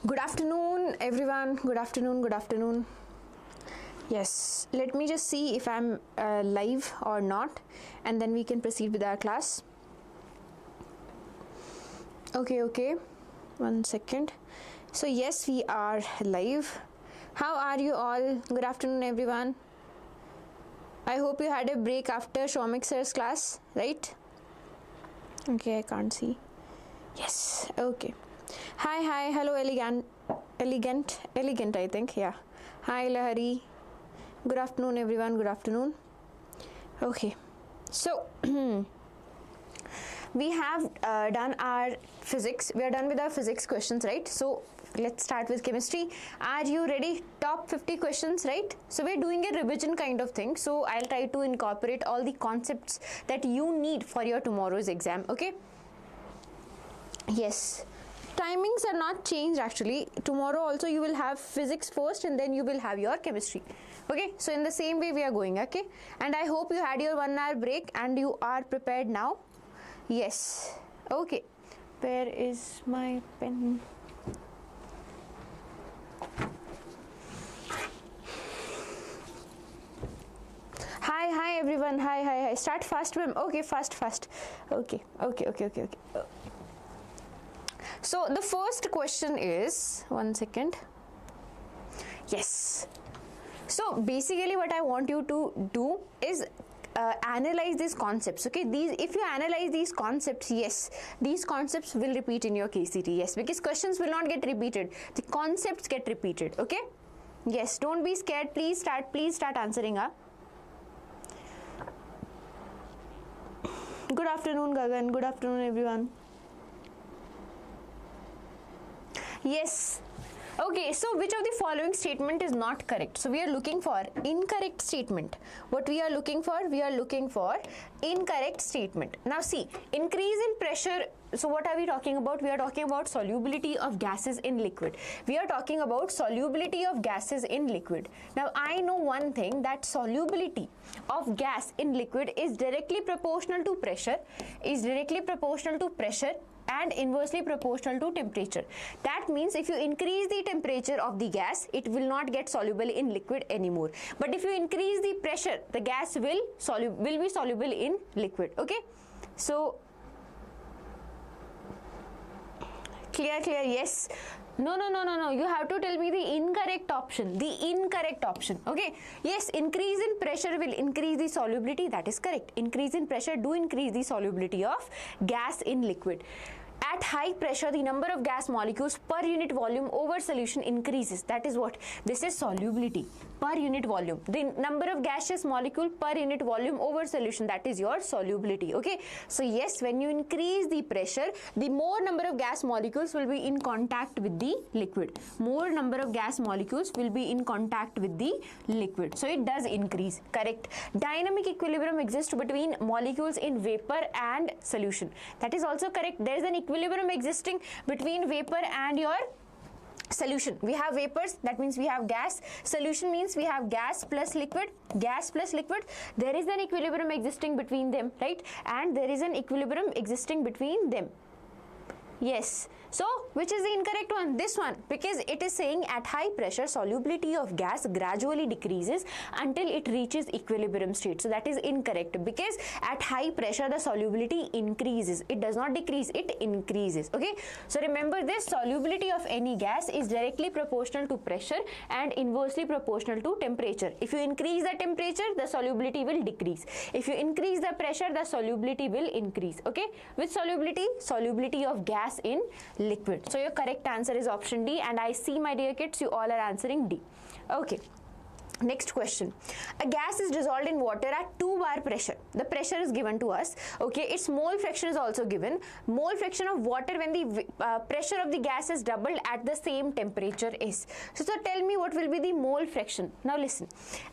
Good afternoon, everyone. Good afternoon. Good afternoon. Yes, let me just see if I'm live or not, and then we can proceed with our class. Okay. 1 second. So yes, we are live. How are you all? Good afternoon, everyone. I hope you had a break after Shomik sir's class, right? Okay, I can't see. Yes, okay. Hi, hello, elegant, I think, yeah. Hi, Lahari. Good afternoon, everyone. Good afternoon. Okay, so we have done our physics. We are done with our physics questions, right? So let's start with chemistry. Are you ready? Top 50 questions, right? So we're doing a revision kind of thing. So I'll try to incorporate all the concepts that you need for your tomorrow's exam, okay? Yes. Timings are not changed actually. Tomorrow also you will have physics first and then you will have your chemistry. Okay, so in the same way we are going, okay? And I hope you had your 1 hour break and you are prepared now. Yes. Okay. Where is my pen? Hi everyone. Hi. Start fast, ma'am. Okay, fast. Okay. So the first question is, 1 second. Yes. So basically what I want you to do is analyze these concepts, okay? If you analyze these concepts, yes, these concepts will repeat in your KCET, yes, because questions will not get repeated, the concepts get repeated, okay? Yes, don't be scared. Please start answering. Good afternoon, Gagan. Good afternoon, everyone. Yes. Okay, so which of the following statement is not correct? So we are looking for incorrect statement. What we are looking for? We are looking for incorrect statement. Now see, increase in pressure. So what are we talking about? We are talking about solubility of gases in liquid. We are talking about solubility of gases in liquid. Now I know one thing, that solubility of gas in liquid is directly proportional to pressure, and inversely proportional to temperature. That means if you increase the temperature of the gas, it will not get soluble in liquid anymore. But if you increase the pressure, the gas will be soluble in liquid. Okay, so clear, yes. No, you have to tell me the incorrect option. Okay, yes, increase in pressure will increase the solubility. That is correct. Increase in pressure do increase the solubility of gas in liquid. At high pressure, the number of gas molecules per unit volume over solution increases. That is what? This is solubility per unit volume. The number of gaseous molecule per unit volume over solution, that is your solubility. Okay. So yes, when you increase the pressure, the more number of gas molecules will be in contact with the liquid. More number of gas molecules will be in contact with the liquid. So it does increase. Correct. Dynamic equilibrium exists between molecules in vapor and solution. That is also correct. There is an equilibrium existing between vapor and your solution. We have vapors, that means we have gas. Solution means we have gas plus liquid. There is an equilibrium existing between them, right? And there is an equilibrium existing between them. Yes. So which is the incorrect one? This one, because it is saying at high pressure solubility of gas gradually decreases until it reaches equilibrium state. So that is incorrect, because at high pressure the solubility increases. It does not decrease, it increases. Okay. So remember this, solubility of any gas is directly proportional to pressure and inversely proportional to temperature. If you increase the temperature, the solubility will decrease. If you increase the pressure, the solubility will increase. Okay. Which solubility? Solubility of gas in liquid. So your correct answer is option D, and I see, my dear kids, you all are answering D. Okay. Next question. A gas is dissolved in water at 2 bar pressure. The pressure is given to us. Okay, its mole fraction is also given. Mole fraction of water when the pressure of the gas is doubled at the same temperature is. So tell me what will be the mole fraction. Now listen.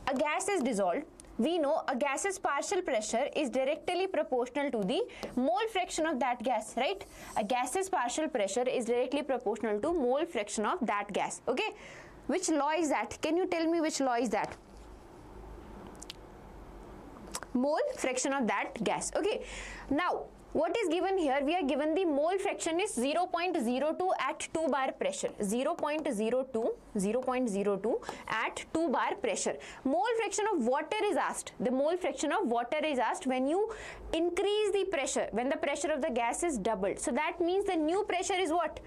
A gas is dissolved. We know a gas's partial pressure is directly proportional to the mole fraction of that gas, right? A gas's partial pressure is directly proportional to mole fraction of that gas. Okay. Which law is that? Can you tell me which law is that? Mole fraction of that gas. Okay. Now what is given here? We are given the mole fraction is 0.02 at 2 bar pressure. 0.02 at 2 bar pressure. Mole fraction of water is asked. The mole fraction of water is asked when you increase the pressure, when the pressure of the gas is doubled. So that means the new pressure is what?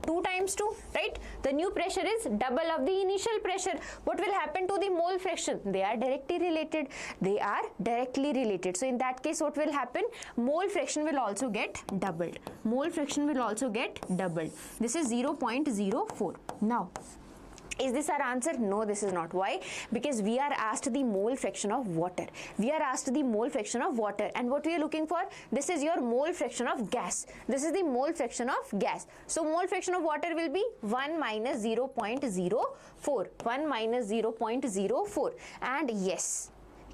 2 times 2, right? The new pressure is double of the initial pressure. What will happen to the mole fraction? They are directly related. They are directly related. So in that case, what will happen? Mole fraction will also get doubled. Mole fraction will also get doubled. This is 0.04. Now, is this our answer? No, this is not. Why? Because we are asked the mole fraction of water. We are asked the mole fraction of water. And what we are looking for? This is your mole fraction of gas. This is the mole fraction of gas. So mole fraction of water will be 1 minus 0.04. 1 minus 0.04. And yes.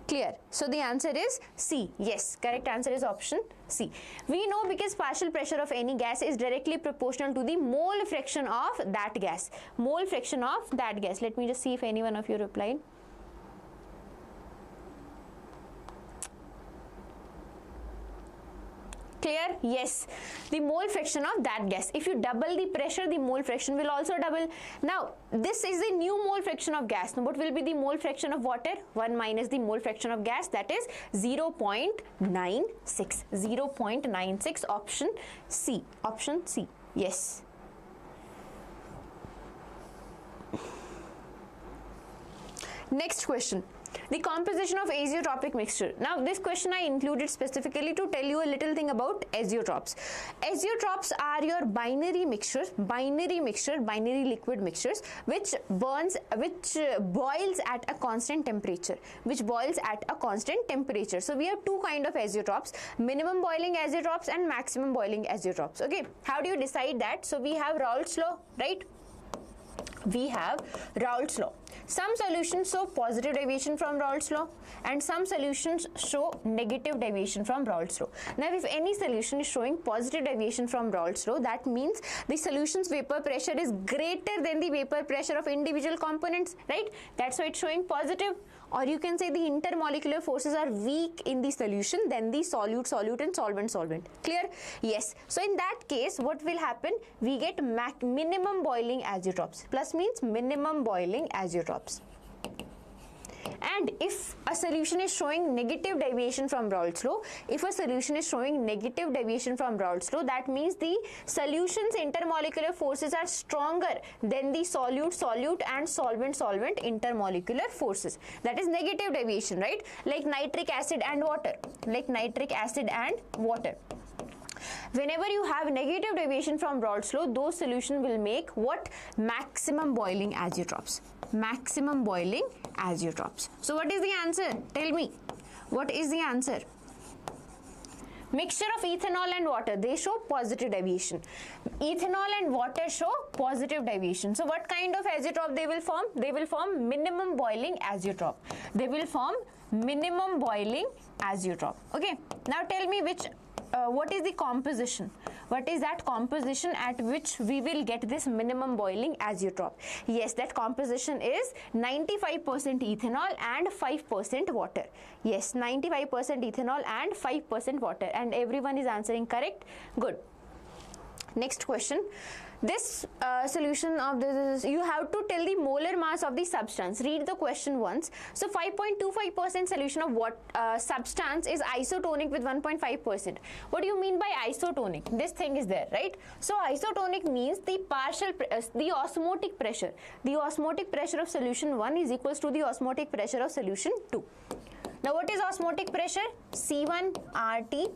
Clear. So the answer is C. Yes, correct answer is option C. We know because partial pressure of any gas is directly proportional to the mole fraction of that gas. Mole fraction of that gas. Let me just see if any one of you replied. Clear? Yes, the mole fraction of that gas. If you double the pressure, the mole fraction will also double. Now, this is the new mole fraction of gas. Now, what will be the mole fraction of water? 1 minus the mole fraction of gas, that is 0.96. 0.96, option C. Option C. Yes. Next question. The composition of azeotropic mixture. Now, this question I included specifically to tell you a little thing about azeotropes. Azeotropes are your binary mixtures, binary liquid mixtures, which boils at a constant temperature. So, we have two kind of azeotropes: minimum boiling azeotropes and maximum boiling azeotropes. Okay, how do you decide that? So, we have Raoult's law, right? We have Raoult's law. Some solutions show positive deviation from Raoult's law and some solutions show negative deviation from Raoult's law. Now, if any solution is showing positive deviation from Raoult's law, that means the solution's vapor pressure is greater than the vapor pressure of individual components, right? That's why it's showing positive. Or you can say the intermolecular forces are weak in the solution than the solute and solvent. Clear? Yes. So in that case, what will happen? We get minimum boiling azeotropes. Plus means minimum boiling azeotropes. And if a solution is showing negative deviation from Raoult's law, that means the solution's intermolecular forces are stronger than the solute and solvent intermolecular forces. That is negative deviation, right? Like nitric acid and water. Whenever you have negative deviation from Raoult's law, those solutions will make what? Maximum boiling azeotropes. Maximum boiling azeotropes. So what is the answer? Tell me. What is the answer? Mixture of ethanol and water, they show positive deviation. Ethanol and water show positive deviation. So what kind of azeotrope they will form? They will form minimum boiling azeotrope. Okay. Now tell me what is the composition? What is that composition at which we will get this minimum boiling azeotrope? Yes, that composition is 95% ethanol and 5% water. Yes, 95% ethanol and 5% water. And everyone is answering correct. Good. Next question. This solution of this, you have to tell the molar mass of the substance. Read the question once. So 5.25% solution of what substance is isotonic with 1.5%. What do you mean by isotonic? This thing is there, right? So isotonic means the the osmotic pressure. The osmotic pressure of solution 1 is equals to the osmotic pressure of solution 2. Now what is osmotic pressure? C1 RT,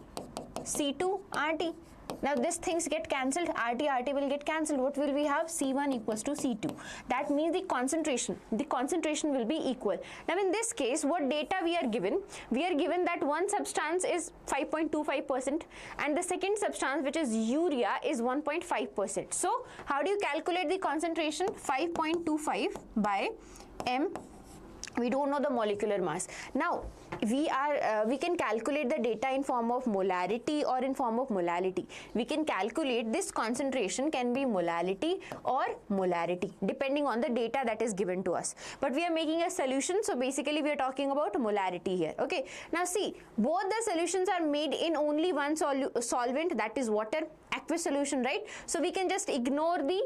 C2 RT. Now these things get cancelled, RT will get cancelled. What will we have? C1 equals to C2. That means the concentration will be equal. Now in this case, what data we are given? We are given that one substance is 5.25% and the second substance, which is urea, is 1.5%. So how do you calculate the concentration? 5.25 by M We don't know the molecular mass. Now we can calculate the data in form of molarity or in form of molality. We can calculate this concentration can be molality or molarity depending on the data that is given to us, but we are making a solution, so basically we are talking about molarity here. Okay, now see, both the solutions are made in only one solvent, that is water, aqueous solution, right? So we can just ignore the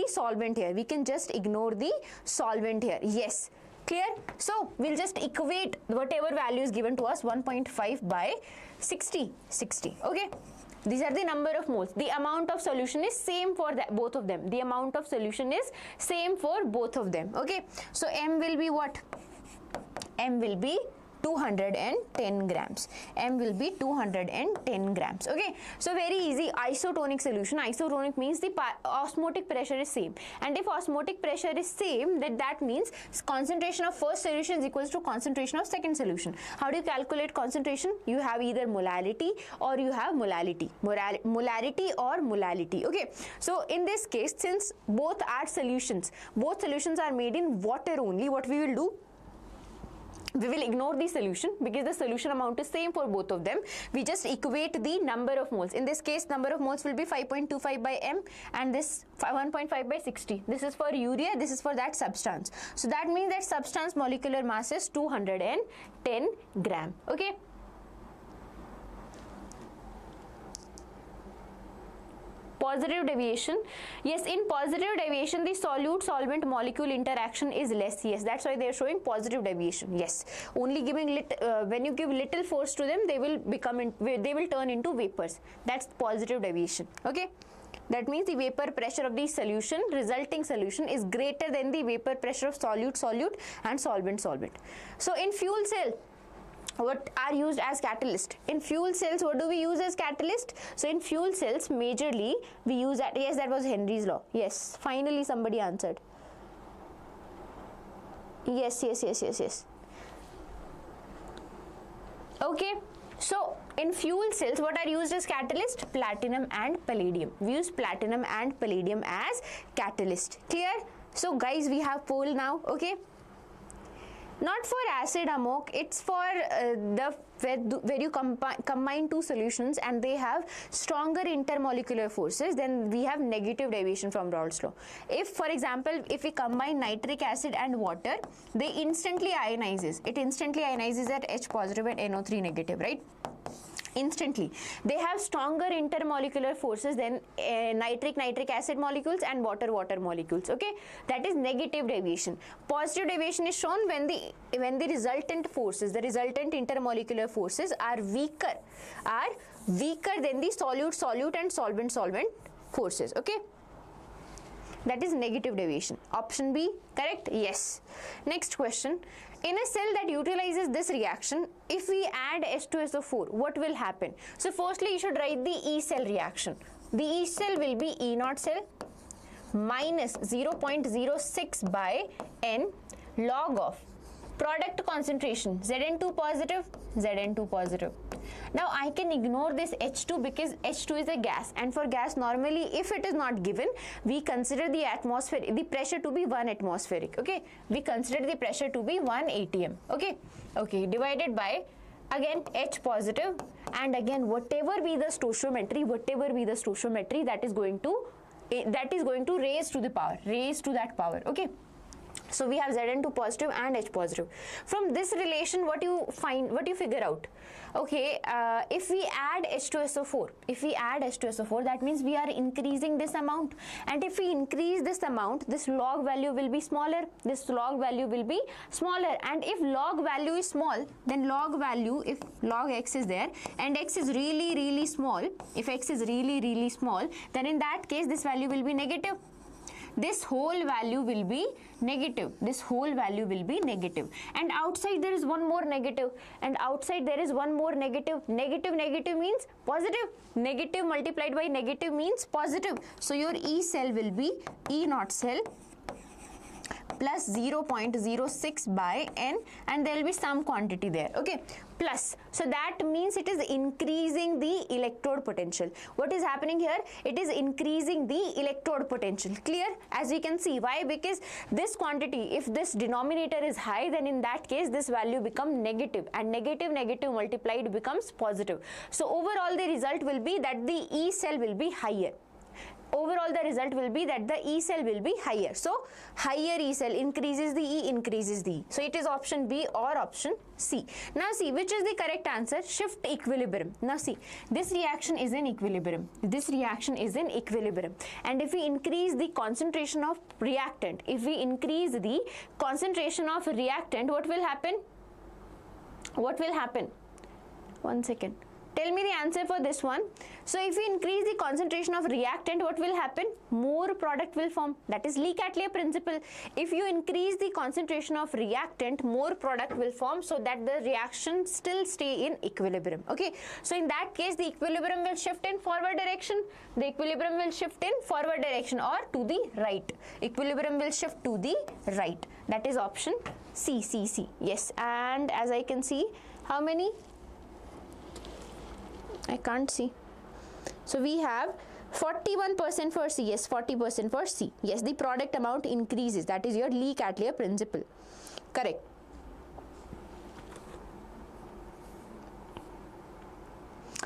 solvent here. We can just ignore the solvent here. Yes, clear? So we'll just equate whatever value is given to us, 1.5 by 60. Okay, these are the number of moles. The amount of solution is same for both of them. The amount of solution is same for both of them. Okay, so M will be what? M will be 210 grams. M will be 210 grams. Okay, so very easy. Isotonic solution. Isotonic means the osmotic pressure is same, and if osmotic pressure is same, then that means concentration of first solution is equals to concentration of second solution. How do you calculate concentration? You have either molality or you have molality. Molarity or molality. Okay, so in this case, since both are solutions, both solutions are made in water only, what we will do? We will ignore the solution because the solution amount is same for both of them. We just equate the number of moles. In this case, number of moles will be 5.25 by M, and this 1.5 by 60. This is for urea, this is for that substance. So that means that substance molecular mass is 210 gram. Okay. Positive deviation. Yes, in positive deviation, the solute-solvent molecule interaction is less. Yes, that's why they are showing positive deviation. Yes, only giving when you give little force to them, they will turn into vapors. That's positive deviation. Okay, that means the vapor pressure of the solution, resulting solution, is greater than the vapor pressure of solute-solute and solvent-solvent. So in fuel cell, what are used as catalyst? In fuel cells, what do we use as catalyst? So in fuel cells, majorly we use that. Yes, that was Henry's law. Yes, finally somebody answered. Yes. Okay, so in fuel cells, what are used as catalyst? Platinum and palladium. We use platinum and palladium as catalyst. Clear? So guys, we have pole now. Okay, not for acid amok, it's for where you combine two solutions and they have stronger intermolecular forces, then we have negative deviation from Raoult's law. If, for example, if we combine nitric acid and water, they instantly ionizes. It instantly ionizes at H positive and NO3 negative, right? Instantly. They have stronger intermolecular forces than nitric acid molecules and water molecules. Okay, that is negative deviation. Positive deviation is shown when the resultant forces, the resultant intermolecular forces are weaker than the solute and solvent forces. Okay, that is negative deviation. Option B correct? Yes. Next question. In a cell that utilizes this reaction, if we add H2SO4, what will happen? So firstly, you should write the E cell reaction. The E cell will be E naught cell minus 0.06 by N log of product concentration Zn2 positive. Now I can ignore this H2 because H2 is a gas, and for gas normally if it is not given, we consider the pressure to be 1 atmospheric. Okay, we consider the pressure to be 1 atm. Okay, divided by again H positive, and again whatever be the stoichiometry that is going to raise to that power. Okay, so we have Zn2 positive and H positive. From this relation, what you figure out? Okay, if we add H2SO4, that means we are increasing this amount, and if we increase this amount, this log value will be smaller, and if log value is small, then log value, if log x is there and x is really small, if x is really small, then in that case this value will be negative. This whole value will be negative. And outside there is one more negative. Negative means positive. Negative multiplied by negative means positive. So your E cell will be E naught cell plus 0.06 by n, and there will be some quantity there, okay, plus. So that means it is increasing the electrode potential. What is happening here? It is increasing the electrode potential. Clear? As we can see. Why? Because this quantity, if this denominator is high, then in that case this value becomes negative, and negative multiplied becomes positive. So overall the result will be that the E cell will be higher. Overall the result will be that the E cell will be higher. So higher E cell increases the E, increases the E. So it is option B or option C. Now see, which is the correct answer? Shift equilibrium. Now see, this reaction is in equilibrium. This reaction is in equilibrium. And if we increase the concentration of reactant, if we increase the concentration of reactant, what will happen? What will happen? One second. Tell me the answer for this one. So if we increase the concentration of reactant, what will happen? More product will form. That is Le Chatelier principle. If you increase the concentration of reactant, more product will form, so that the reaction still stay in equilibrium. Okay. So in that case, the equilibrium will shift in forward direction. The equilibrium will shift in forward direction or to the right. Equilibrium will shift to the right. That is option C. Yes. And as I can see, how many? I can't see. So we have 41% for C. Yes, 40% for C. Yes, the product amount increases. That is your Le Chatelier principle. Correct.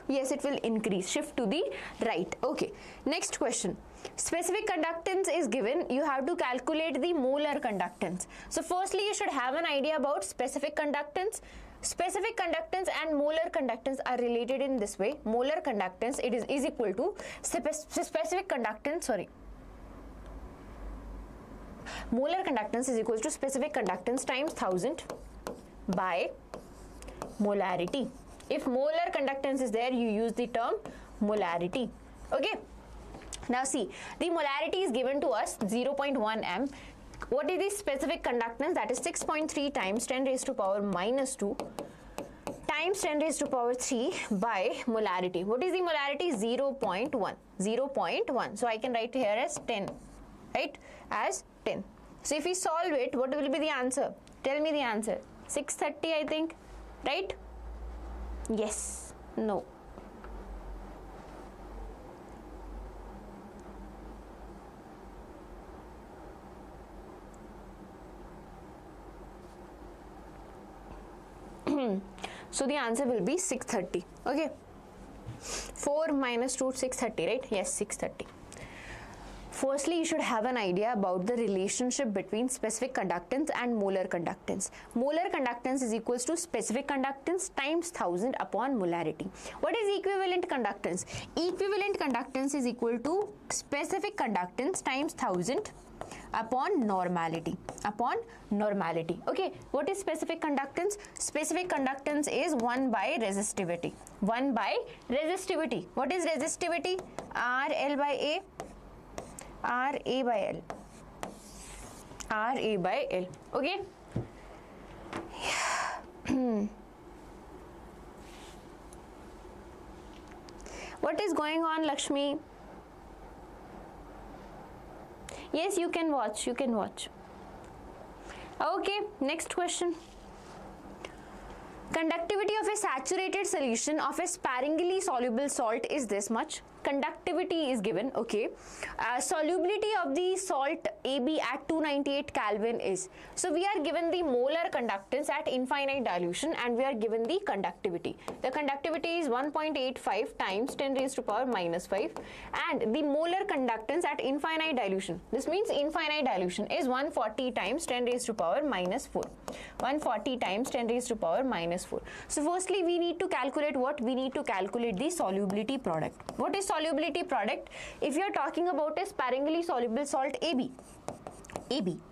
Yes, it will increase. Shift to the right. Okay. Next question. Specific conductance is given. You have to calculate the molar conductance. So firstly, you should have an idea about specific conductance. Specific conductance and molar conductance are related in this way. Molar conductance is equal to specific conductance, molar conductance is equal to specific conductance times 1000 by molarity. If molar conductance is there, you use the term molarity. Okay. Now see, the molarity is given to us 0.1 m. What is the specific conductance? That is 6.3 times 10 raised to power minus 2 times 10 raised to power 3 by molarity. What is the molarity? 0.1. 0.1. So I can write here as 10. Right? As 10. So if we solve it, what will be the answer? Tell me the answer. 630, I think. Right? Yes. No. So the answer will be 630. Okay. 4 minus 2, 630, right? Yes, 630. Firstly, you should have an idea about the relationship between specific conductance and molar conductance. Molar conductance is equals to specific conductance times 1000 upon molarity. What is equivalent conductance? Equivalent conductance is equal to specific conductance times 1000 upon normality. Okay, what is specific conductance? Specific conductance is 1 by resistivity. 1 by resistivity. What is resistivity? RL by A, RA by L. RA by L. Okay. What is going on, Lakshmi? Yes, you can watch. Okay, next question. Conductivity of a saturated solution of a sparingly soluble salt is this much. Conductivity is given, okay. Solubility of the salt AB at 298 Kelvin is. So we are given the molar conductance at infinite dilution and we are given the conductivity. The conductivity is 1.85 times 10 raised to power minus 5 and the molar conductance at infinite dilution. This means infinite dilution is 140 times 10 raised to power minus 4. 140 times 10 raised to power minus 4. So firstly we need to calculate what? We need to calculate the solubility product. What is solubility product? If you are talking about a sparingly soluble salt AB,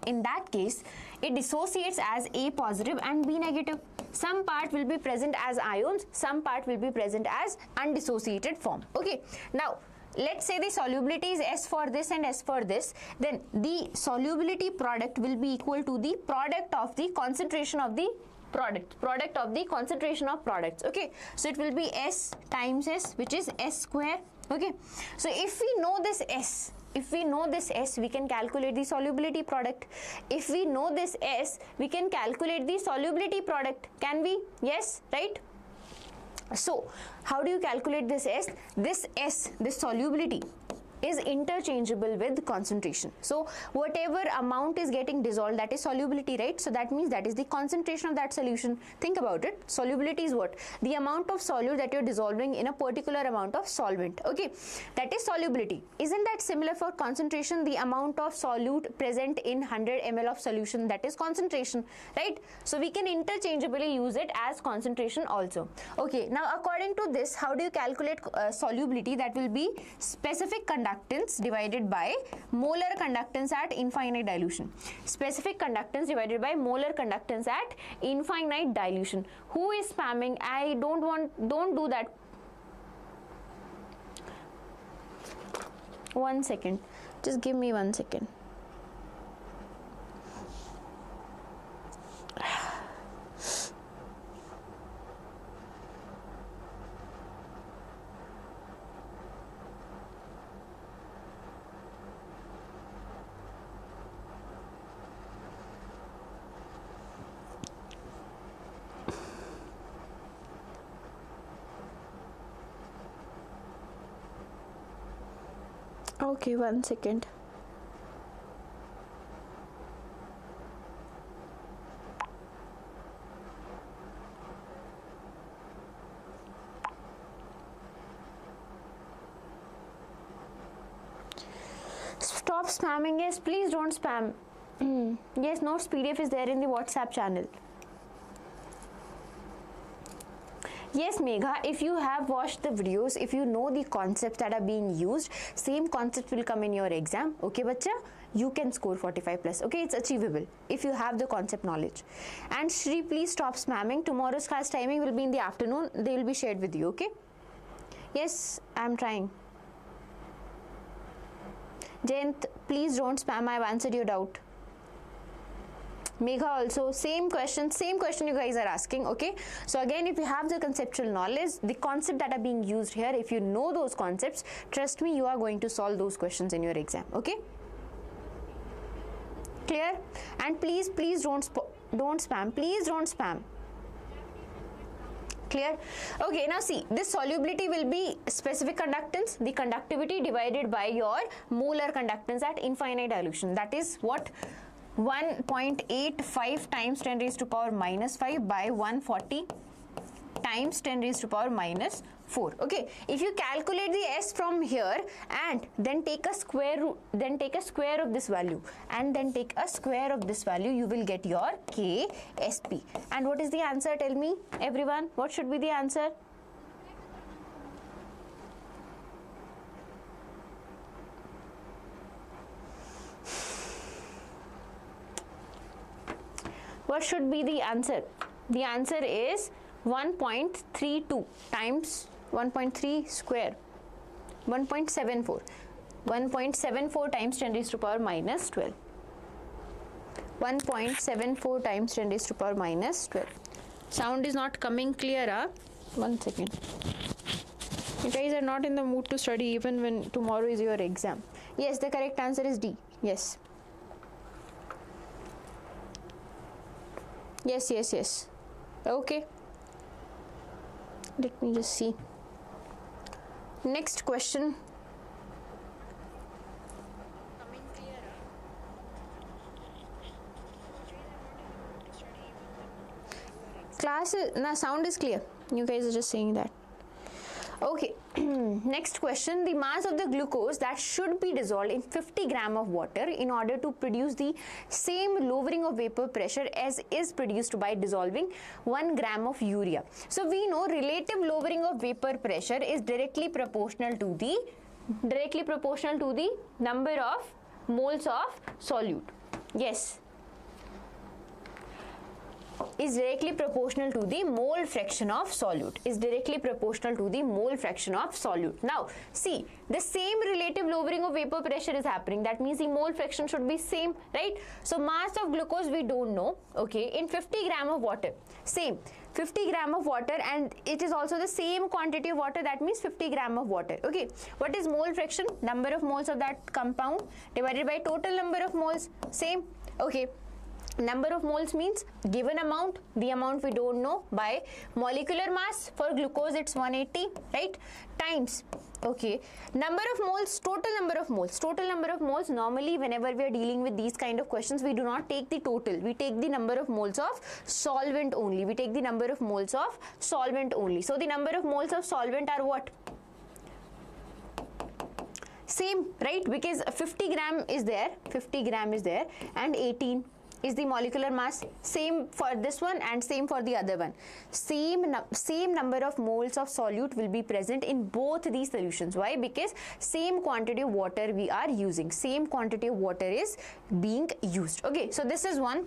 in that case it dissociates as A positive and B negative. Some part will be present as ions, some part will be present as undissociated form. Okay, now let's say the solubility is S for this and S for this, then the solubility product will be equal to the product of the concentration of the product of the concentration of products. Okay, so it will be S times S, which is S square. Okay, so if we know this S, if we know this S, we can calculate the solubility product. If we know this S, we can calculate the solubility product. Can we? Yes, right? So how do you calculate this S? This S, this solubility, is interchangeable with concentration. So whatever amount is getting dissolved, that is solubility, right? So that means that is the concentration of that solution. Think about it. Solubility is what? The amount of solute that you're dissolving in a particular amount of solvent. Okay, that is solubility. Isn't that similar for concentration? The amount of solute present in 100 ml of solution, that is concentration, right? So we can interchangeably use it as concentration also. Okay, now according to this, how do you calculate solubility? That will be specific conductance divided by molar conductance at infinite dilution. Specific conductance divided by molar conductance at infinite dilution. Who is spamming? I don't do that. One second. Just give me 1 second. Okay, 1 second. Stop spamming. Yes, please don't spam. Yes, notes PDF is there in the WhatsApp channel. Yes, Megha, if you have watched the videos, if you know the concepts that are being used, same concept will come in your exam. Okay, bacha? You can score 45 plus. Okay, it's achievable if you have the concept knowledge. And Shri, please stop spamming. Tomorrow's class timing will be in the afternoon. They will be shared with you. Okay? Yes, I'm trying. Jayant, please don't spam. I've answered your doubt. Megha also, same question you guys are asking. Okay, so again, if you have the conceptual knowledge, the concept that are being used here, if you know those concepts, trust me, you are going to solve those questions in your exam. Okay, clear? And please don't spam. Please don't spam. Clear? Okay, now see, this solubility will be specific conductance, the conductivity divided by your molar conductance at infinite dilution. That is what? 1.85 times 10 raised to power minus 5 by 140 times 10 raised to power minus 4. Okay, if you calculate the S from here and then take a square root, then take a square of this value and then take a square of this value, you will get your KSP. And what is the answer? Tell me, everyone, what should be the answer? What should be the answer? The answer is 1.32 times 1.3 square, 1.74. 1.74 times 10 raised to power minus 12. 1.74 times 10 raised to power minus 12. Sound is not coming clear, huh? 1 second. You guys are not in the mood to study even when tomorrow is your exam. Yes, the correct answer is D. Yes. Yes. Okay. Let me just see. Next question. Class is, nah, sound is clear. You guys are just saying that. Okay, next question. The mass of the glucose that should be dissolved in 50 gram of water in order to produce the same lowering of vapor pressure as is produced by dissolving 1 gram of urea. So we know relative lowering of vapor pressure is directly proportional to the number of moles of solute. Yes. is directly proportional to the mole fraction of solute. Is directly proportional to the mole fraction of solute. Now, see, the same relative lowering of vapor pressure is happening. That means the mole fraction should be same, right? So, mass of glucose we don't know, okay, in 50 gram of water, same. 50 gram of water, and it is also the same quantity of water, that means 50 gram of water. Okay, what is mole fraction? Number of moles of that compound divided by total number of moles, same. Okay, number of moles means given amount, the amount we don't know, by molecular mass. For glucose it's 180, right, times, okay, number of moles, total number of moles. Total number of moles, normally whenever we are dealing with these kind of questions, we do not take the total, we take the number of moles of solvent only. We take the number of moles of solvent only. So the number of moles of solvent are what? Same, right, because 50 gram is there, 50 gram is there, and 18 is the molecular mass. Same for this one and same for the other one. Same number of moles of solute will be present in both these solutions. Why? Because same quantity of water we are using. Same quantity of water is being used. Okay, so this is one.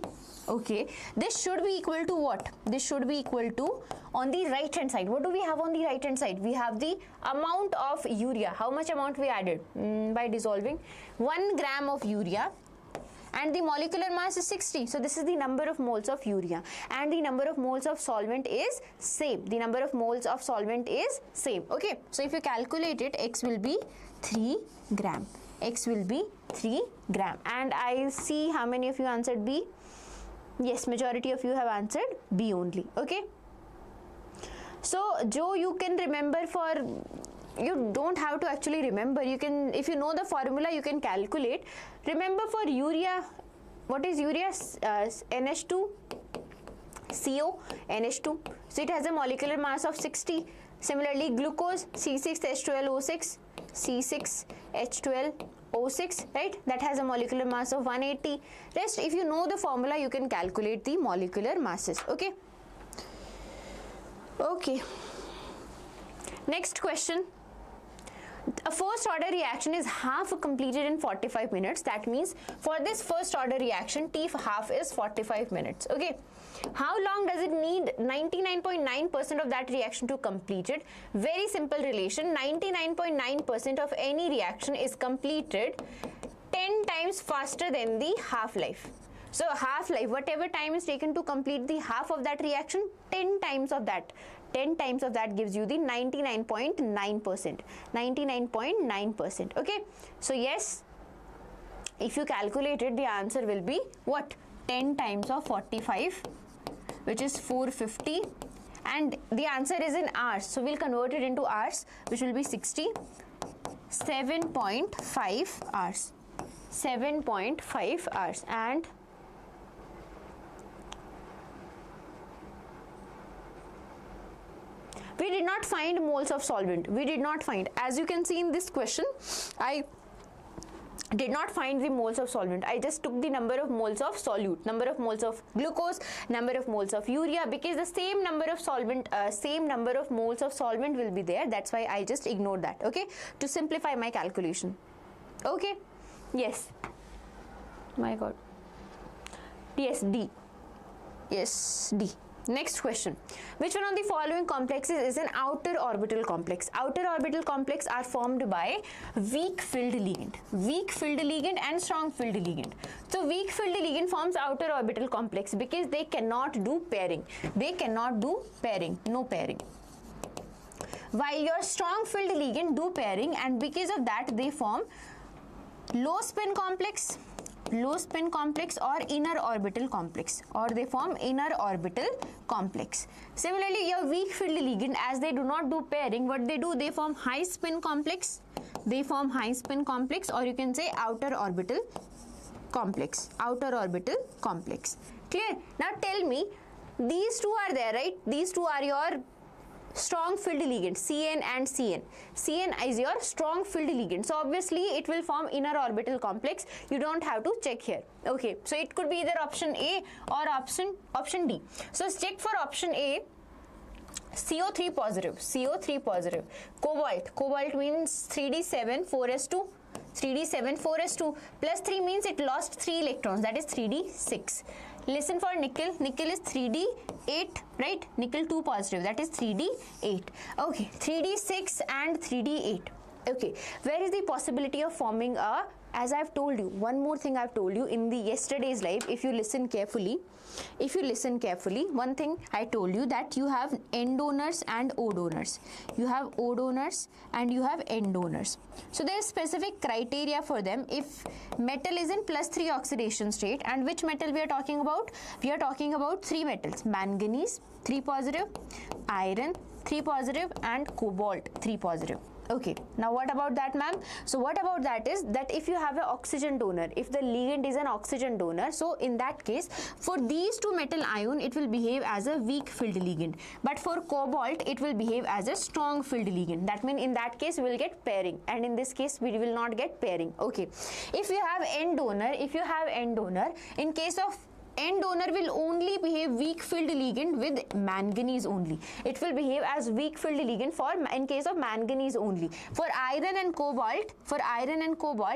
Okay, this should be equal to what? This should be equal to, on the right hand side, what do we have on the right hand side? We have the amount of urea. How much amount we added? By dissolving 1 gram of urea, and the molecular mass is 60. So this is the number of moles of urea, and the number of moles of solvent is same. The number of moles of solvent is same. Okay, so if you calculate it, X will be 3 gram. X will be 3 gram. And I see how many of you answered B. Yes, majority of you have answered B only. Okay, so Joe, you can remember, for you don't have to actually remember, you can, if you know the formula, you can calculate. Remember, for urea, what is urea? NH2 CO, NH2, so it has a molecular mass of 60. Similarly, glucose, C6H12O6, C6H12O6, right, that has a molecular mass of 180. Rest, if you know the formula, you can calculate the molecular masses. Okay, okay, next question. A first order reaction is half completed in 45 minutes. That means for this first order reaction, T half is 45 minutes. Okay, how long does it need 99.9% of that reaction to complete it? Very simple relation. 99.9% of any reaction is completed 10 times faster than the half-life. So half-life, whatever time is taken to complete the half of that reaction, 10 times of that. 10 times of that gives you the 99.9%. 99.9%. Okay, so yes, if you calculate it, the answer will be what? 10 times of 45, which is 450, and the answer is in hours, so we'll convert it into hours, which will be 60. 7.5 hours. 7.5 hours. And we did not find moles of solvent. We did not find. As you can see in this question, I did not find the moles of solvent. I just took the number of moles of solute, number of moles of glucose, number of moles of urea, because the same number of solvent, same number of moles of solvent will be there. That's why I just ignored that. Okay, to simplify my calculation. Okay, yes. My God. Yes, D. Yes, D. Next question. Which one of the following complexes is an outer orbital complex? Outer orbital complex are formed by weak filled ligand. Weak filled ligand and strong filled ligand. So weak filled ligand forms outer orbital complex because they cannot do pairing. They cannot do pairing. No pairing. While your strong filled ligand do pairing, and because of that they form low spin complex, or inner orbital complex, or they form inner orbital complex. Similarly, your weak filled ligand, as they do not do pairing, what they do, they form high spin complex. They form high spin complex, or you can say outer orbital complex. Outer orbital complex. Clear? Now tell me, these two are there, right? These two are your strong filled ligand, CN and CN. CN is your strong filled ligand. So obviously it will form inner orbital complex. You don't have to check here. Okay, so it could be either option A or option D. So check for option A. CO3 positive, CO3 positive. Cobalt means 3d7 4s2. 3d7 4s2 plus 3 means it lost 3 electrons, that is 3d6. Listen for nickel. Nickel is 3d8, right? Nickel 2 positive, that is 3d8. Okay, 3d6 and 3d8. Okay, where is the possibility of forming a, as I've told you, one more thing I've told you in the yesterday's live, if you listen carefully, one thing I told you, that you have N donors and O donors. You have O donors and you have N donors. So there is specific criteria for them. If metal is in +3 oxidation state, and which metal we are talking about? We are talking about 3 metals: manganese 3 positive, iron 3 positive, and cobalt 3 positive. Okay, now what about that, ma'am? So what about that is that if you have an oxygen donor, if the ligand is an oxygen donor, so in that case, for these two metal ion, it will behave as a weak filled ligand. But for cobalt, it will behave as a strong filled ligand. That means in that case, we will get pairing. And in this case, we will not get pairing. Okay. If you have N donor, in case of N donor will only behave weak filled ligand with manganese only. It will behave as weak filled ligand for in case of manganese only. For iron and cobalt,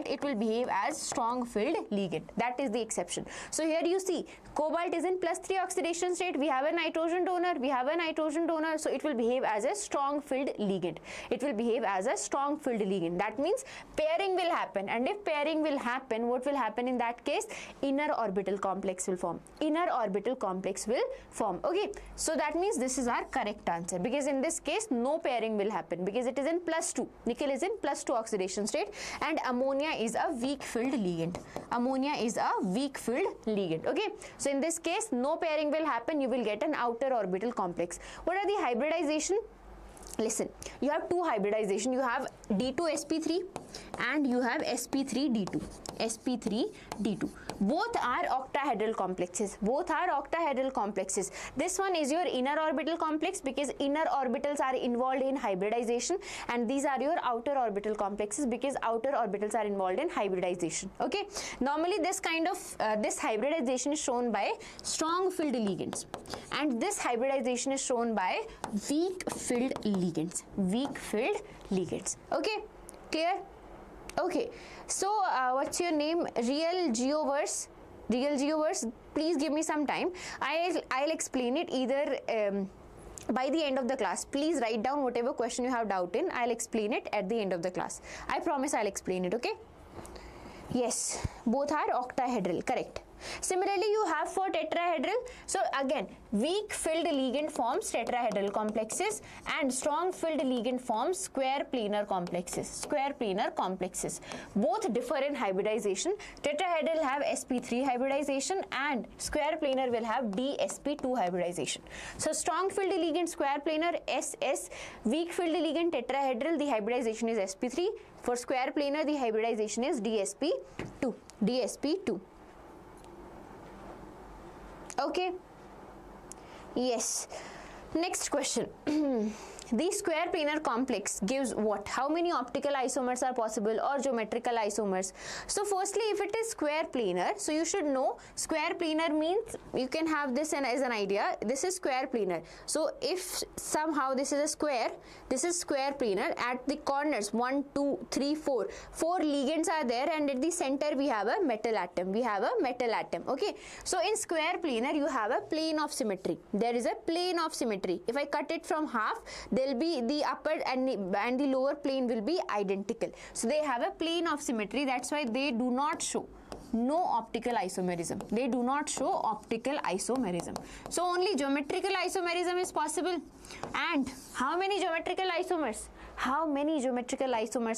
it will behave as strong filled ligand. That is the exception. So here you see, cobalt is in +3 oxidation state. We have a nitrogen donor. So it will behave as a strong filled ligand. That means pairing will happen. And if pairing will happen, what will happen in that case? Inner orbital complex will form. Okay, so that means this is our correct answer, because in this case no pairing will happen, because it is in +2. Nickel is in +2 oxidation state, and ammonia is a weak filled ligand. Okay, so in this case no pairing will happen. You will get an outer orbital complex. What are the hybridization? Listen, you have two hybridization. You have D2sp3 and you have sp3d2. Both are octahedral complexes. This one is your inner orbital complex, because inner orbitals are involved in hybridization, and these are your outer orbital complexes, because outer orbitals are involved in hybridization. Okay, normally this kind of this hybridization is shown by strong filled ligands, and this hybridization is shown by weak filled ligands. Okay, clear? Okay, so what's your name? Real Geoverse, please give me some time. I'll explain it either by the end of the class. Please write down whatever question you have doubt in. I'll explain it at the end of the class. I promise I'll explain it, okay? Yes, both are octahedral, correct. Similarly, you have for tetrahedral. So again, weak filled ligand forms tetrahedral complexes, and strong filled ligand forms square planar complexes. Both differ in hybridization. Tetrahedral have sp3 hybridization, and square planar will have dsp2 hybridization. So strong filled ligand square planar SS, weak filled ligand tetrahedral, the hybridization is sp3. For square planar, the hybridization is dsp2. Okay, yes. Next question. The square planar complex gives what? How many optical isomers are possible, or geometrical isomers? So firstly, if it is square planar, so you should know square planar means, you can have this as an idea. This is square planar. So if somehow this is a square, this is square planar. At the corners 1, 2, 3, 4 ligands are there, and at the center we have a metal atom. Okay, so in square planar you have a plane of symmetry. There is a plane of symmetry. If I cut it from half, there will be the upper and the lower plane will be identical. So they have a plane of symmetry. That's why they do not show no optical isomerism. So only geometrical isomerism is possible. And how many geometrical isomers?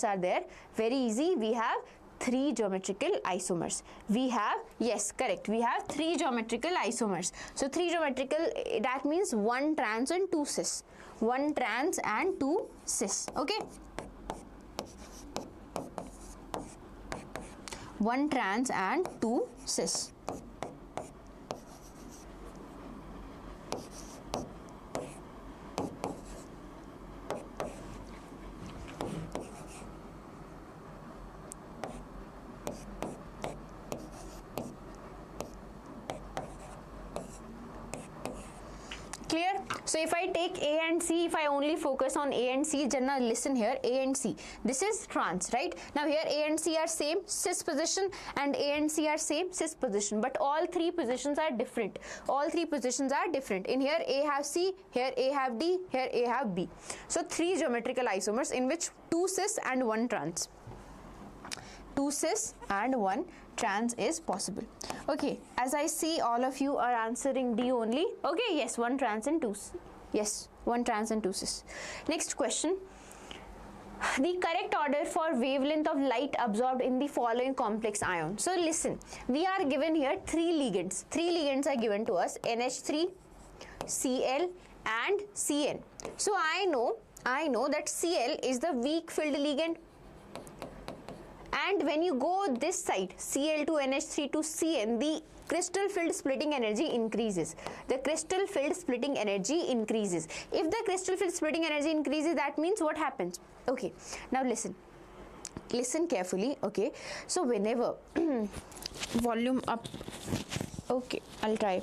Are there? Very easy. We have 3 geometrical isomers. We have 3 geometrical isomers. So 3 geometrical, that means 1 trans and 2 cis. 1 trans and 2 cis. Okay. 1 trans and 2 cis. Clear? So if I take A and C, if I only focus on A and C, now listen here, A and C, this is trans, right? Now here A and C are same cis position and A and C are same cis position, but all three positions are different. All three positions are different. In here A have C, here A have D, here A have B. So three geometrical isomers in which two cis and one trans. Two cis and one trans is possible. Okay, as I see all of you are answering D only. Okay, yes, one trans and two. Yes, one trans and two cis. Next question. The correct order for wavelength of light absorbed in the following complex ion. So listen, we are given here three ligands. Three ligands are given to us, NH3, Cl and Cn. So I know that Cl is the weak filled ligand. And when you go this side, Cl to NH3 to Cn, the crystal field splitting energy increases. The crystal field splitting energy increases. If the crystal field splitting energy increases, that means what happens? Okay, now listen carefully. Okay, so whenever volume up, okay, I'll try.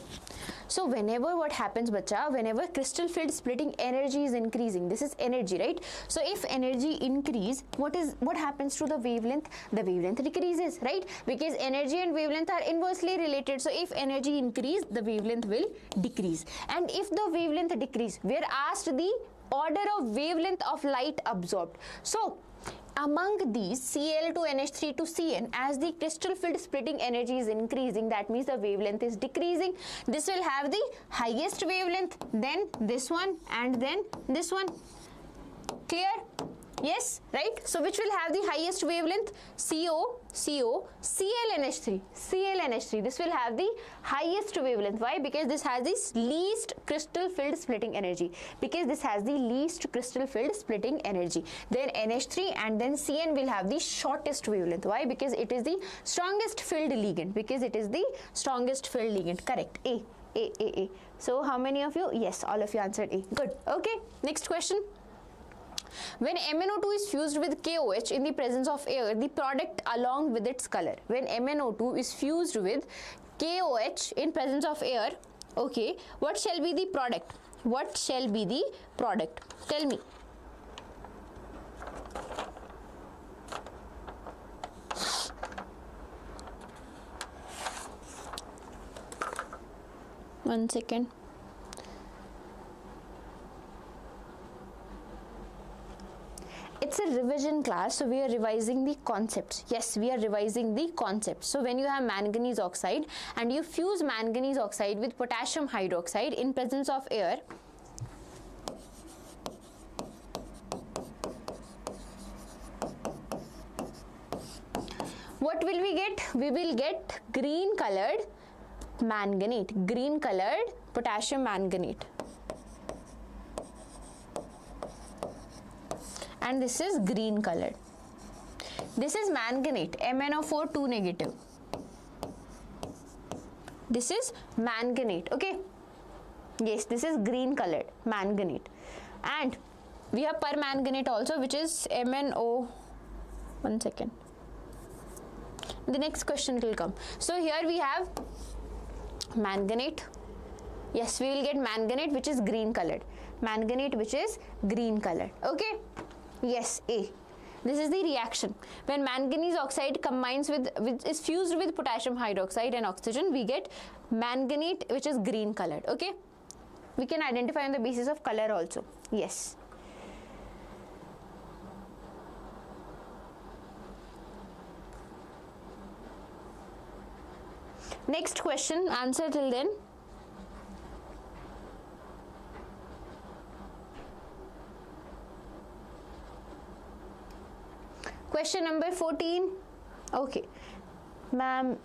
So whenever what happens, bacha, whenever crystal field splitting energy is increasing, this is energy, right? So if energy increase, what happens to the wavelength? The wavelength decreases, right? Because energy and wavelength are inversely related. So if energy increase, the wavelength will decrease. And if the wavelength decrease, we are asked the order of wavelength of light absorbed. So among these, Cl to NH3 to Cn, as the crystal field splitting energy is increasing, that means the wavelength is decreasing. This will have the highest wavelength, then this one, and then this one. Clear? Yes, right? So which will have the highest wavelength? CO, ClNH3, ClNH3. This will have the highest wavelength. Why? Because this has the least crystal field splitting energy. Because this has the least crystal field splitting energy. Then NH3 and then Cn will have the shortest wavelength. Why? Because it is the strongest filled ligand. Because it is the strongest filled ligand. Correct. A. So how many of you? Yes, all of you answered A. Good. Okay. Next question. When MnO2 is fused with KOH in the presence of air, the product along with its color. When MnO2 is fused with KOH in presence of air, okay, what shall be the product? What shall be the product? Tell me. One second. It's a revision class, so we are revising the concepts. Yes, we are revising the concepts. So when you have manganese oxide and you fuse manganese oxide with potassium hydroxide in presence of air, what will we get? We will get green colored manganate, green colored potassium manganate. And this is green colored. This is manganate, MnO4 2 negative. This is manganate, okay? Yes, this is green colored manganate. And we have permanganate also, which is MnO. One second. The next question will come. So here we have manganate. Yes, we will get manganate, which is green colored. Manganate, which is green colored. Okay? Yes, A. This is the reaction. When manganese oxide combines is fused with potassium hydroxide and oxygen, we get manganate, which is green colored. Okay? We can identify on the basis of color also. Yes. Next question, answer till then. Question number 14. Okay. Ma'am,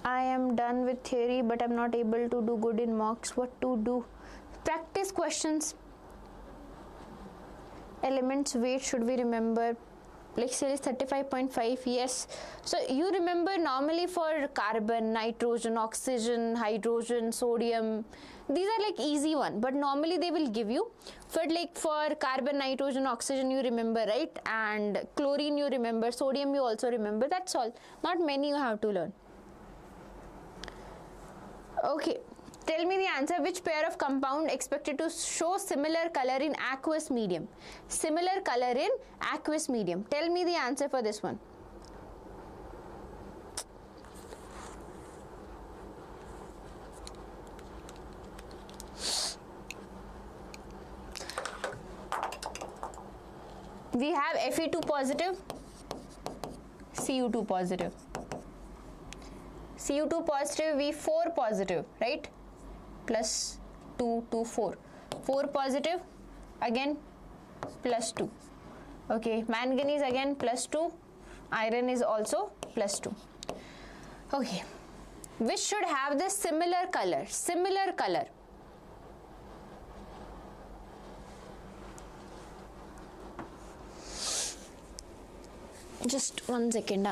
I am done with theory, but I'm not able to do good in mocks. What to do? Practice questions. Elements weight should we remember? Like series 35.5, yes. So you remember normally for carbon, nitrogen, oxygen, hydrogen, sodium, these are like easy one, but normally they will give you for carbon, nitrogen, oxygen you remember, right? And chlorine you remember, sodium you also remember, that's all. Not many you have to learn. Okay, Tell me the answer. Which pair of compound expected to show similar color in aqueous medium? Similar color in aqueous medium. Tell me the answer for this one. We have Fe2 positive, Cu2 positive. Cu2 positive, V4 positive, right? Plus 2 to 4. 4 positive, again plus 2. Okay, manganese again plus 2. Iron is also plus 2. Okay, which should have the similar color? Similar color. Just 1 second.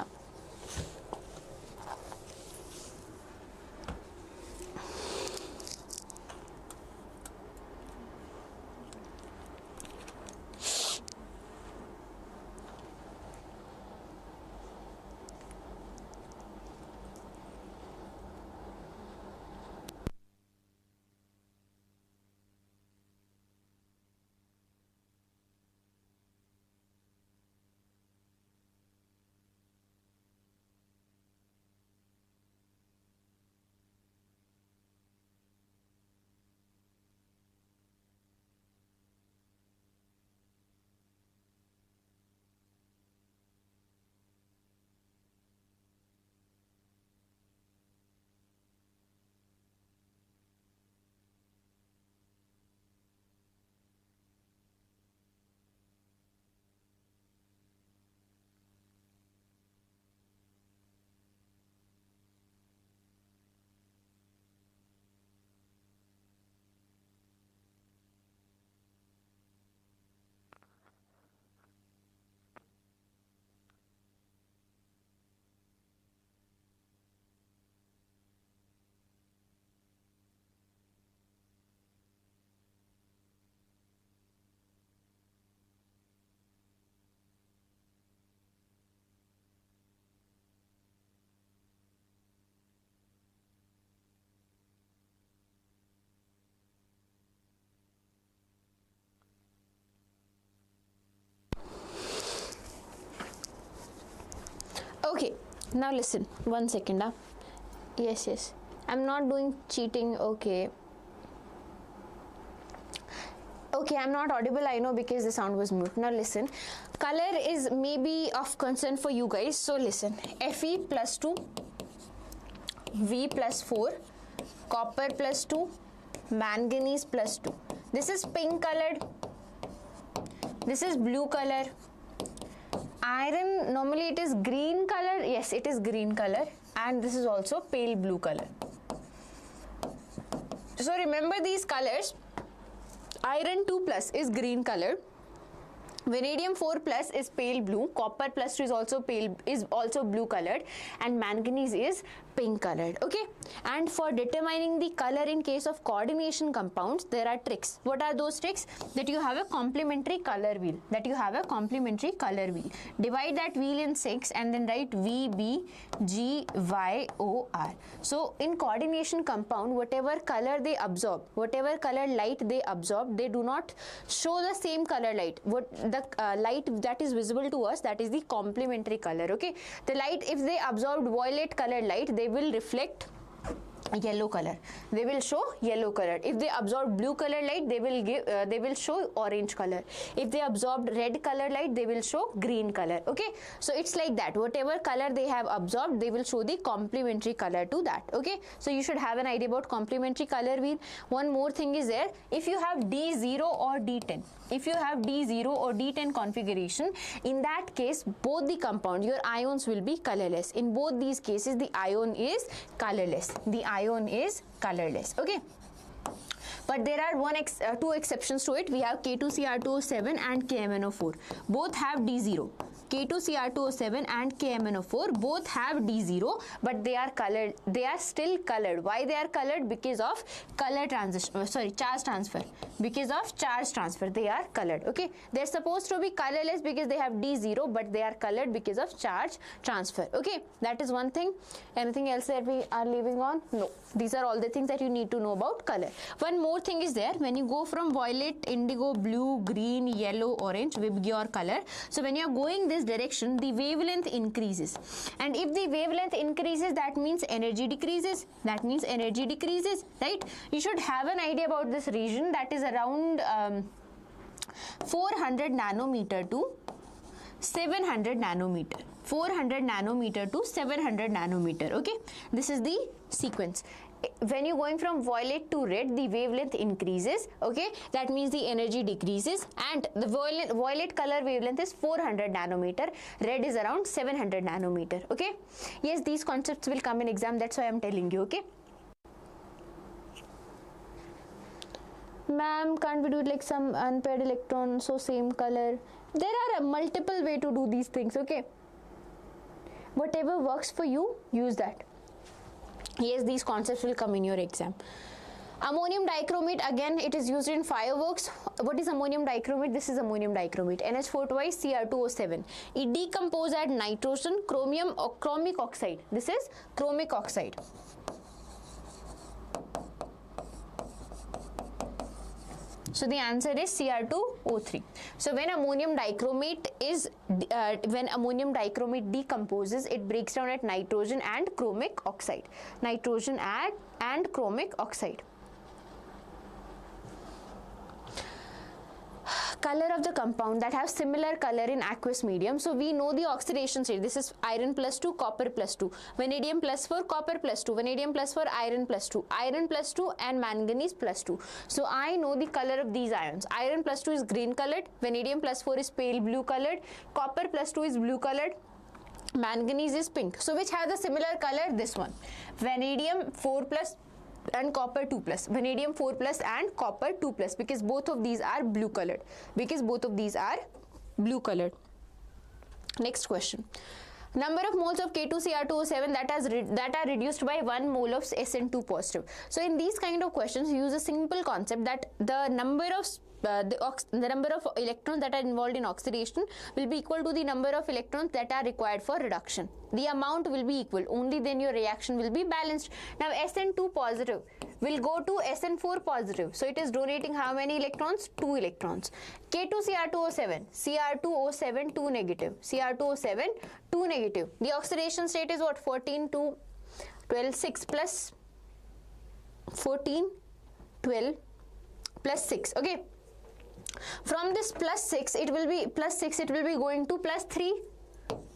Okay, now listen, 1 second. Yes, I'm not doing cheating. Okay, I'm not audible, I know, because the sound was mute. Now listen, color is maybe of concern for you guys, so listen. Fe plus 2, V plus 4, copper plus 2, manganese plus 2. This is pink colored, this is blue color. Iron, normally it is green color. Yes, it is green color, and this is also pale blue color. So remember these colors. Iron 2 plus is green color, vanadium 4 plus is pale blue, copper plus 2 is also blue colored, and manganese is pink colored. Okay, and for determining the color in case of coordination compounds, there are tricks. What are those tricks? That you have a complementary color wheel. Divide that wheel in 6 and then write V, B, G, Y, O, R. So in coordination compound, whatever color they absorb, whatever color light they absorb, they do not show the same color light. What the light that is visible to us, that is the complementary color. Okay, the light, if they absorbed violet color light, they will reflect yellow color, they will show yellow color. If they absorb blue color light, they will show orange color. If they absorbed red color light, they will show green color. Okay, so it's like that, whatever color they have absorbed, they will show the complementary color to that. Okay, so you should have an idea about complementary color wheel. One more thing is there, if you have D0 or D10, if you have D0 or D10 configuration, in that case both the compound, your ions will be colorless. In both these cases the ion is colorless. Okay, but there are two exceptions to it. We have K2Cr2O7 and KMnO4. Both have D0. K2Cr2O7 and KMnO4 both have D0, but they are colored. They are still colored. Why they are colored? Because of color transition. Charge transfer. Because of charge transfer, they are colored. Okay, they're supposed to be colorless because they have D0, but they are colored because of charge transfer. Okay, that is one thing. Anything else that we are leaving on? No. These are all the things that you need to know about color. One more thing is there. When you go from violet, indigo, blue, green, yellow, orange with your color, so when you are going this direction, the wavelength increases, and if the wavelength increases, that means energy decreases. That means energy decreases, right? You should have an idea about this region, that is around 400 nanometer to 700 nanometer. 400 nanometer to 700 nanometer. Okay, this is the sequence. When you're going from violet to red, the wavelength increases. Okay, that means the energy decreases, and the violet color wavelength is 400 nanometer, red is around 700 nanometer. Okay, yes, these concepts will come in exam, that's why I'm telling you. Okay, ma'am, can't we do it like some unpaired electron, so same color? There are a multiple way to do these things. Okay, whatever works for you, use that. Yes, these concepts will come in your exam. Ammonium dichromate, again it is used in fireworks. What is ammonium dichromate? This is ammonium dichromate, NH4 twice Cr2O7. It decomposes at nitrogen, chromium or chromic oxide. This is chromic oxide. So the answer is Cr2O3. So when ammonium dichromate decomposes, it breaks down at nitrogen and chromic oxide. Nitrogen and chromic oxide. Color of the compound that have similar color in aqueous medium. So we know the oxidation state. This is iron plus 2, copper plus 2, vanadium plus 4, copper plus 2, vanadium plus 4, iron plus 2, iron plus 2 and manganese plus 2. So I know the color of these ions. Iron plus 2 is green colored, vanadium plus 4 is pale blue colored, copper plus 2 is blue colored, manganese is pink. So which have the similar color? This one. Vanadium 4 plus and copper 2 plus, vanadium 4 plus and copper 2 plus, because both of these are blue colored. Next question. Number of moles of K2Cr2O7 that are reduced by 1 mole of SN2 positive. So in these kind of questions, use a simple concept that the number of electrons that are involved in oxidation will be equal to the number of electrons that are required for reduction. The amount will be equal, only then your reaction will be balanced. Now SN2 positive will go to SN4 positive, so it is donating how many electrons? 2 electrons. K2Cr2O7, Cr2O7 2 negative, Cr2O7 2 negative. The oxidation state is what? 14 to 12, 6 plus 14, 12 plus 6. Okay, from this plus 6 it will be going to plus 3,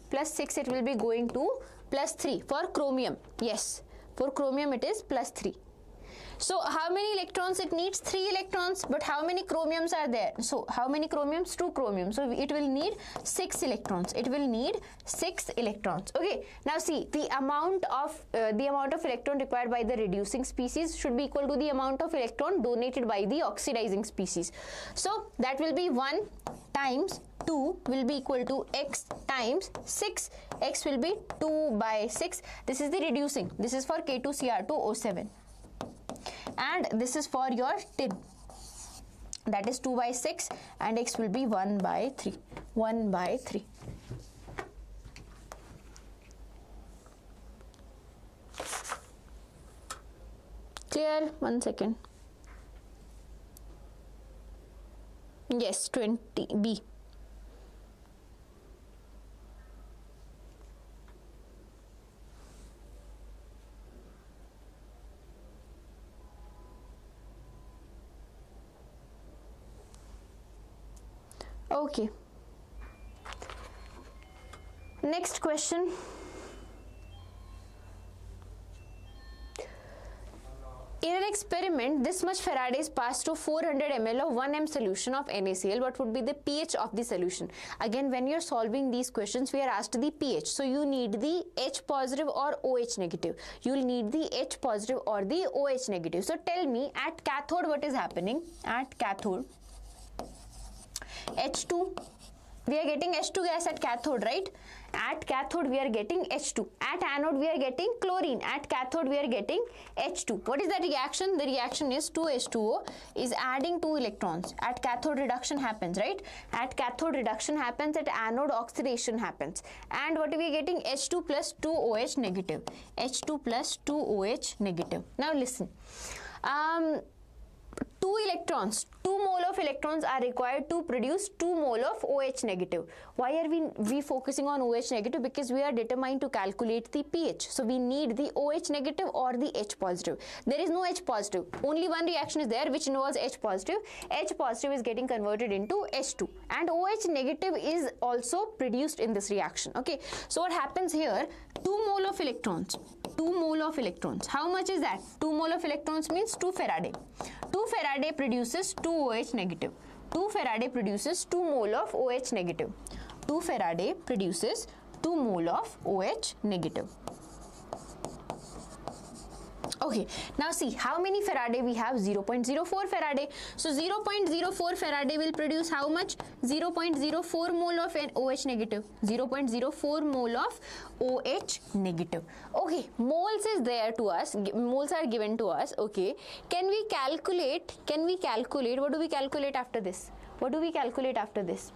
plus 6 it will be going to plus 3 for chromium. Yes, for chromium it is plus 3. So how many electrons it needs? 3 electrons. But how many chromiums are there? So how many chromiums? 2 chromiums. So it will need 6 electrons. It will need 6 electrons. Okay. Now see, the amount of electron required by the reducing species should be equal to the amount of electron donated by the oxidizing species. So that will be 1 times 2 will be equal to x times 6. X will be 2 by 6. This is the reducing. This is for K2Cr2O7. And this is for your tin, that is 2 by 6, and x will be 1 by 3. 1 by 3. Clear? 1 second. Yes, 20B. Okay. Next question. In an experiment, this much Faraday is passed to 400 ml of 1m solution of NaCl. What would be the pH of the solution? Again, when you're solving these questions, we are asked the pH. So you need the H positive or OH negative. You'll need the H positive or the OH negative. So tell me, at cathode what is happening? At cathode, H2 We are getting H2 gas at cathode, right? At cathode we are getting H2. At anode we are getting chlorine. At cathode we are getting H2. What is the reaction? The reaction is 2H2O is adding 2 electrons. At cathode reduction happens, right? At cathode reduction happens, at anode oxidation happens. And what are we getting? H2 plus 2OH negative. H2 plus 2OH negative. Now listen. 2 mole of electrons are required to produce 2 mole of OH negative. Why are we focusing on OH negative? Because we are determined to calculate the pH. So we need the OH negative or the H positive. There is no H positive. Only one reaction is there which involves H positive. H positive is getting converted into H2. And OH negative is also produced in this reaction. Okay. So what happens here? 2 mole of electrons. 2 mole of electrons. How much is that? 2 mole of electrons means 2 Faraday. 2 Faraday produces 2 OH negative. 2 Faraday produces 2 mole of OH negative. 2 Faraday produces 2 mole of OH negative. Okay, now see how many Faraday we have? 0.04 Faraday. So 0.04 Faraday will produce how much? 0.04 mole of an OH negative. 0.04 mole of OH negative. Okay, moles is there to us. Moles are given to us. Okay, can we calculate? What do we calculate after this? What do we calculate after this?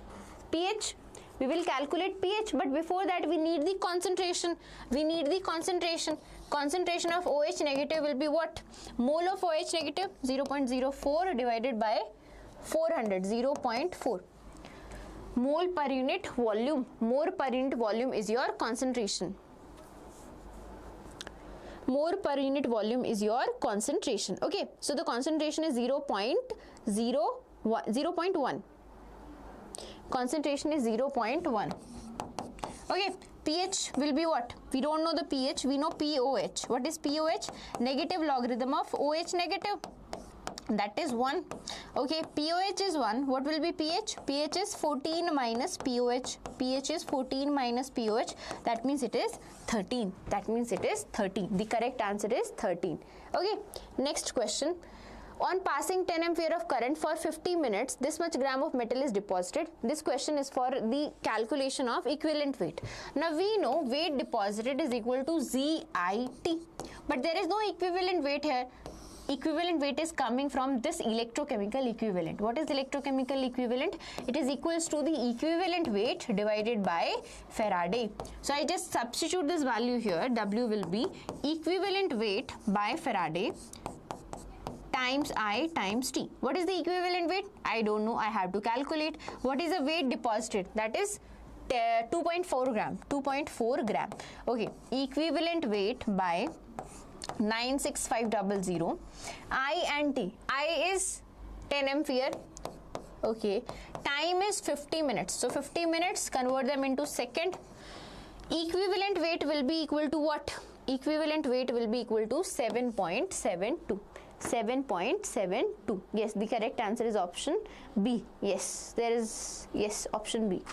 pH. We will calculate pH, but before that we need the concentration. Concentration of OH negative will be what? Mole of OH negative 0.04 divided by 400, 0.4. Mole per unit volume. Mole per unit volume is your concentration. Mole per unit volume is your concentration. Okay, so the concentration is 0.1. Concentration is 0.1. Okay, pH will be what? We don't know the pH, we know POH. What is POH? Negative logarithm of OH negative. That is 1. Okay, POH is 1. What will be pH? pH is 14 minus POH. pH is 14 minus POH. That means it is 13. The correct answer is 13. Okay, next question. On passing 10 ampere of current for 50 minutes, this much gram of metal is deposited. This question is for the calculation of equivalent weight. Now we know weight deposited is equal to ZIT. But there is no equivalent weight here. Equivalent weight is coming from this electrochemical equivalent. What is electrochemical equivalent? It is equals to the equivalent weight divided by Faraday. So I just substitute this value here. W will be equivalent weight by Faraday times I times T. What is the equivalent weight? I don't know. I have to calculate. What is the weight deposited? That is 2.4 gram. 2.4 gram. Okay. Equivalent weight by 96500. I and T. I is 10 ampere. Okay. Time is 50 minutes. So 50 minutes, convert them into second. Equivalent weight will be equal to what? Equivalent weight will be equal to 7.72. 7.72. Yes, the correct answer is option B. Yes, there is, yes, option B.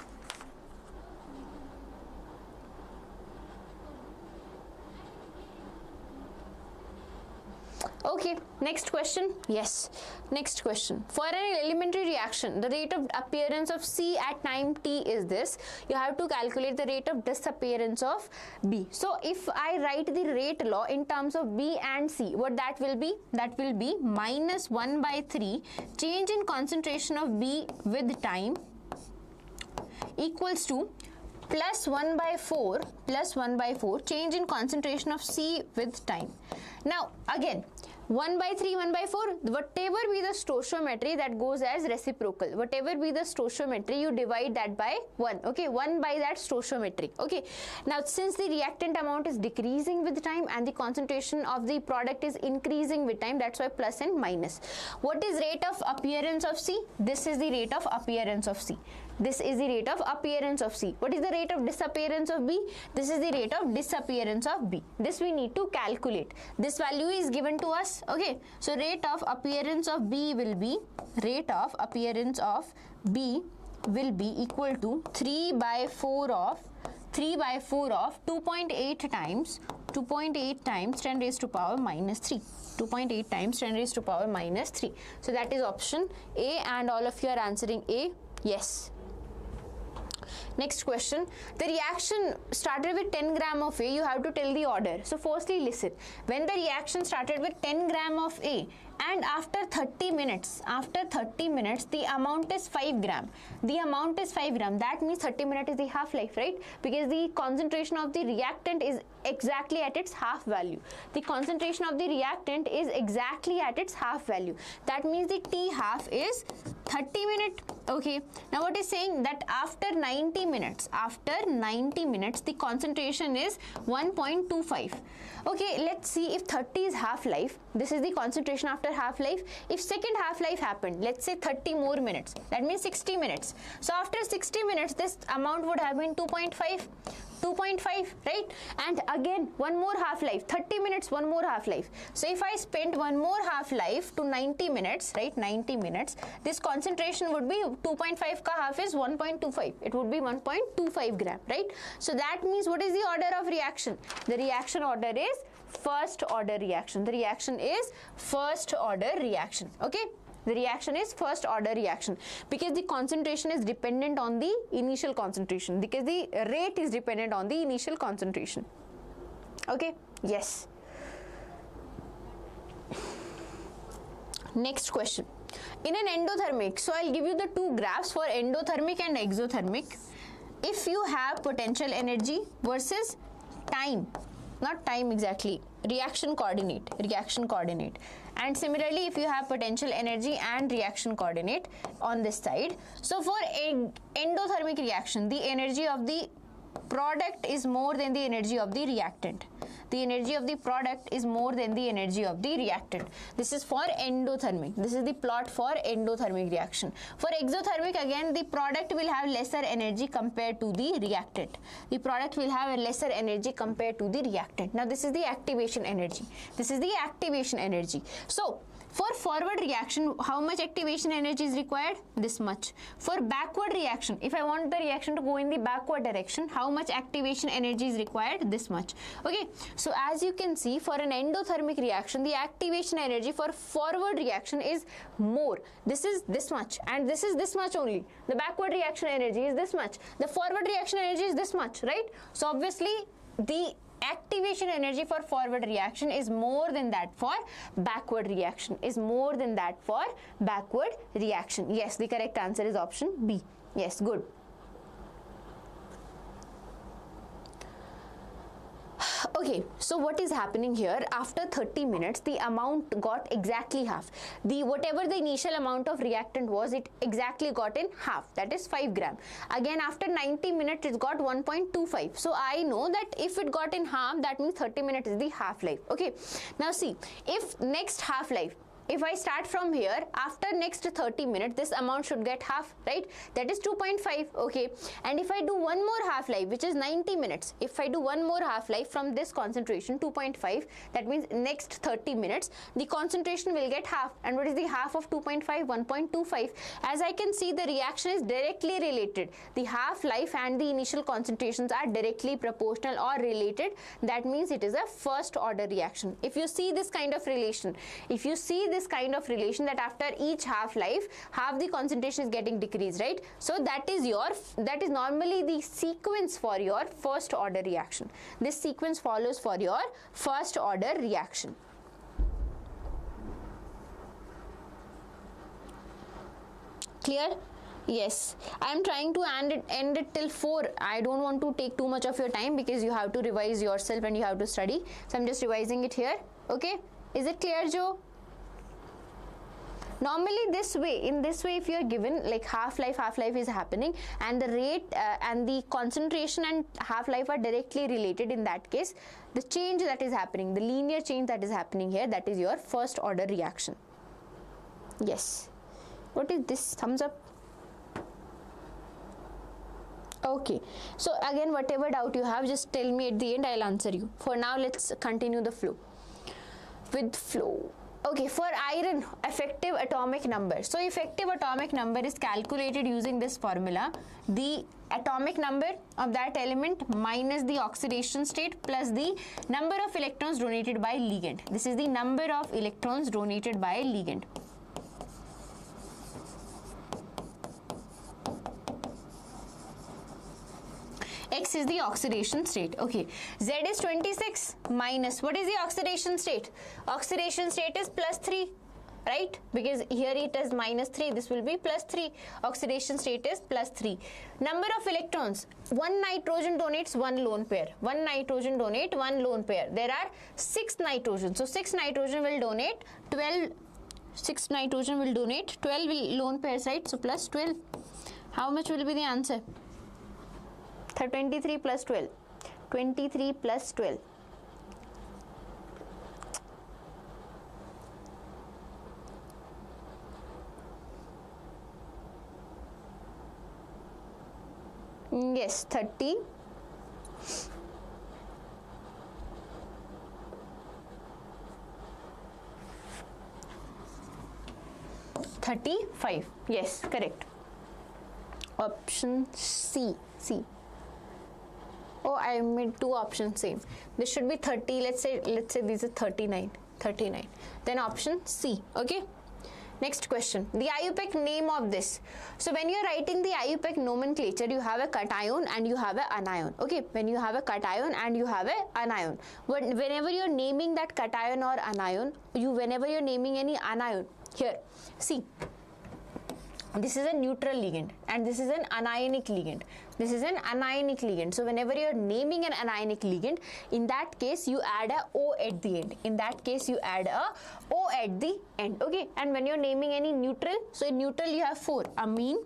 Okay, next question. Yes, next question. For an elementary reaction, the rate of appearance of C at time t is this. You have to calculate the rate of disappearance of B. So if I write the rate law in terms of B and C, what that will be? That will be minus 1 by 3 change in concentration of B with time equals to plus 1 by 4 change in concentration of C with time. Now again, 1 by 3, 1 by 4, whatever be the stoichiometry, that goes as reciprocal. Whatever be the stoichiometry, you divide that by 1. Okay, 1 by that stoichiometry. Okay, now since the reactant amount is decreasing with time and the concentration of the product is increasing with time, that's why plus and minus. What is rate of appearance of C? This is the rate of appearance of C. This is the rate of appearance of C. What is the rate of disappearance of B? This is the rate of disappearance of B. This we need to calculate. This value is given to us. Okay. So rate of appearance of B will be equal to 3 by 4 of 2.8 times 10 raised to power minus 3. 2.8 times 10 raised to power minus 3. So that is option A, and all of you are answering A. Yes. Next question. The reaction started with 10 gram of A. You have to tell the order. So firstly listen. When the reaction started with 10 gram of A and after 30 minutes, the amount is 5 gram. The amount is 5 gram. That means 30 minutes is the half-life, right? Because the concentration of the reactant is exactly at its half value. The concentration of the reactant is exactly at its half value. That means the T half is 30 minutes. Okay. Now what is saying that after 90 minutes, the concentration is 1.25. Okay, let's see if 30 is half-life. This is the concentration after half-life. If second half-life happened, let's say 30 more minutes, that means 60 minutes. So after 60 minutes, this amount would have been 2.5, right? And again, one more half-life, 30 minutes, one more half-life. So if I spent one more half-life to 90 minutes, right, 90 minutes, this concentration would be 2.5 ka half is 1.25. It would be 1.25 gram, right? So that means what is the order of reaction? The reaction order is first order reaction. The reaction is first order reaction. Okay. The reaction is first order reaction because the concentration is dependent on the initial concentration, because the rate is dependent on the initial concentration. Okay, yes. Next question. In an endothermic, so I'll give you the two graphs for endothermic and exothermic. If you have potential energy versus time, not time exactly, reaction coordinate. And similarly, if you have potential energy and reaction coordinate on this side. So for endothermic reaction, the energy of the product is more than the energy of the reactant. The energy of the product is more than the energy of the reactant. This is for endothermic. This is the plot for endothermic reaction. For exothermic, again, the product will have lesser energy compared to the reactant. The product will have a lesser energy compared to the reactant. Now, this is the activation energy. So, for forward reaction, how much activation energy is required? This much. For backward reaction, if I want the reaction to go in the backward direction, how much activation energy is required? This much. Okay. So as you can see, for an endothermic reaction, the activation energy for forward reaction is more. This is this much and this is this much only. The backward reaction energy is this much. The forward reaction energy is this much, right? So obviously the activation energy for forward reaction is more than that for backward reaction, Yes, the correct answer is option B. Yes, good. Okay, so what is happening here? After 30 minutes, the amount got exactly half. Whatever the initial amount of reactant was, it exactly got in half. That is 5 gram. Again, after 90 minutes, it got 1.25. So I know that if it got in half, that means 30 minutes is the half-life. Okay. Now see, if next half-life, if I start from here, after next 30 minutes, this amount should get half, right? That is 2.5, okay? And if I do one more half-life, which is 90 minutes, if I do one more half-life from this concentration, 2.5, that means next 30 minutes, the concentration will get half. And what is the half of 2.5? 1.25. As I can see, the reaction is directly related. The half-life and the initial concentrations are directly proportional or related. That means it is a first-order reaction. If you see this kind of relation, that after each half-life, half the concentration is getting decreased, right? So that is normally the sequence for your first order reaction. This sequence follows for your first order reaction. Clear? Yes, I am trying to end it till 4. I don't want to take too much of your time because you have to revise yourself and you have to study. So I'm just revising it here. Okay, is it clear, Joe? Normally in this way, if you are given like half-life is happening and the rate and the concentration and half-life are directly related, in that case, the change that is happening, the linear change that is happening here, that is your first order reaction. Yes. What is this? Thumbs up. Okay. So again, whatever doubt you have, just tell me at the end, I'll answer you. For now, let's continue the flow. With flow. Okay, for iron, effective atomic number. So effective atomic number is calculated using this formula. The atomic number of that element minus the oxidation state plus the number of electrons donated by ligand. This is the number of electrons donated by ligand. X is the oxidation state. Okay, Z is 26 minus, what is the oxidation state? Oxidation state is +3, right? Because here it is -3, this will be +3. Oxidation state is +3. Number of electrons, one nitrogen donates one lone pair. One nitrogen donate one lone pair. There are 6 nitrogen. So 6 nitrogen will donate 12. 6 nitrogen will donate 12 lone pairs, right? So plus 12. How much will be the answer? 23 plus 12. 23 plus 12. Yes, 30. 35. Yes, correct. Option C. C. Oh, I made two options same. This should be 30. Let's say this is 39. 39. Then option C. Okay. Next question. The IUPAC name of this. So when you're writing the IUPAC nomenclature, you have a cation and you have an anion. Okay. When you have a cation and you have an anion. Whenever you're naming that cation or anion, whenever you're naming any anion, here, see. This is a neutral ligand and this is an anionic ligand. This is an anionic ligand. So whenever you're naming an anionic ligand, in that case you add a O at the end. In that case you add a O at the end. Okay. And when you're naming any neutral, so in neutral you have 4. Amine,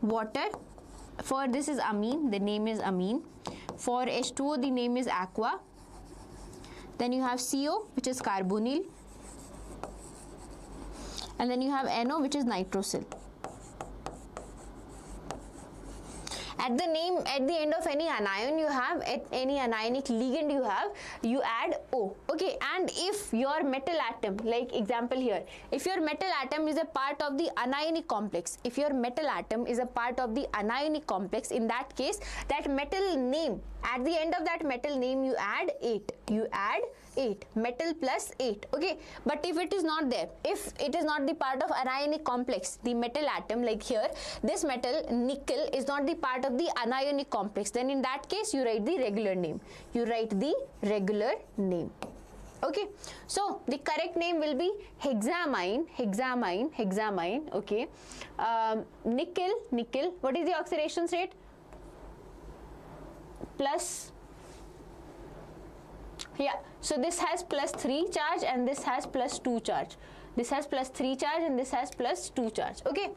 water. For this is amine, the name is amine. For H2O, the name is aqua. Then you have CO, which is carbonyl. And then you have NO, which is nitrosyl. At the end of any anion you have, at any anionic ligand you add O. Okay, and if your metal atom, like example here, if your metal atom is a part of the anionic complex, in that case, that metal name, at the end of that metal name you add 8. You add 8. Metal plus 8. Okay, but if it is not there, if it is not the part of anionic complex, the metal atom, like here, this metal nickel is not the part of the anionic complex, then in that case you write the regular name. Okay, so the correct name will be hexamine. Okay, nickel. What is the oxidation state? Plus. Yeah, so this has +3 charge and this has +2 charge. This has +3 charge and this has +2 charge. Okay.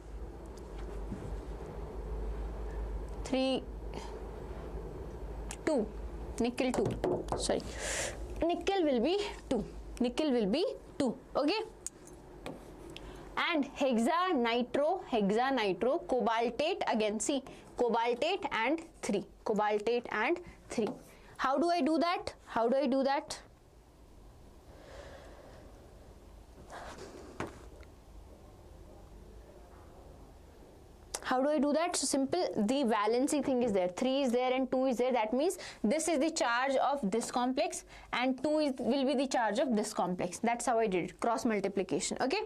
3, 2, nickel 2. Sorry, nickel will be 2. Okay. And hexanitro, cobaltate, again see, cobaltate and 3. How do I do that? So simple, the valency thing is there. 3 is there and 2 is there. That means this is the charge of this complex and 2 will be the charge of this complex. That's how I did it. Cross multiplication. Okay.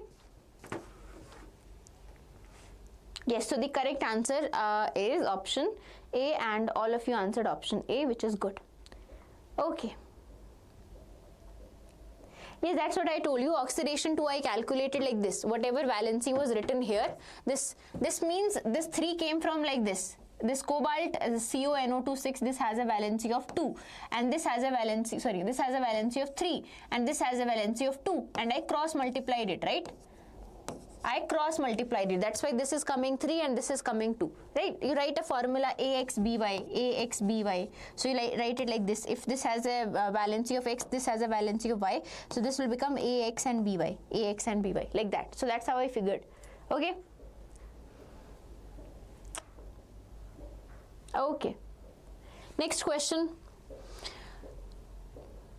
Yes, so the correct answer is option A, and all of you answered option A, which is good. Okay. Yes, that's what I told you. Oxidation 2 I calculated like this. Whatever valency was written here, this means this 3 came from like this. This cobalt, CONO26, this has a valency of 2, and this has a valency, this has a valency of 3, and this has a valency of 2, and I cross multiplied it, right? That's why this is coming 3 and this is coming 2, right? You write a formula AXBY. So you write it like this. If this has a valency of X, this has a valency of Y. So this will become AX and BY, like that. So that's how I figured. Okay. Okay. Next question.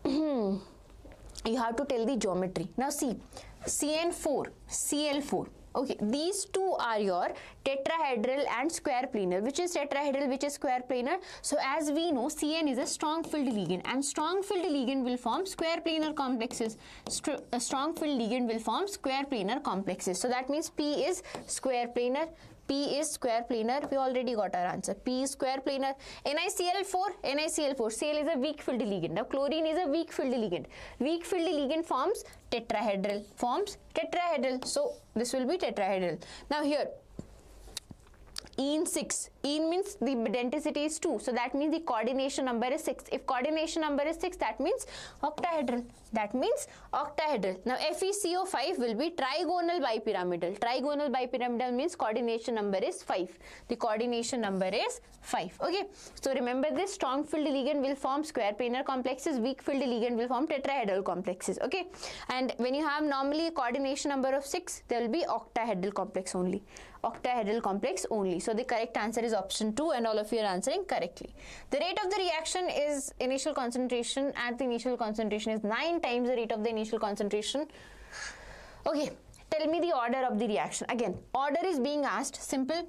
You have to tell the geometry. Now see. CN4, Cl4. Okay, these two are your tetrahedral and square planar. Which is tetrahedral, which is square planar? So as we know, Cn is a strong filled ligand, and strong filled ligand will form square planar complexes. A strong filled ligand will form square planar complexes. So that means P is square planar, P is square planar. We already got our answer. P is square planar. NiCl4. Cl is a weak filled ligand. Now chlorine is a weak filled ligand. Weak filled ligand forms tetrahedral. So this will be tetrahedral. Now here, ene 6. Ene means the density is 2. So that means the coordination number is 6. If coordination number is 6, that means octahedral. Now FeCO5 will be trigonal bipyramidal. Trigonal bipyramidal means coordination number is 5. The coordination number is 5. Okay. So remember this, strong filled ligand will form square planar complexes. Weak filled ligand will form tetrahedral complexes. Okay. And when you have normally a coordination number of 6, there will be octahedral complex only. So the correct answer is option 2, and all of you are answering correctly. The rate of the reaction is initial concentration. At the initial concentration is 9 times the rate of the initial concentration. Okay, tell me the order of the reaction. Again, order is being asked, simple.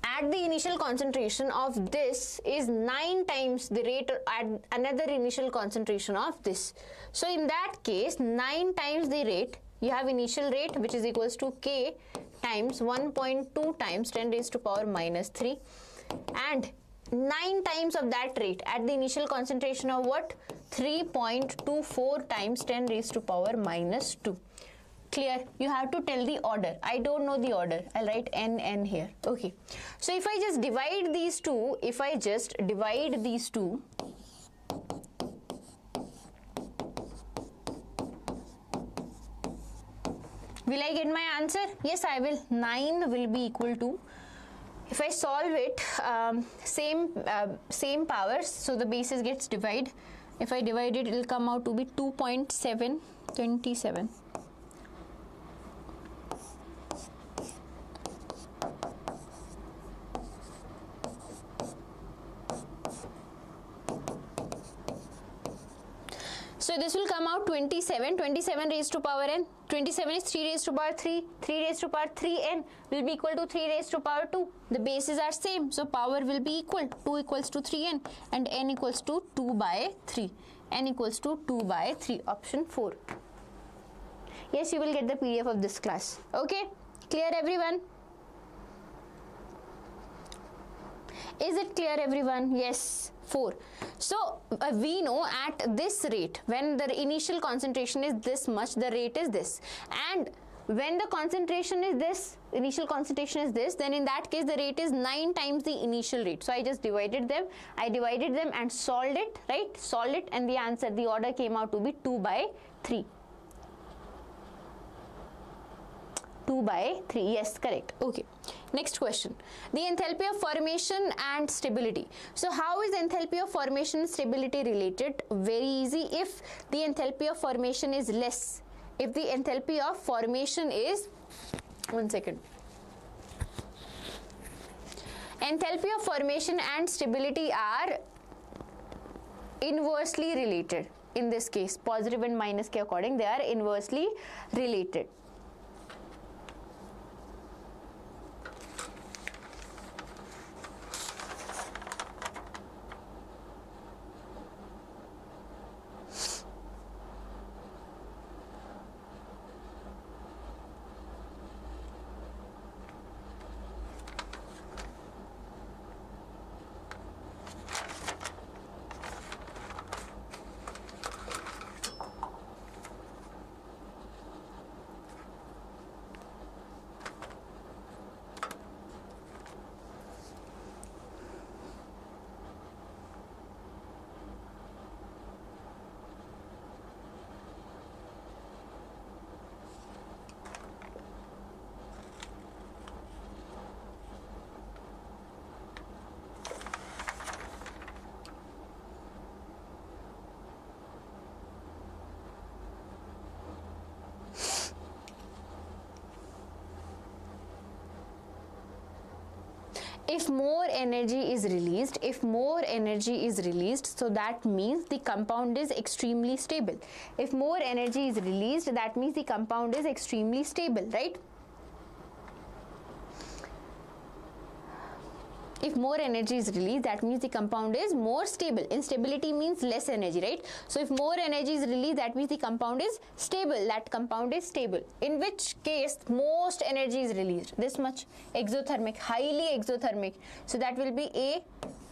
At the initial concentration of this is 9 times the rate at another initial concentration of this. So in that case, 9 times the rate, you have initial rate which is equals to K times 1.2 times 10 raised to power minus 3, and 9 times of that rate at the initial concentration of what? 3.24 times 10 raised to power minus 2. Clear? You have to tell the order. I don't know the order. I'll write n here. Okay. So if I just divide these two, will I get my answer? Yes, I will. 9 will be equal to, if I solve it, same powers, so the basis gets divided. If I divide it, it will come out to be 2.727. So this will come out 27 raised to power n. 27 is 3 raised to power 3. 3 raised to power 3n will be equal to 3 raised to power 2. The bases are same, so power will be equal. 2 equals to 3n and n equals to 2 by 3. N equals to 2 by 3. Option 4. Yes, you will get the PDF of this class. Okay, clear everyone? Is it clear everyone? Yes. 4. So we know at this rate, when the initial concentration is this much, the rate is this, and when the concentration is this, initial concentration is this, then in that case the rate is 9 times the initial rate. So I just divided them. And solved it, right? Solved it, and the answer, the order came out to be 2 by 3. 2 by 3. Yes, correct. Okay. Next question. The enthalpy of formation and stability. So how is enthalpy of formation and stability related? Very easy. If the enthalpy of formation is less, if the enthalpy of formation is, one second. Enthalpy of formation and stability are inversely related. In this case, positive and minus K according, they are inversely related. If more energy is released, so that means the compound is extremely stable. If more energy is released, that means the compound is extremely stable, right? If more energy is released, that means the compound is more stable. Instability means less energy, right? So if more energy is released, that means the compound is stable. That compound is stable. In which case, most energy is released. This much. Exothermic, highly exothermic. So that will be A.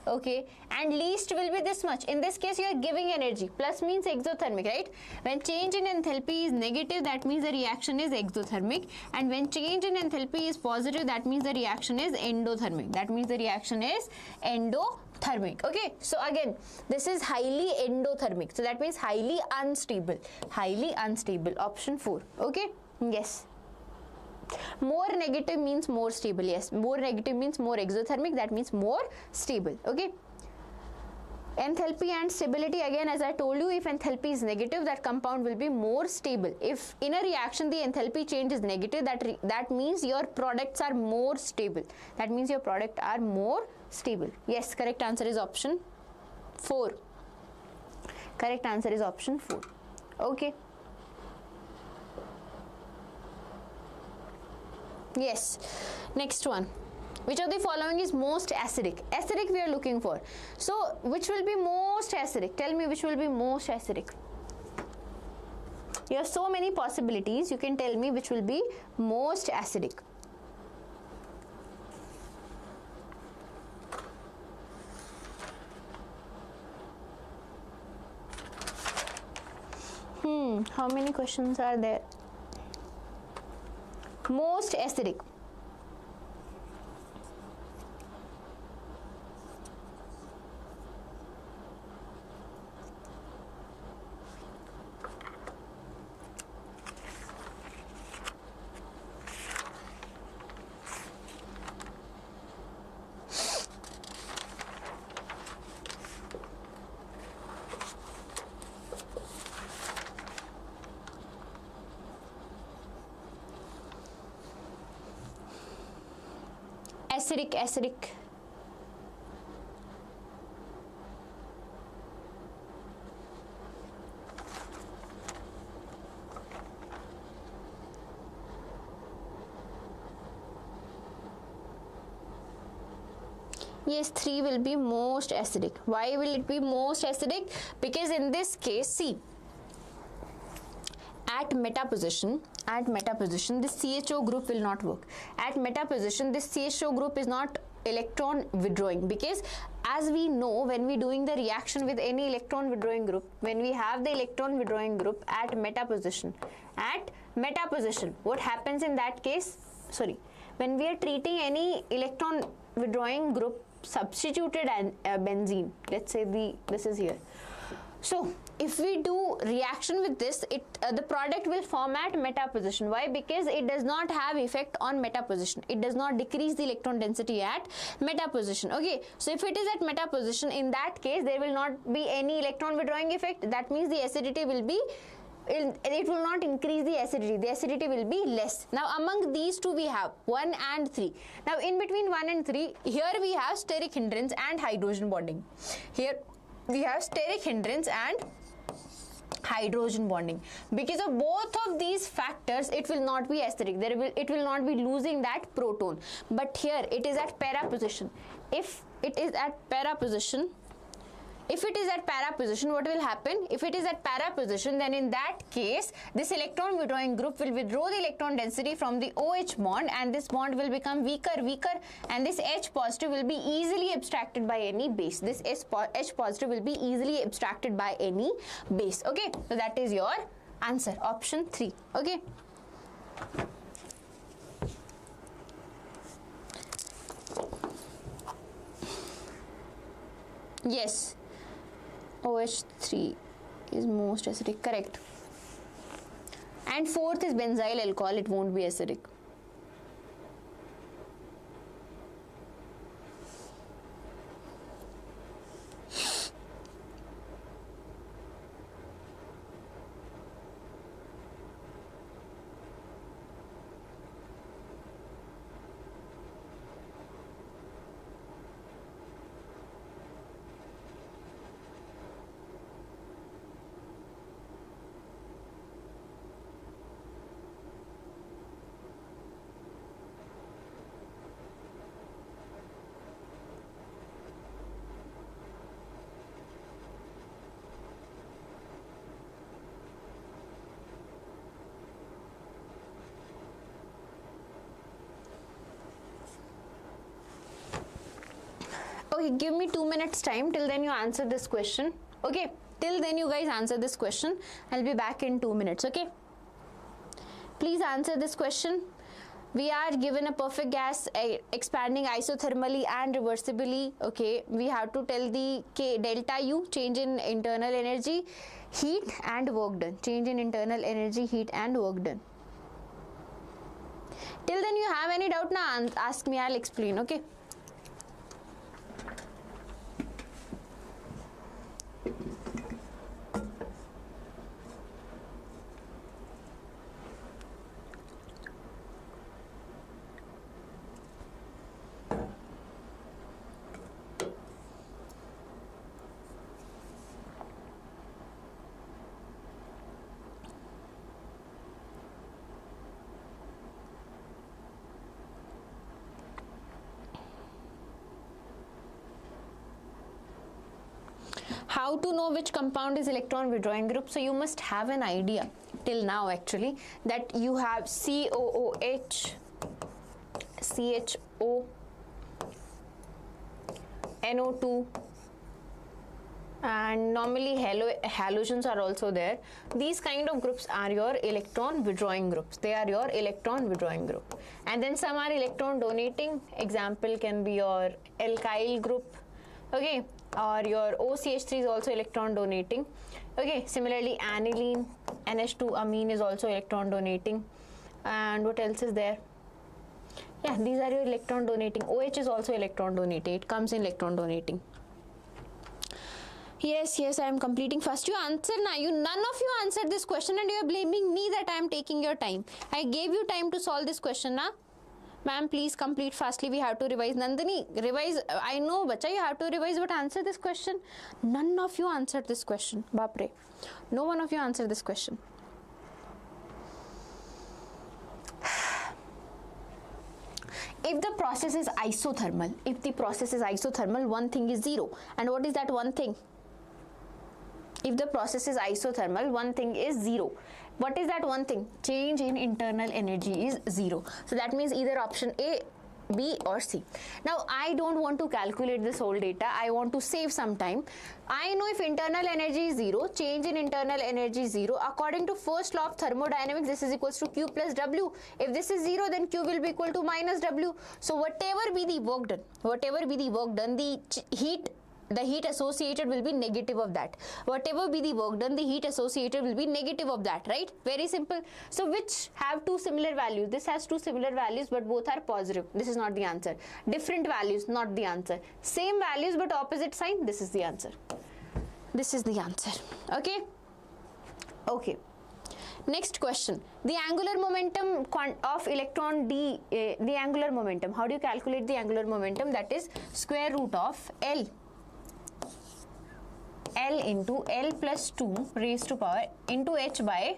Okay, and least will be this much. In this case, you are giving energy. Plus means exothermic, right? When change in enthalpy is negative, that means the reaction is exothermic. And when change in enthalpy is positive, that means the reaction is endothermic. That means the reaction is endothermic. Okay, so again, this is highly endothermic. So that means highly unstable. Highly unstable. Option 4. Okay, yes. More negative means more stable. Yes, more negative means more exothermic. That means more stable. Okay. Enthalpy and stability, again, as I told you, if enthalpy is negative, that compound will be more stable. If in a reaction the enthalpy change is negative, that means your products are more stable. That means your products are more stable. Yes, correct answer is option 4. Correct answer is option 4. Okay. Yes, next one. Which of the following is most acidic? Acidic we are looking for. So, which will be most acidic? Tell me which will be most acidic. You have so many possibilities. You can tell me which will be most acidic. How many questions are there? Most acidic. Acidic. Yes, 3 will be most acidic. Why will it be most acidic? Because in this case, see, at meta position, this CHO group will not work. At meta position, this CHO group is not electron withdrawing, because as we know, when we doing the reaction with any electron withdrawing group, when we have the electron withdrawing group at meta position, what happens in that case? Sorry, when we are treating any electron withdrawing group substituted benzene, let's say this is here. So if we do reaction with this, the product will form at meta position. Why? Because it does not have effect on meta position. It does not decrease the electron density at meta position. Okay, so if it is at meta position, in that case there will not be any electron withdrawing effect. That means the acidity will be, it will not increase the acidity will be less. Now among these two we have 1 and 3. Now in between 1 and 3, here we have steric hindrance and hydrogen bonding. Here we have steric hindrance and hydrogen bonding. Because of both of these factors, it will not be acidic. It will not be losing that proton. But here it is at para position. If it is at para position, what will happen? If it is at para position, then in that case, this electron withdrawing group will withdraw the electron density from the OH bond, and this bond will become weaker, and this H positive will be easily abstracted by any base. This H positive will be easily abstracted by any base. Okay, so that is your answer, option 3. Okay. Yes. OH3 is most acidic, correct. And 4th is benzyl alcohol, it won't be acidic. give me 2 minutes time. Till then you answer this question. Okay, till then you guys answer this question. I'll be back in 2 minutes. Okay, please answer this question. We are given a perfect gas expanding isothermally and reversibly. Okay, we have to tell the K delta U, change in internal energy, heat and work done. Change in internal energy, heat and work done. Till then you have any doubt now, ask me, I'll explain. Okay. How to know which compound is electron withdrawing group? So you must have an idea till now actually that you have COOH, CHO, NO2, and normally halogens are also there. These kind of groups are your electron withdrawing groups. They are your electron withdrawing group. And then some are electron donating. Example can be your alkyl group. Okay, or your OCH3 is also electron donating. Okay, similarly aniline, NH2 amine is also electron donating. And what else is there? Yeah, these are your electron donating. OH is also electron donating. It comes in electron donating. Yes, I am completing first. You answer now. None of you answered this question and you are blaming me that I am taking your time. I gave you time to solve this question now. Ma'am, please complete fastly. We have to revise. Nandini, revise. I know, bacha, you have to revise, but answer this question. None of you answered this question. Bapre. No one of you answered this question. If the process is isothermal, one thing is zero. And what is that one thing? If the process is isothermal, one thing is zero. What is that one thing? Change in internal energy is zero. So that means either option A, B or C. Now I don't want to calculate this whole data. I want to save some time. I know if internal energy is zero, change in internal energy is zero. According to first law of thermodynamics, this is equals to Q plus W. If this is zero, then Q will be equal to minus W. So whatever be the work done, the heat associated will be negative of that. Whatever be the work done, the heat associated will be negative of that, right? Very simple. So which have two similar values? This has two similar values, but both are positive. This is not the answer. Different values, not the answer. Same values, but opposite sign. This is the answer. This is the answer. Okay? Okay. Next question. The angular momentum of electron D, the angular momentum. How do you calculate the angular momentum? That is square root of L into L plus 2 raised to power into H by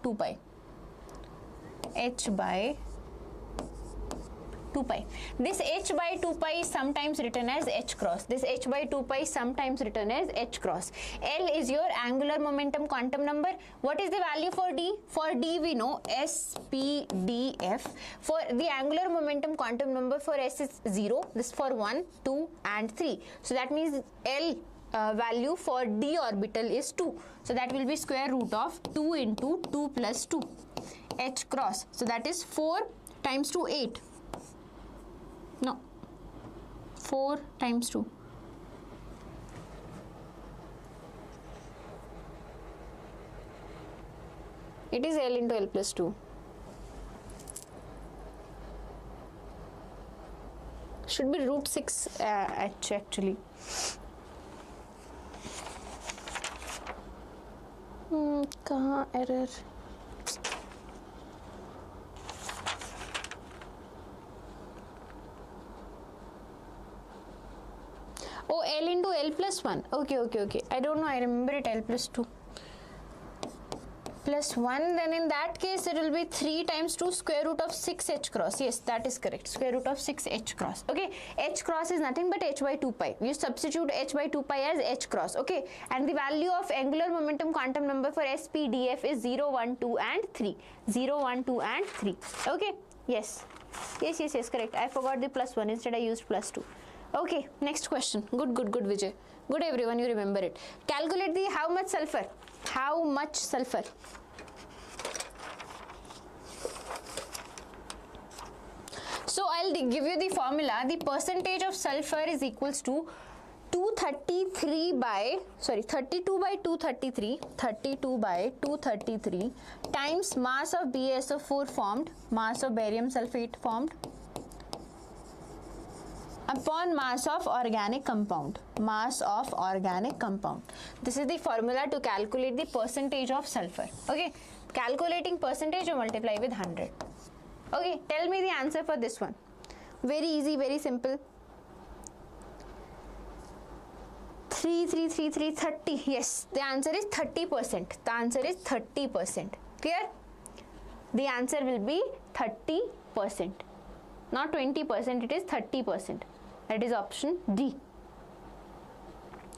2 pi. H by 2 pi. This H by 2 pi is sometimes written as H cross. This H by 2 pi is sometimes written as H cross. L is your angular momentum quantum number. What is the value for D? For D we know SPDF. For the angular momentum quantum number for S is 0. This for 1, 2 and 3. So that means L value for D orbital is 2. So that will be square root of 2 into 2 plus 2 H cross. So that is 4 times 2, 8. No, 4 times 2. It is L into L plus 2. Should be root 6 H actually. कहाँ error? Oh, L into L plus 1. Okay. I don't know. I remember it L plus 2. Plus 1. Then in that case, it will be 3 times 2 square root of 6 H cross. Yes, that is correct. Square root of 6 H cross. Okay. H cross is nothing but H by 2 pi. You substitute H by 2 pi as H cross. Okay. And the value of angular momentum quantum number for SPDF is 0, 1, 2 and 3. 0, 1, 2 and 3. Okay. Yes. Correct. I forgot the plus 1. Instead, I used plus 2. Okay, next question. Good, good, good, Vijay. Good, everyone, you remember it. Calculate the how much sulfur. How much sulfur? So I'll give you the formula. The percentage of sulfur is equals to 32 by 233 times mass of BaSO4 formed, mass of barium sulfate formed, upon mass of organic compound. Mass of organic compound. This is the formula to calculate the percentage of sulfur. Okay, calculating percentage, you multiply with 100. Okay, tell me the answer for this one. Very easy, very simple. 30. Yes, the answer is 30%. The answer is 30%. Clear? The answer will be 30%. Not 20%, it is 30%. That is option D.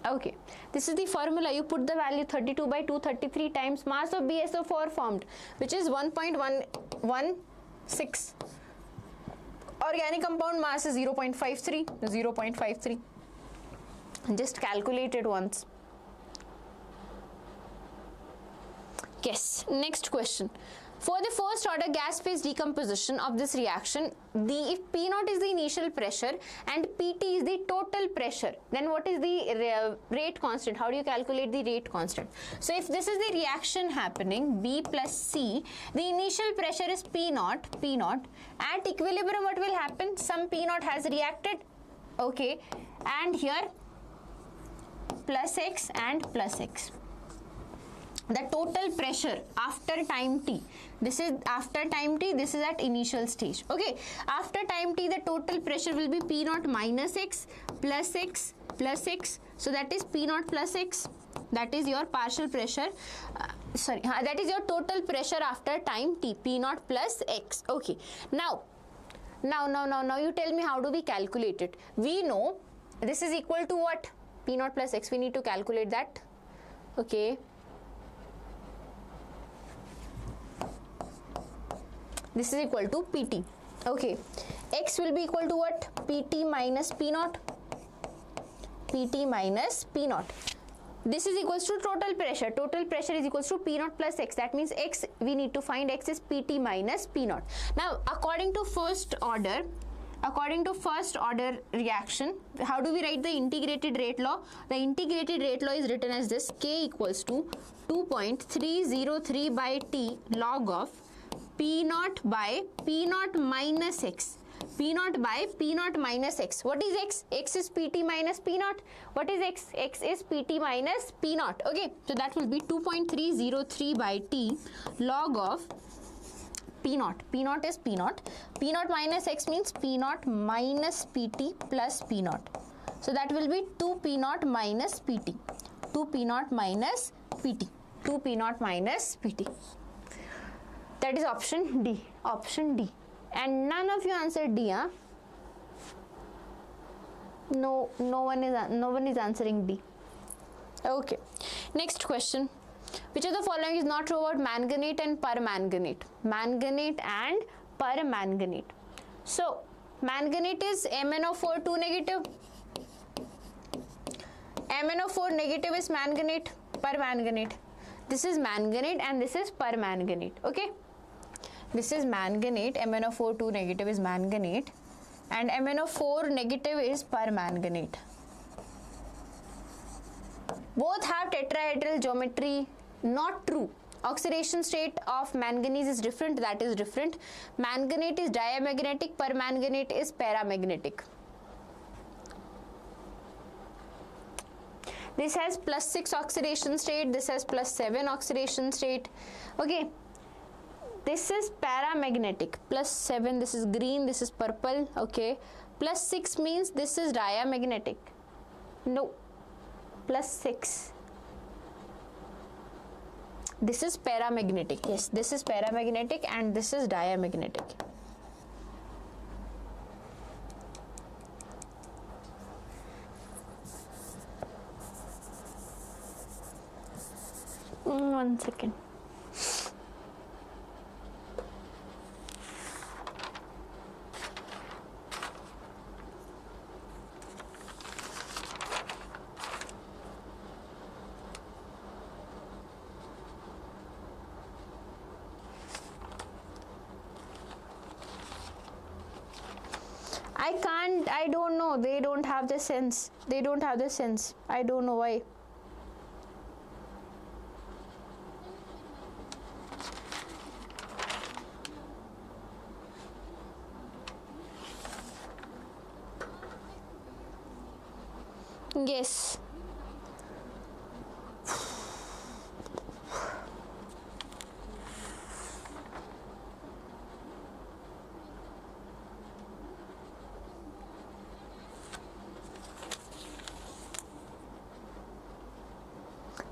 Okay, this is the formula. You put the value 32 by 233 times mass of BaSO4 formed, which is 1.116. Organic compound mass is 0.53. Just calculate it once. Yes, next question. For the first order gas phase decomposition of this reaction, if P naught is the initial pressure and PT is the total pressure, then what is the rate constant? How do you calculate the rate constant? So if this is the reaction happening, B plus C, the initial pressure is P naught. At equilibrium, what will happen? Some P naught has reacted. Okay, and here plus X and plus X. The total pressure after time t, this is after time t, this is at initial stage. Okay, after time t, the total pressure will be P naught minus X plus X plus X. So that is P naught plus X. That is your partial pressure. That is your total pressure after time t, P naught plus X. Okay, now you tell me, how do we calculate it? We know this is equal to what? P naught plus X. We need to calculate that. Okay. This is equal to PT. Okay. X will be equal to what? PT minus P naught. PT minus P naught. This is equals to total pressure. Total pressure is equals to P naught plus X. That means X, we need to find X is PT minus P naught. Now, according to first order reaction, how do we write the integrated rate law? The integrated rate law is written as this: K equals to 2.303 by T log of P naught by P naught minus X. P naught by P naught minus X. What is X? X is PT minus P naught. What is X? X is PT minus P naught. Okay, so that will be 2.303 by T log of P naught. P naught is P naught. P naught minus X means P naught minus PT plus P naught. So that will be 2 P naught minus PT. 2 P naught minus PT. 2 P naught minus PT. That is option D. Option D. And none of you answered D, huh? No one is answering D. Okay. Next question. Which of the following is not true about manganate and permanganate? Manganate and permanganate. So, manganate is MnO4 2 negative. MnO4 negative is manganate, permanganate. This is manganate and this is permanganate. Okay. This is manganate, MnO4 2 negative is manganate, and MnO4 negative is permanganate. Both have tetrahedral geometry. Not true. Oxidation state of manganese is different, that is different. Manganate is diamagnetic, permanganate is paramagnetic. This has +6 oxidation state, this has +7 oxidation state. Okay. This is paramagnetic, +7, this is green, this is purple, okay. +6 means this is diamagnetic. No, +6. This is paramagnetic, yes, this is paramagnetic and this is diamagnetic. One second. I can't, I don't know, they don't have the sense, they don't have the sense, I don't know why. Yes.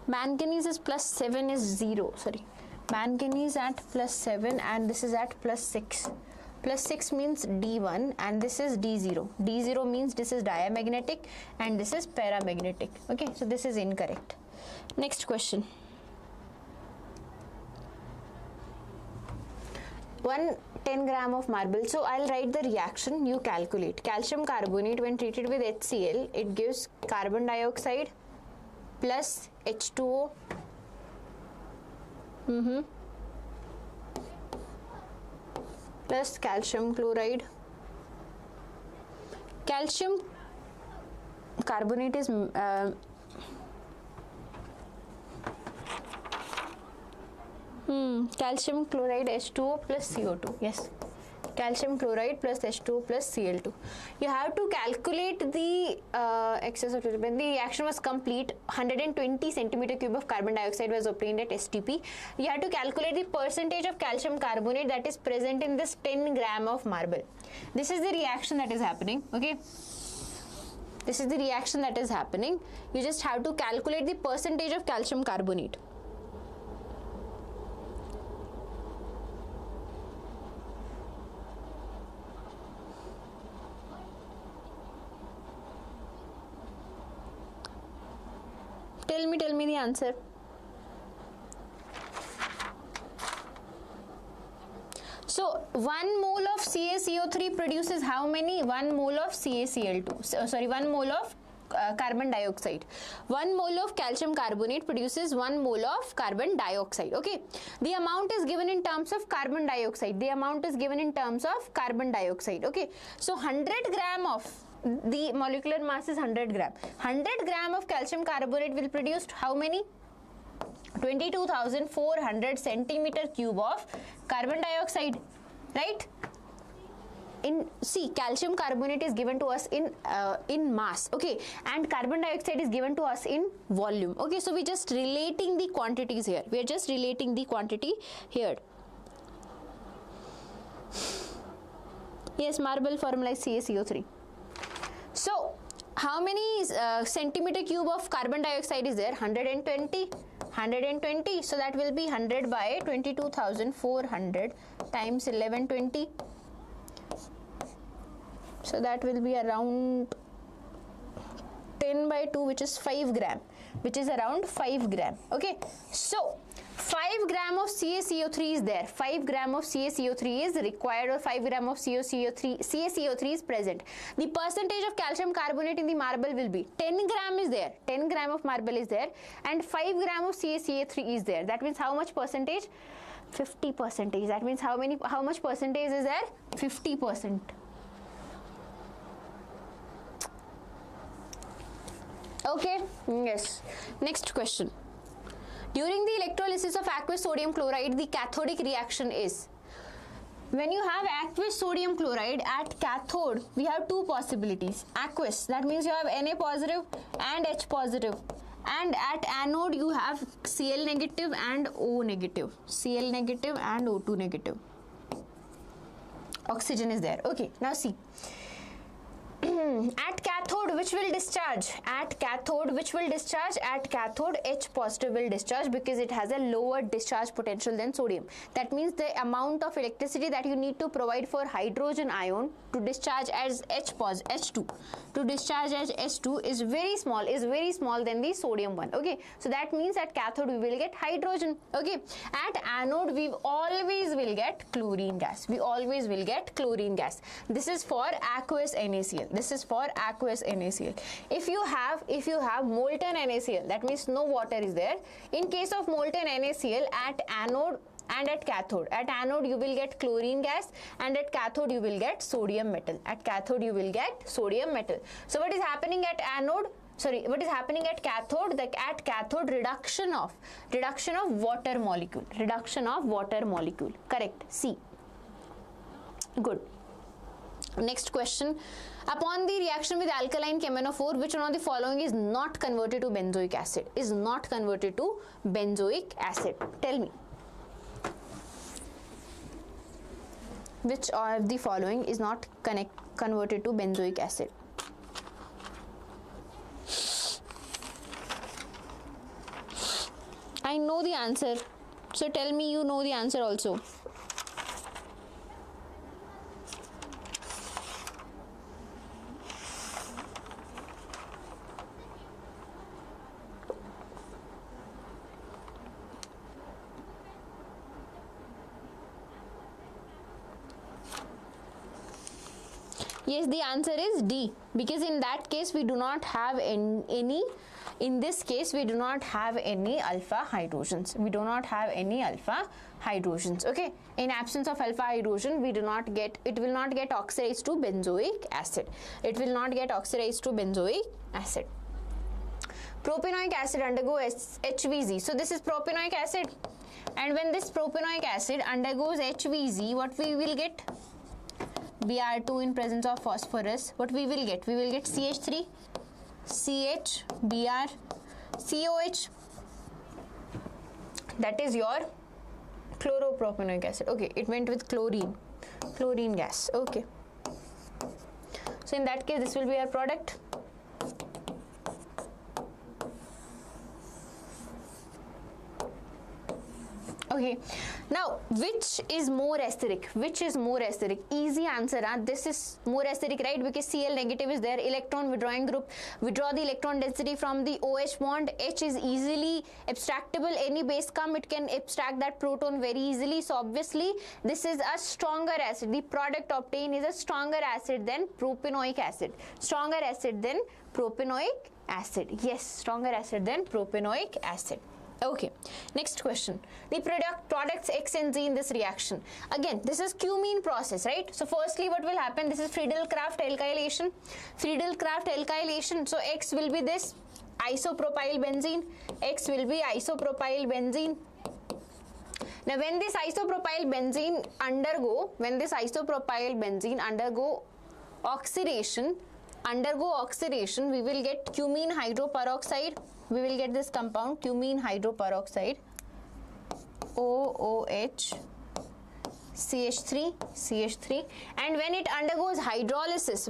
Manganese is +7 is 0, sorry. Manganese at +7 and this is at +6. +6 means D1 and this is D0. D0 means this is diamagnetic and this is paramagnetic. Okay, so this is incorrect. Next question. 10 gram of marble. So I'll write the reaction, you calculate. Calcium carbonate when treated with HCl, it gives carbon dioxide plus H2O. Plus calcium chloride. Calcium carbonate is calcium chloride H2O plus CO2. Yes, calcium chloride plus H2O plus Cl2. You have to calculate the excess of when the reaction was complete. 120 centimeter cube of carbon dioxide was obtained at STP. You have to calculate the percentage of calcium carbonate that is present in this 10 gram of marble. This is the reaction that is happening. Okay, this is the reaction that is happening. You just have to calculate the percentage of calcium carbonate. Tell me the answer. So 1 mole of CaCO3 produces how many? 1 mole of CaCl2. Sorry, 1 mole of carbon dioxide. 1 mole of calcium carbonate produces 1 mole of carbon dioxide. Okay, the amount is given in terms of carbon dioxide. The amount is given in terms of carbon dioxide. Okay, so 100 gram of the molecular mass is 100 gram. 100 gram of calcium carbonate will produce how many? 22,400 centimeter cube of carbon dioxide, right? See, calcium carbonate is given to us in mass, okay, and carbon dioxide is given to us in volume. Okay, so we're just relating the quantities here. We are just relating the quantity here. Yes, marble formula is CaCO3. So how many centimeter cube of carbon dioxide is there? 120. So that will be 100 by 22,400 times 1120. So that will be around 10 by 2, which is 5 gram, which is around 5 gram. Okay, so 5 gram of CaCO3 is there. 5 gram of CaCO3 is required, or 5 gram of CaCO3 is present. The percentage of calcium carbonate in the marble will be 10 gram is there. 10 gram of marble is there and 5 gram of CaCO3 is there. That means how much percentage? 50%. That means how much percentage is there? 50%. Okay, yes. Next question. During the electrolysis of aqueous sodium chloride, the cathodic reaction is, when you have aqueous sodium chloride at cathode, we have two possibilities. Aqueous, that means you have Na positive and H positive, and at anode you have Cl negative and O negative. Cl negative and O2 negative. Oxygen is there. Okay, now see. At cathode, which will discharge? At cathode, which will discharge? At cathode, H positive will discharge because it has a lower discharge potential than sodium. That means the amount of electricity that you need to provide for hydrogen ion to discharge as H2, to discharge as H2 is very small than the sodium one. Okay, so that means at cathode we will get hydrogen. Okay, at anode we always will get chlorine gas. We always will get chlorine gas. This is for aqueous NaCl. This is for aqueous NaCl. If you have molten NaCl, that means no water is there. In case of molten NaCl, at anode and at cathode. At anode you will get chlorine gas, and at cathode you will get sodium metal. At cathode you will get sodium metal. So what is happening at anode? Sorry, what is happening at cathode? At cathode, reduction of water molecule. Reduction of water molecule. Correct. C. Good. Next question. Upon the reaction with alkaline KMnO4, which one of the following is not converted to benzoic acid? Is not converted to benzoic acid. Tell me. Which of the following is not converted to benzoic acid? I know the answer, so tell me you know the answer also. Yes, the answer is D, because in that case we do not have any. In this case, we do not have any alpha hydrogens. We do not have any alpha hydrogens. Okay. In absence of alpha hydrogen, we do not get. It will not get oxidized to benzoic acid. It will not get oxidized to benzoic acid. Propanoic acid undergoes HVZ. So this is propanoic acid, and when this propanoic acid undergoes HVZ, what we will get? Br2 in presence of phosphorus. What we will get? We will get CH3. CH, Br, COH, that is your chloropropanoic acid. Okay, it went with chlorine gas. Okay, so in that case this will be our product. Okay, now which is more acidic? Which is more acidic? Easy answer. This is more acidic, right? Because Cl negative is there. Electron withdrawing group. Withdraw the electron density from the OH bond. H is easily abstractable. Any base come, it can abstract that proton very easily. So obviously this is a stronger acid. The product obtained is a stronger acid than propanoic acid. Stronger acid than propanoic acid. Yes, stronger acid than propanoic acid. Okay, next question. The products X and Z in this reaction. Again, this is cumene process, right? So firstly, what will happen? This is Friedel-Crafts alkylation. Friedel-Crafts alkylation. So X will be this isopropyl benzene. X will be isopropyl benzene. Now, when this isopropyl benzene undergo oxidation, we will get cumene hydroperoxide. We will get this compound cumene hydroperoxide, OOH, CH3, and when it undergoes hydrolysis,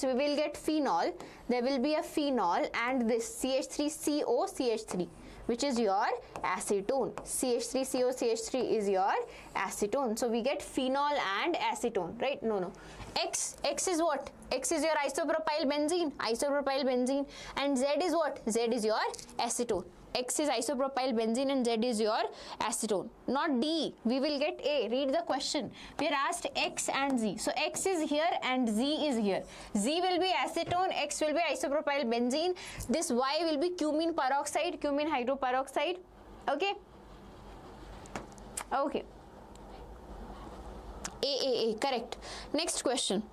we will get phenol. There will be a phenol and this CH3COCH3, which is your acetone. CH3COCH3 is your acetone. So we get phenol and acetone, right? No. X is what? X is your isopropyl benzene, and Z is what? Z is your acetone. X is isopropyl benzene and Z is your acetone. Not D. We will get A. Read the question. We are asked X and Z. So X is here and Z is here. Z will be acetone, X will be isopropyl benzene. This Y will be cumene peroxide, cumene hydroperoxide. Okay? Okay. A, correct. Next question.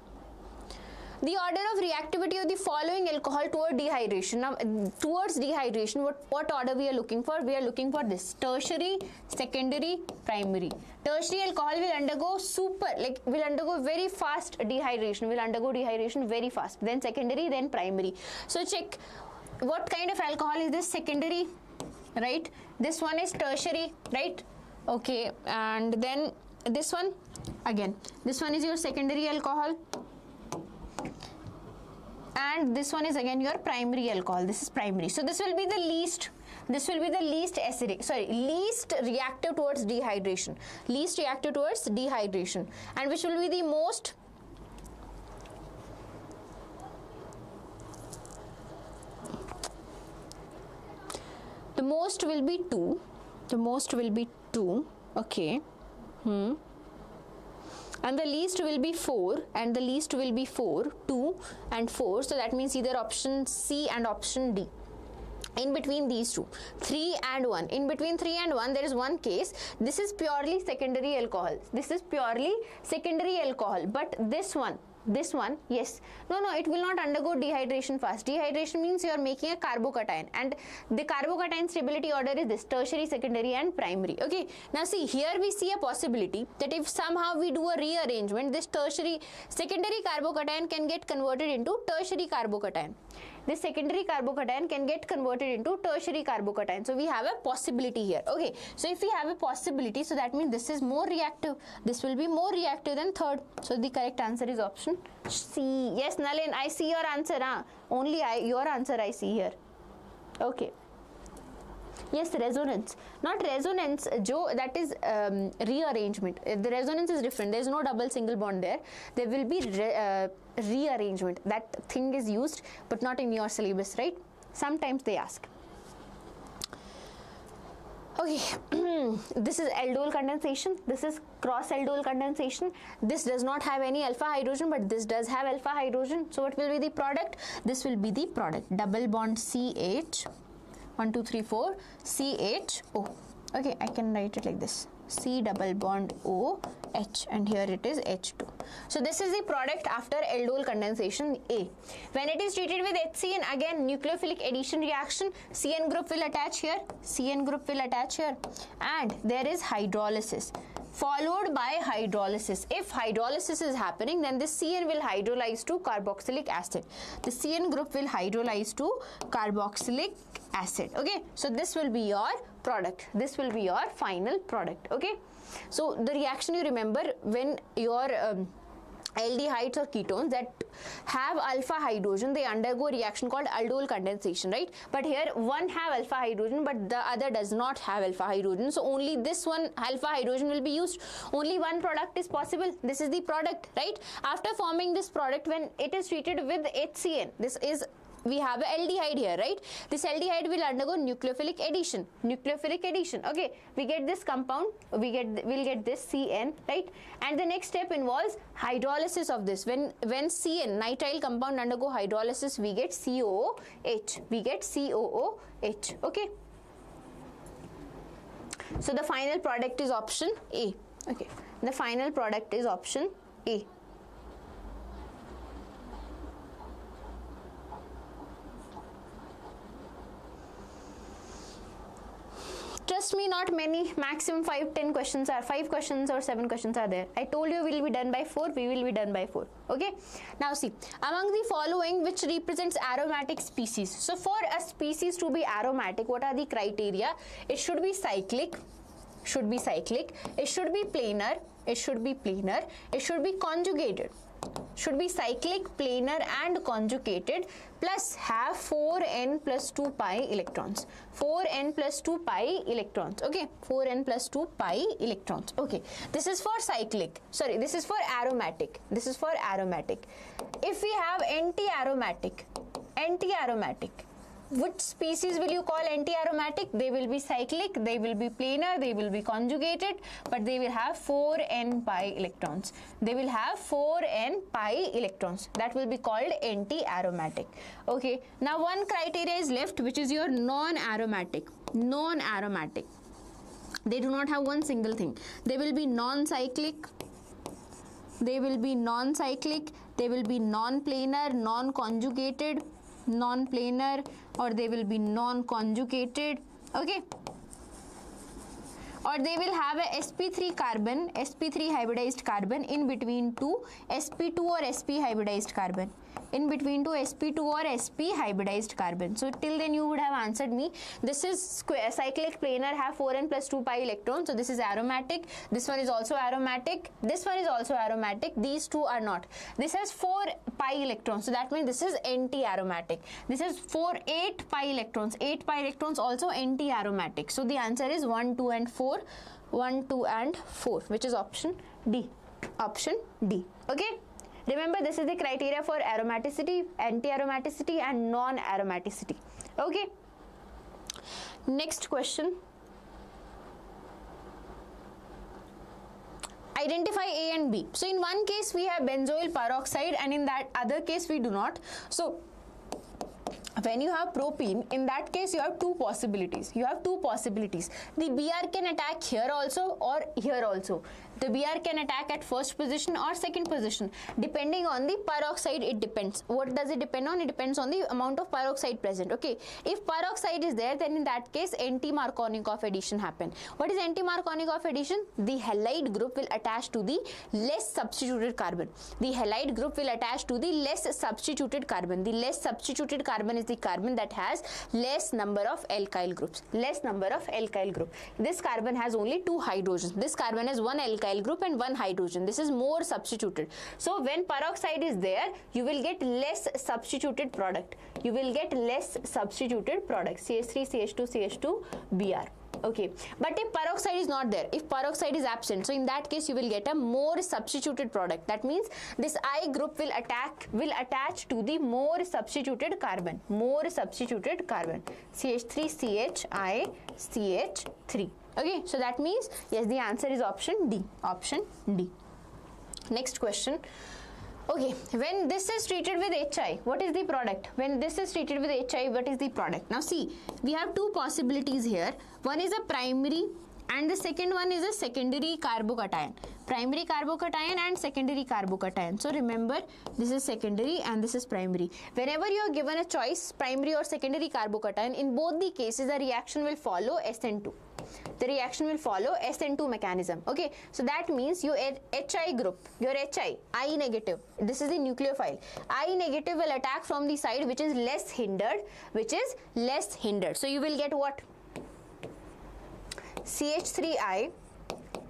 The order of reactivity of the following alcohol toward dehydration. Now, towards dehydration, what order we are looking for? We are looking for this: tertiary, secondary, primary. Tertiary alcohol will undergo very fast dehydration. Will undergo dehydration very fast. Then secondary, then primary. So check what kind of alcohol is this? Secondary, right? This one is tertiary, right? Okay, and then this one again. This one is your secondary alcohol. And this one is again your primary alcohol. This is primary. So this will be the least acidic, least reactive towards dehydration. Least reactive towards dehydration. And which will be the most? The most will be 2. The most will be 2. Okay. And the least will be 4, and the least will be 4, 2 and 4. So that means either option C and option D. in between these two, 3 and 1, in between 3 and 1 there is one case. This is purely secondary alcohol, this is purely secondary alcohol, but this one, yes, no, it will not undergo dehydration fast. Dehydration means you are making a carbocation, and the carbocation stability order is this: tertiary, secondary and primary. Okay, now see, here we see a possibility that if somehow we do a rearrangement, this tertiary secondary carbocation can get converted into tertiary carbocation. This secondary carbocation can get converted into tertiary carbocation. So we have a possibility here. Okay, so if we have a possibility, so that means this is more reactive, this will be more reactive than third. So the correct answer is option C. Yes, Nalin, I see your answer. Only your answer I see here. Okay. Yes, resonance, not resonance, Joe, that is rearrangement. The resonance is different, there is no double single bond there. There will be rearrangement. That thing is used, but not in your syllabus, right? Sometimes they ask. Okay, this is aldol condensation, this is cross aldol condensation. This does not have any alpha hydrogen, but this does have alpha hydrogen. So what will be the product? This will be the product, double bond CH, 1 2 3 4 CHO. Okay, I can write it like this, C double bond O H, and here it is H2. So this is the product after aldol condensation A. When it is treated with HCN, again nucleophilic addition reaction, CN group will attach here, CN group will attach here, and there is hydrolysis followed by hydrolysis. If hydrolysis is happening, then this CN will hydrolyze to carboxylic acid. The CN group will hydrolyze to carboxylic acid. Okay, so this will be your product, this will be your final product. Okay, so the reaction, you remember, when your aldehydes or ketones that have alpha hydrogen, they undergo a reaction called aldol condensation, right? But here one have alpha hydrogen, but the other does not have alpha hydrogen, so only this one alpha hydrogen will be used. Only one product is possible, this is the product, right? After forming this product, when it is treated with HCN, this is, we have a aldehyde here, right? This aldehyde will undergo nucleophilic addition. Okay, we get this compound, we'll get this CN, right? And the next step involves hydrolysis of this. When CN, nitrile compound, undergo hydrolysis, we get COOH, okay? So the final product is option A. Okay, the final product is option A. Trust me, not many, maximum 5 questions or 7 questions are there. I told you we will be done by 4, we will be done by 4. Okay, now see, among the following which represents aromatic species. So for a species to be aromatic, what are the criteria? It should be cyclic, it should be planar, it should be conjugated, should be cyclic, planar and conjugated, plus have 4n plus 2 pi electrons. 4n plus 2 pi electrons. Okay, 4n plus 2 pi electrons. Okay, this is for cyclic. Sorry, this is for aromatic. This is for aromatic. If we have anti-aromatic, which species will you call anti-aromatic? They will be cyclic, they will be planar, they will be conjugated, but they will have 4n pi electrons. They will have 4n pi electrons. That will be called anti-aromatic. Okay, now one criteria is left, which is your non-aromatic. Non-aromatic. They do not have one single thing. They will be non-cyclic, they will be non-cyclic, they will be non-planar, non-conjugated, non-planar, or they will be non-conjugated. Okay, or they will have a sp3 carbon, sp3 hybridized carbon in between two sp2 or sp hybridized carbon, in between two sp2 or sp hybridized carbon. So till then you would have answered me. This is cyclic, planar, have 4n plus 2 pi electrons, so this is aromatic. This one is also aromatic, this one is also aromatic, these two are not. This has 4 pi electrons, so that means this is anti-aromatic. This is 8 pi electrons, 8 pi electrons also anti-aromatic. So the answer is 1, 2 and 4, 1, 2 and 4, which is option D. Option D. Okay, remember this is the criteria for aromaticity, anti-aromaticity and non-aromaticity. Okay, next question. Identify A and B. So in one case we have benzoyl peroxide and in that other case we do not. So when you have propene, in that case you have two possibilities. The Br can attack here also or here also. The Br can attack at first position or second position. Depending on the peroxide, it depends. What does it depend on? It depends on the amount of peroxide present. Okay. If peroxide is there, then in that case, anti-Markovnikov addition happen. What is anti-Markovnikov addition? The halide group will attach to the less substituted carbon. The halide group will attach to the less substituted carbon. The less substituted carbon is the carbon that has less number of alkyl groups. This carbon has only two hydrogens. This carbon has one alkyl group and one hydrogen. This is more substituted. So when peroxide is there, you will get less substituted product. CH3, CH2, CH2, Br. Okay, but if peroxide is not there, if peroxide is absent, so in that case you will get a more substituted product. That means this I group will attach to the more substituted carbon. CH3, CHI, CH3. Okay, so that means yes, the answer is option D. Next question. Okay, when this is treated with HI, what is the product? Now see, we have two possibilities here. One is a primary and the second one is a secondary carbocation. Primary carbocation and secondary carbocation. So remember, this is secondary and this is primary. Whenever you are given a choice, primary or secondary carbocation, in both the cases the reaction will follow SN2. Mechanism. Okay, so that means your HI group, your HI, I negative, this is the nucleophile. I negative will attack from the side which is less hindered. So you will get what? CH3I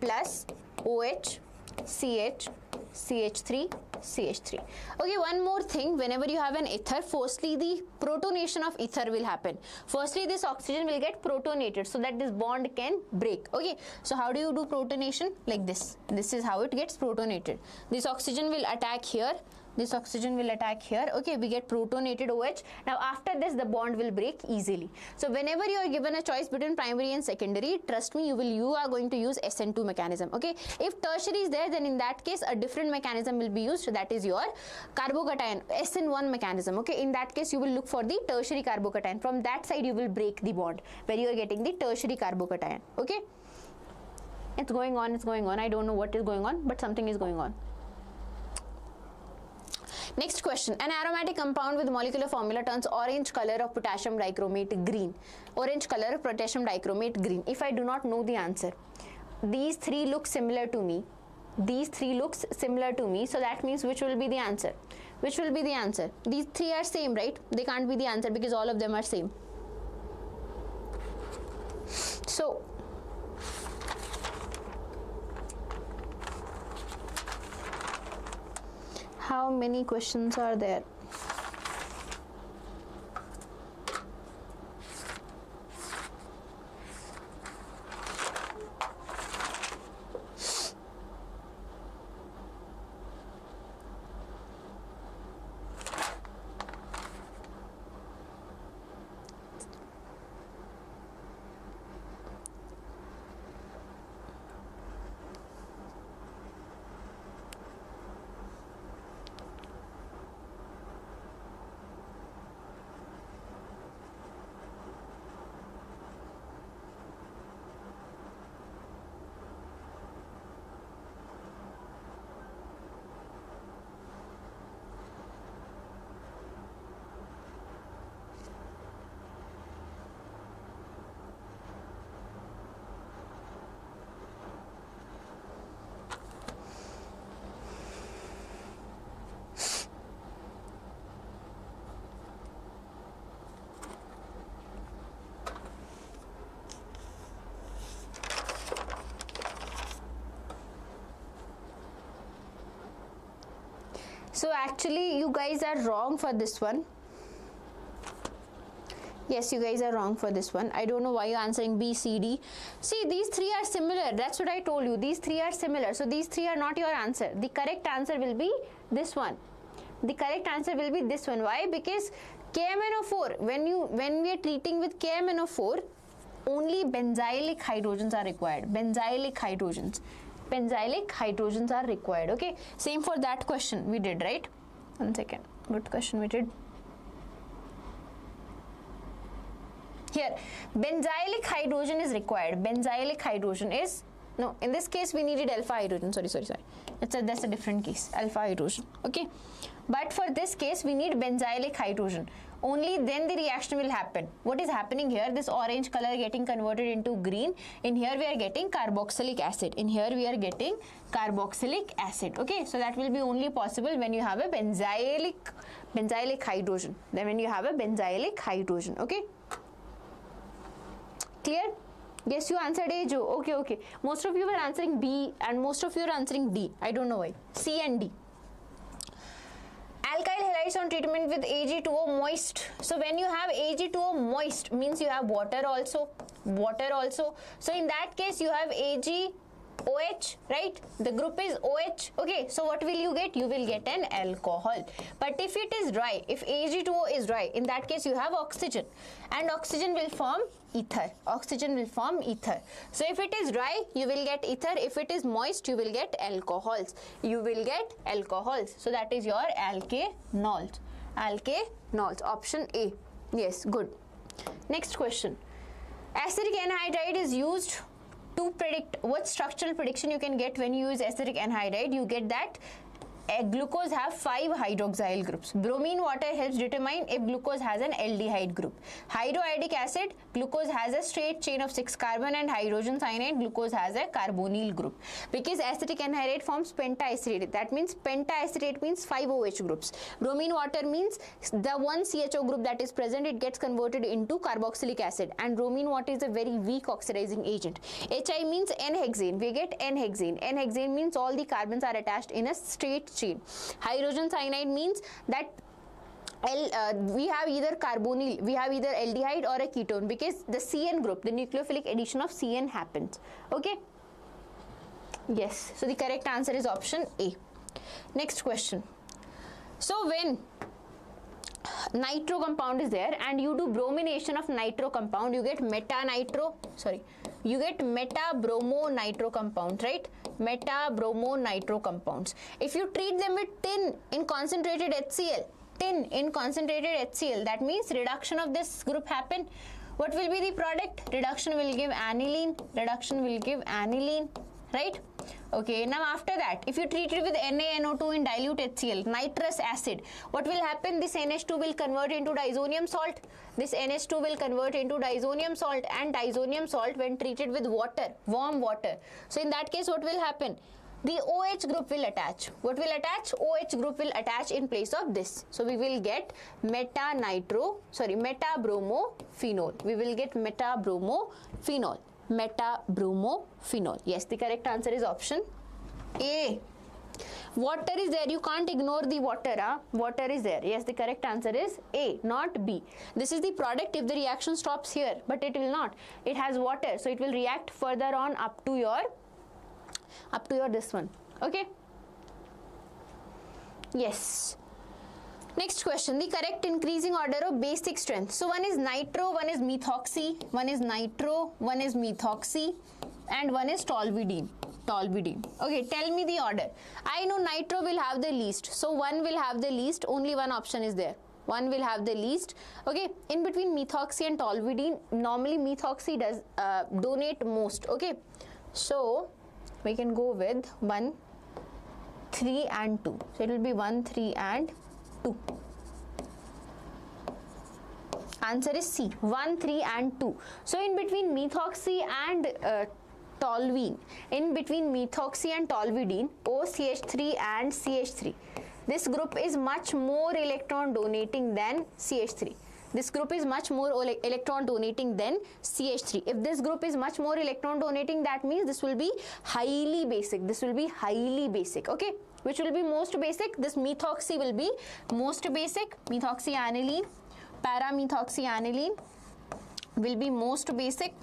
plus OH, CH, CH3, CH3. Okay, one more thing. Whenever you have an ether, firstly the protonation of ether will happen. Firstly, this oxygen will get protonated so that this bond can break. Okay, so how do you do protonation? Like this. This is how it gets protonated. This oxygen will attack here. Okay, we get protonated OH. Now after this the bond will break easily. So whenever you are given a choice between primary and secondary, trust me, you are going to use SN2 mechanism. Okay, if tertiary is there, then in that case a different mechanism will be used. That is your carbocation, SN1 mechanism. Okay, in that case you will look for the tertiary carbocation. From that side you will break the bond where you are getting the tertiary carbocation. Okay, it's going on. I don't know what is going on, but something is going on. Next question. An aromatic compound with molecular formula turns orange color of potassium dichromate green. If I do not know the answer, these three look similar to me. So that means which will be the answer? These three are same, right? They can't be the answer because all of them are same. So how many questions are there? So actually you guys are wrong for this one. Yes, you guys are wrong for this one. I don't know why you're answering B, C, D. See, these three are similar. That's what I told you. These three are similar. So these three are not your answer. The correct answer will be this one. Why? Because KMNO4, when we are treating with KMNO4, only benzylic hydrogens are required. Benzylic hydrogens are required. Okay, same for that question we did, right? One second, what question we did? Here, benzylic hydrogen is required. Benzylic hydrogen is, no, in this case we needed alpha hydrogen. Sorry. That's a different case, alpha hydrogen. Okay, but for this case we need benzylic hydrogen. Only then the reaction will happen. What is happening here? This orange color getting converted into green. In here we are getting carboxylic acid. In here we are getting carboxylic acid. Okay, so that will be only possible when you have a benzylic hydrogen. Then when you have a benzylic hydrogen. Okay. Clear? Yes, you answered A, Joe. Okay. Most of you were answering B and most of you are answering D. I don't know why. C and D. Alkyl halides on treatment with Ag2O moist. So when you have Ag2O moist, means you have water also. So in that case you have AgOH, right? The group is OH. Okay, so what will you get? You will get an alcohol. But if it is dry, if Ag2O is dry, in that case you have oxygen, and oxygen will form ether. So if it is dry, you will get ether. If it is moist, you will get alcohols. So that is your alkanols. Option A. Yes, good. Next question. Acetic anhydride is used to predict. What structural prediction you can get when you use acetic anhydride? You get that glucose have 5 hydroxyl groups. Bromine water helps determine if glucose has an aldehyde group. Hydroiodic acid, glucose has a straight chain of 6 carbon, and hydrogen cyanide, glucose has a carbonyl group. Because acetic anhydride forms pentaacetate. That means pentaacetate means 5 OH groups. Bromine water means the one CHO group that is present, it gets converted into carboxylic acid, and bromine water is a very weak oxidizing agent. HI means N-hexane. We get N-hexane. N-hexane means all the carbons are attached in a straight chain. Hydrogen cyanide means that we have either carbonyl, we have either aldehyde or a ketone, because the CN group, the nucleophilic addition of CN happens. Okay. Yes. So the correct answer is option A. Next question. So when nitro compound is there and you do bromination of nitro compound, you get you get meta-bromo nitro compounds, right? Meta-bromo nitro compounds. If you treat them with tin in concentrated HCl, that means reduction of this group happen. What will be the product? Reduction will give aniline. Right? Okay, now after that, if you treat it with NaNO2 in dilute HCl, nitrous acid, what will happen? This NH2 will convert into disonium salt. This NH2 will convert into disonium salt, and disonium salt when treated with water, warm water. So in that case, what will happen? The OH group will attach. What will attach? OH group will attach in place of this. So we will get meta-bromophenol. We will get meta-bromophenol. Yes, the correct answer is option A. Water is there. You can't ignore the water. Water is there. Yes, the correct answer is A, not B. This is the product if the reaction stops here, but it will not. It has water, so it will react further on up to your this one. Okay. Yes. Next question, the correct increasing order of basic strength. So one is nitro, one is methoxy, one is methoxy, and one is toluidine. Okay, tell me the order. I know nitro will have the least, so one will have the least. Only one option is there. One will have the least. Okay, in between methoxy and toluidine, normally methoxy does donate most. Okay, so we can go with 1, 3 and 2. So it will be 1, 3 and 2. Answer is C, 1, 3 and 2. So in between methoxy and toluene, OCH3 and CH3, this group is much more electron donating than CH3. This group is much more electron donating than CH3. If this group is much more electron donating, that means this will be highly basic. Okay, which will be most basic? This methoxy will be most basic. Methoxyaniline, para-methoxyaniline will be most basic.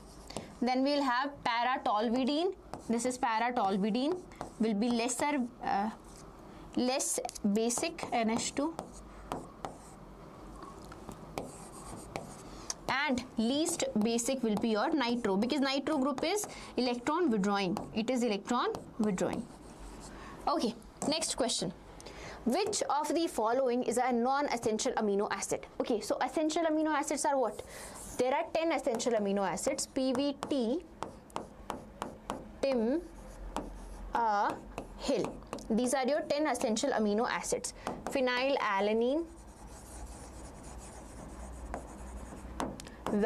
Then we will have para-toluidine. This is para-toluidine, will be less basic, NH2. And least basic will be your nitro, because nitro group is electron withdrawing. It is electron withdrawing. Okay, next question. Which of the following is a non-essential amino acid? Okay, so essential amino acids are what? there are 10 essential amino acids: PVT, Tim, Hill. These are your 10 essential amino acids. Phenylalanine,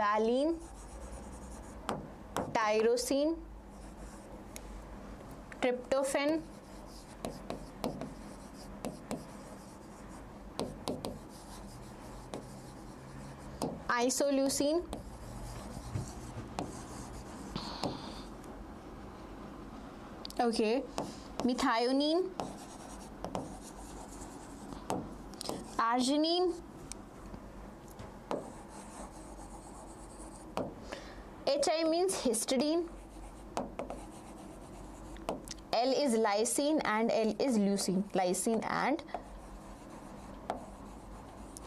valine, tyrosine, tryptophan, isoleucine, okay, methionine, arginine, HI means histidine, L is lysine and L is leucine. Lysine and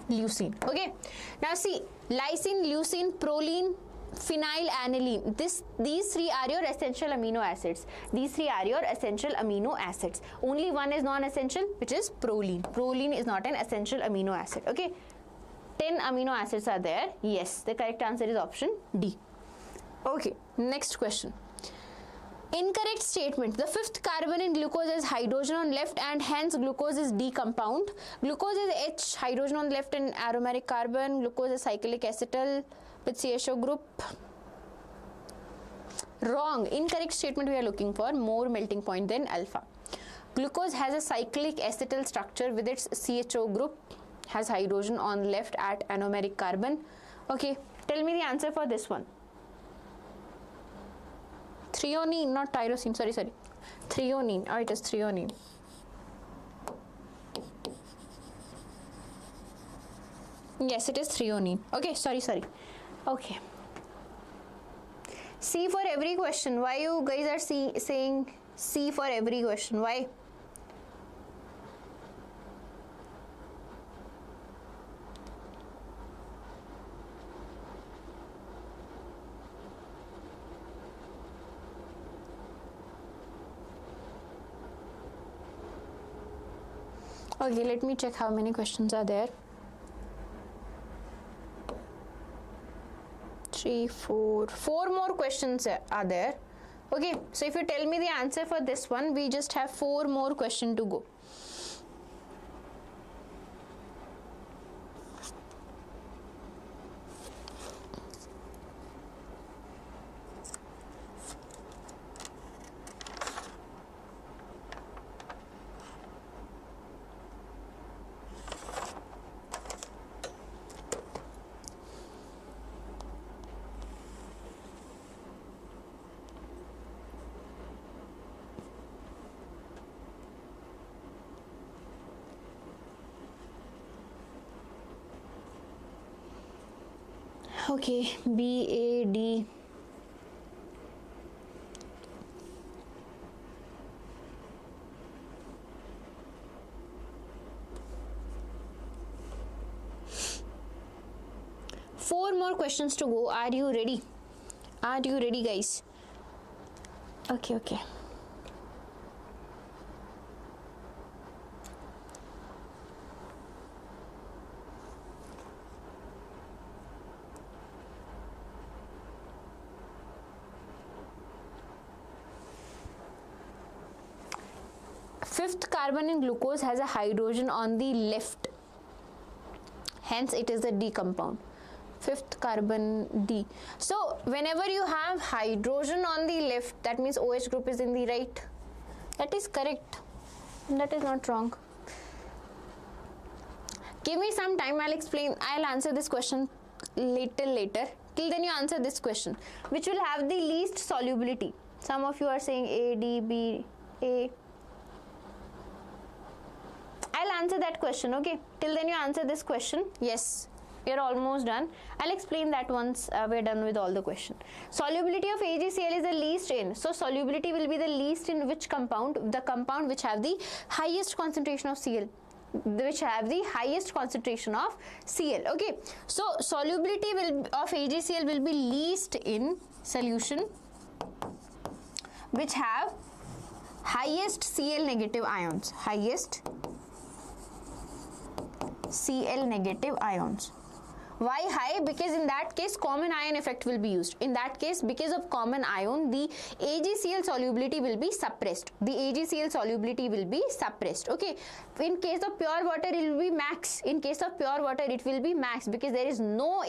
leucine. Okay. Now see, lysine, leucine, proline, phenylalanine. These three are your essential amino acids. These three are your essential amino acids. Only one is non-essential, which is proline. Proline is not an essential amino acid. Okay. 10 amino acids are there. Yes, the correct answer is option D. Okay. Next question. Incorrect statement. The fifth carbon in glucose is hydrogen on left and hence glucose is D compound. Glucose is H, hydrogen on left and aromatic carbon. Glucose is cyclic acetal with CHO group. Wrong. Incorrect statement we are looking for. More melting point than alpha. Glucose has a cyclic acetal structure with its CHO group. Has hydrogen on left at anomeric carbon. Okay. Tell me the answer for this one. Threonine, not tyrosine, sorry. Threonine, oh it is threonine. Yes, it is threonine. Okay, sorry. Okay. C for every question. Why you guys are saying C for every question? Why? Okay, let me check how many questions are there. 3, 4 more questions are there. Okay, so if you tell me the answer for this one, we just have 4 more questions to go. Okay, B, A, D. Four more questions to go. Are you ready? Are you ready, guys? Okay. Fifth carbon in glucose has a hydrogen on the left, hence it is a D compound. Fifth carbon D. So whenever you have hydrogen on the left, that means OH group is in the right. That is correct. That is not wrong. Give me some time, I'll answer this question later. Till then you answer this question. Which will have the least solubility? Some of you are saying A, D, B, A. I'll answer that question, okay? Till then you answer this question. Yes, we are almost done. I'll explain that once we're done with all the question. Solubility of AgCl is the least in. So solubility will be the least in which compound? The compound which have the highest concentration of Cl. Which have the highest concentration of Cl. Okay. So solubility of AgCl will be least in solution which have highest Cl negative ions. Highest Cl negative ions. Why high? Because in that case common ion effect will be used. In that case, because of common ion, the AgCl solubility will be suppressed. The AgCl solubility will be suppressed. Okay. In case of pure water, it will be max. In case of pure water, it will be max because there is no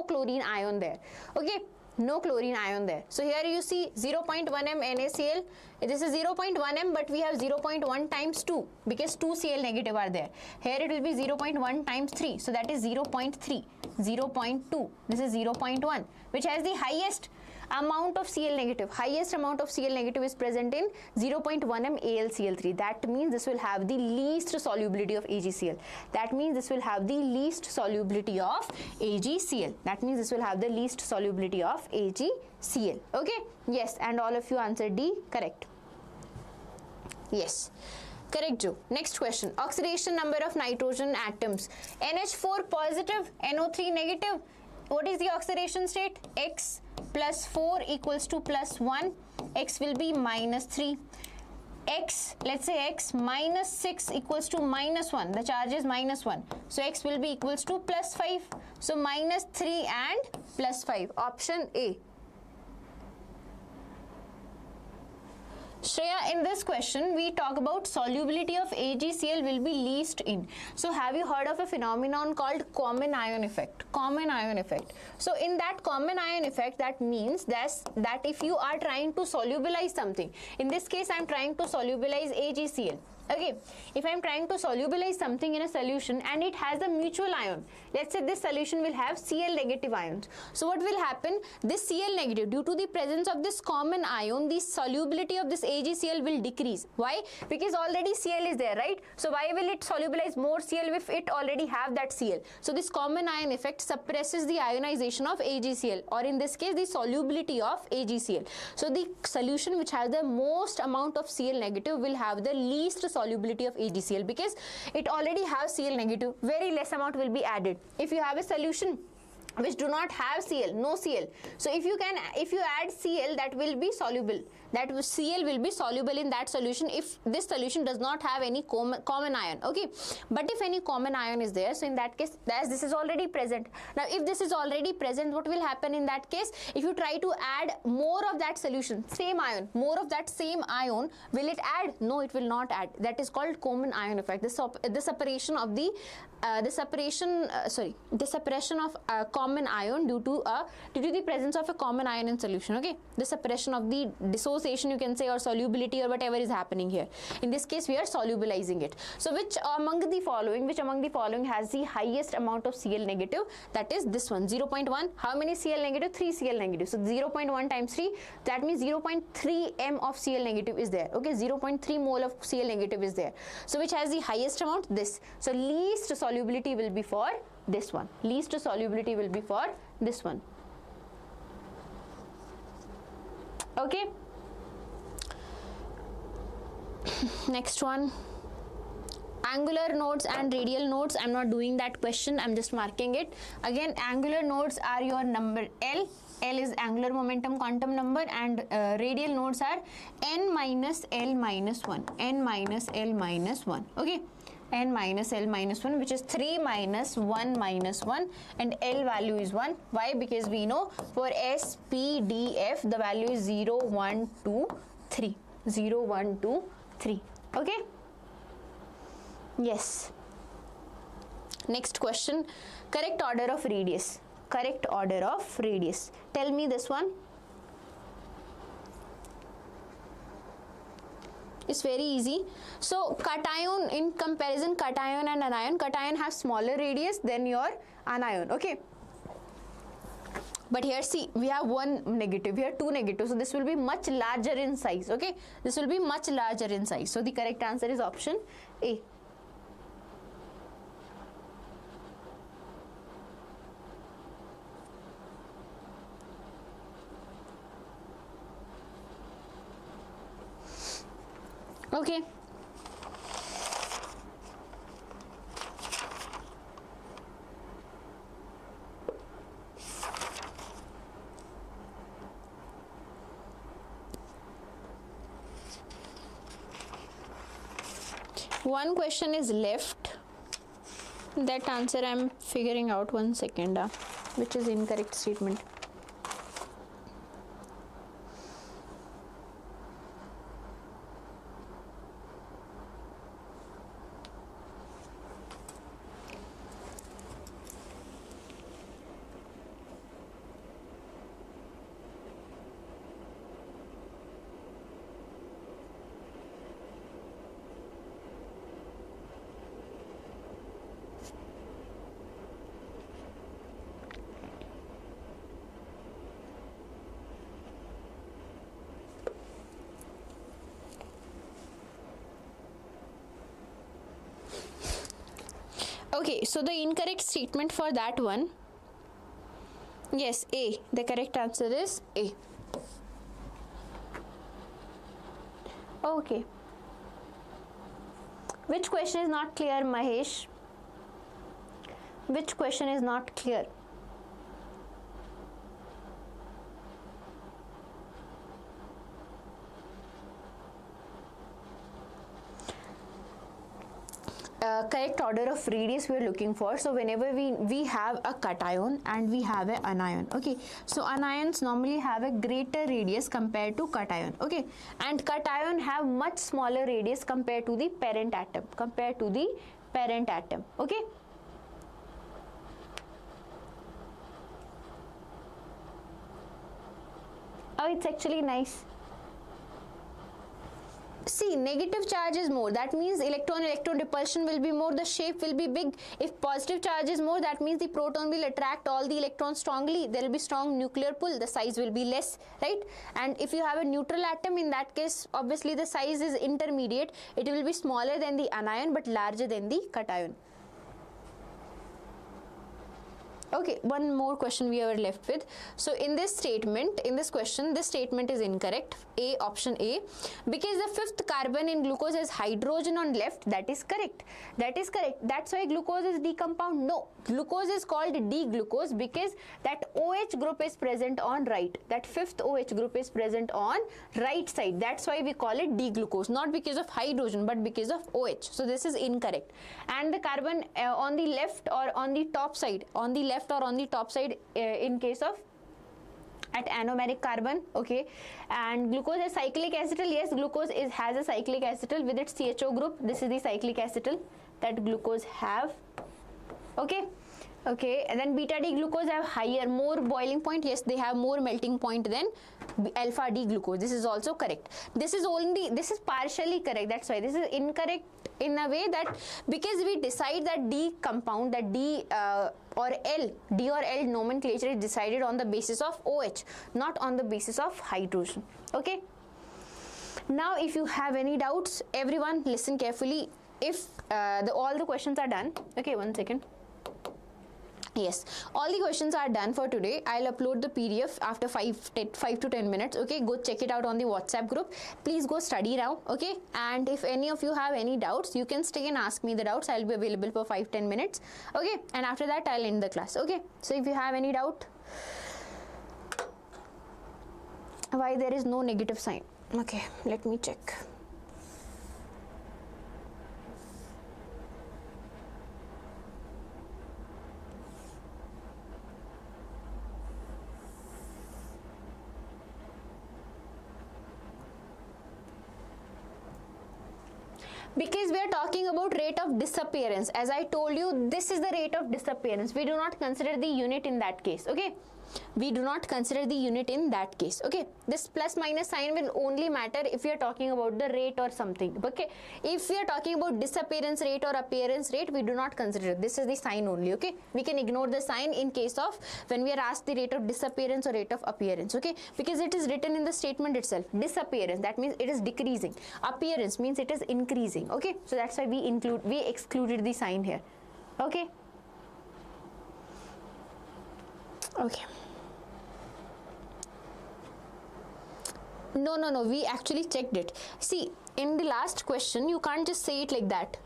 chlorine ion there. Okay. No chlorine ion there. So here you see 0.1 m NaCl. This is 0.1 m, but we have 0.1 times 2 because 2 Cl negative are there. Here it will be 0.1 times 3. So that is 0.3, 0.2. This is 0.1, which has the highest amount of Cl negative. Highest amount of Cl negative is present in 0.1 m AlCl3. That means this will have the least solubility of AgCl. That means this will have the least solubility of AgCl. That means this will have the least solubility of AgCl. Okay? Yes, and all of you answered D correct. Yes. Correct, Joe. Next question. Oxidation number of nitrogen atoms. NH4 positive, NO3 negative. What is the oxidation state? X plus 4 equals to plus 1. X will be minus 3. X, let's say X minus 6 equals to minus 1. The charge is minus 1. So X will be equals to plus 5. So minus 3 and plus 5. Option A. Shreya, in this question, we talk about solubility of AgCl will be least in. So, have you heard of a phenomenon called common ion effect? Common ion effect. So, in that common ion effect, that means that if you are trying to solubilize something, in this case, I am trying to solubilize AgCl. Okay, if I am trying to solubilize something in a solution and it has a mutual ion, let's say this solution will have Cl negative ions. So what will happen? This Cl negative, due to the presence of this common ion, the solubility of this AgCl will decrease. Why? Because already Cl is there, right? So why will it solubilize more Cl if it already have that Cl? So this common ion effect suppresses the ionization of AgCl, or in this case the solubility of AgCl. So the solution which has the most amount of Cl negative will have the least solubility of AgCl because it already has Cl negative. Very less amount will be added. If you have a solution which do not have Cl, no Cl, so if you add Cl, that will be soluble. That Cl will be soluble in that solution if this solution does not have any common ion. Okay, but if any common ion is there, so in that case, as this is already present. Now if this is already present, what will happen in that case? If you try to add more of that solution, same ion, more of that same ion, will it add? No, it will not add. That is called common ion effect. The suppression of common ion due to the presence of a common ion in solution. Okay, the suppression of the dissociation, you can say, or solubility, or whatever is happening here. In this case, we are solubilizing it. So which among the following has the highest amount of Cl negative? That is this one, 0.1. How many Cl negative? 3 Cl negative. So 0.1 times 3, that means 0.3 m of Cl negative is there. Okay, 0.3 mole of Cl negative is there. So which has the highest amount? This. So least solubility will be for this one. Least solubility will be for this one. Okay. Next one. Angular nodes and radial nodes. I'm not doing that question. I'm just marking it. Again, angular nodes are your number L. L is angular momentum quantum number, and radial nodes are n minus L minus 1. N minus L minus 1. Okay. N minus L minus 1, which is 3 minus 1 minus 1, and L value is 1. Why? Because we know for S, P, D, F, the value is 0, 1, 2, 3. 0, 1, 2, 3. Okay? Yes. Next question. Correct order of radius. Correct order of radius. Tell me this one. It's very easy. So cation, in comparison, cation and anion, cation has smaller radius than your anion. Okay, but here see, we have one negative, here two negatives, so this will be much larger in size. Okay, this will be much larger in size. So the correct answer is option A. Okay. One question is left. That answer I'm figuring out, 1 second, which is incorrect statement. Okay, so the incorrect statement for that one, yes, A. The correct answer is A. Okay. Which question is not clear, Mahesh? Which question is not clear? Correct order of radius we are looking for. So whenever we have a cation and we have an anion, okay, so anions normally have a greater radius compared to cation, okay, and cation have much smaller radius compared to the parent atom, okay. Oh, it's actually nice. See, negative charge is more, that means electron repulsion will be more, the shape will be big. If positive charge is more, that means the proton will attract all the electrons strongly, there will be strong nuclear pull, the size will be less, right? And if you have a neutral atom, in that case obviously the size is intermediate, it will be smaller than the anion but larger than the cation. Okay, one more question we are left with. So in this statement, in this question, this statement is incorrect. A, option A, because the fifth carbon in glucose has hydrogen on left. That is correct. That is correct. That's why glucose is decompound. No, glucose is called D-glucose because that OH group is present on right. That fifth OH group is present on right side. That's why we call it D-glucose. Not because of hydrogen, but because of OH. So this is incorrect. And the carbon on the left or on the top side, on the left or on the top side in case of at anomeric carbon, okay, and glucose is cyclic acetal. Yes, glucose has a cyclic acetal with its CHO group. This is the cyclic acetal that glucose have, okay. Okay, and then beta D glucose have higher, more boiling point. Yes, they have more melting point than alpha D glucose. This is also correct. This is partially correct. That's why this is incorrect in a way that because we decide that D compound, that D or L nomenclature is decided on the basis of OH, not on the basis of hydrogen. Okay. Now, if you have any doubts, everyone listen carefully. If all the questions are done, okay, 1 second. Yes, all the questions are done for today. I'll upload the PDF after 5 to 10 minutes. Okay, go check it out on the WhatsApp group. Please go study now. Okay, and if any of you have any doubts, you can stay and ask me the doubts. I'll be available for 5-10 minutes. Okay, and after that I'll end the class. Okay, so if you have any doubt, why there is no negative sign? Okay, let me check. Because we are talking about rate of disappearance. As I told you, this is the rate of disappearance. We do not consider the unit in that case, okay? We do not consider the unit in that case, okay? This plus minus sign will only matter if we are talking about the rate or something, okay? If we are talking about disappearance rate or appearance rate, we do not consider it. This is the sign only, okay? We can ignore the sign in case of when we are asked the rate of disappearance or rate of appearance, okay? Because it is written in the statement itself. Disappearance, that means it is decreasing. Appearance means it is increasing, okay? So that's why we excluded the sign here, okay? Okay. No, we actually checked it. See, in the last question, you can't just say it like that.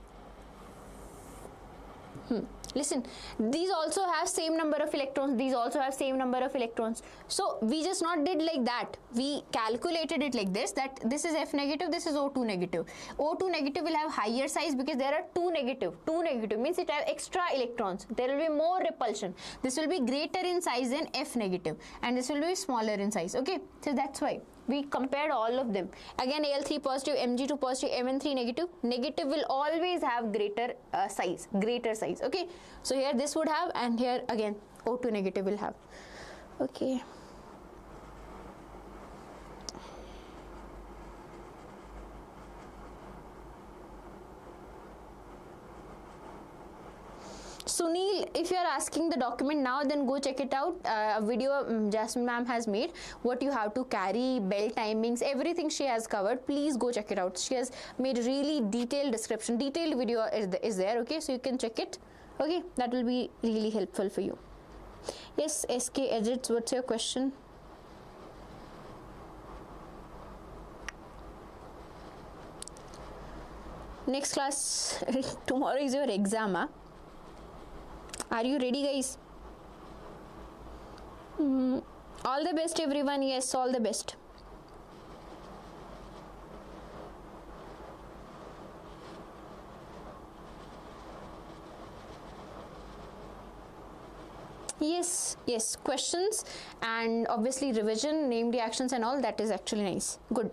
Listen, these also have same number of electrons, these also have same number of electrons. So we just not did like that, we calculated it like this, that this is F negative, this is O2 negative. O2 negative will have higher size because there are two negative means it have extra electrons, there will be more repulsion. This will be greater in size than F negative and this will be smaller in size. Okay, so that's why we compared all of them. Again, Al3 positive, Mg2 positive, Mn3 negative. Negative will always have greater size. Okay, so here this would have, and here again O2 negative will have. Okay. Sunil, if you are asking the document now, then go check it out. A video Jasmine ma'am has made, what you have to carry, bell timings, everything she has covered. Please go check it out. She has made really detailed description, detailed video is there. Okay, so you can check it. Okay, that will be really helpful for you. Yes, SK Edits, what's your question? Next class, tomorrow is your exam, huh? Are you ready, guys? All the best, everyone. Yes, all the best. Yes, questions and obviously revision, name reactions and all, that is actually nice. Good.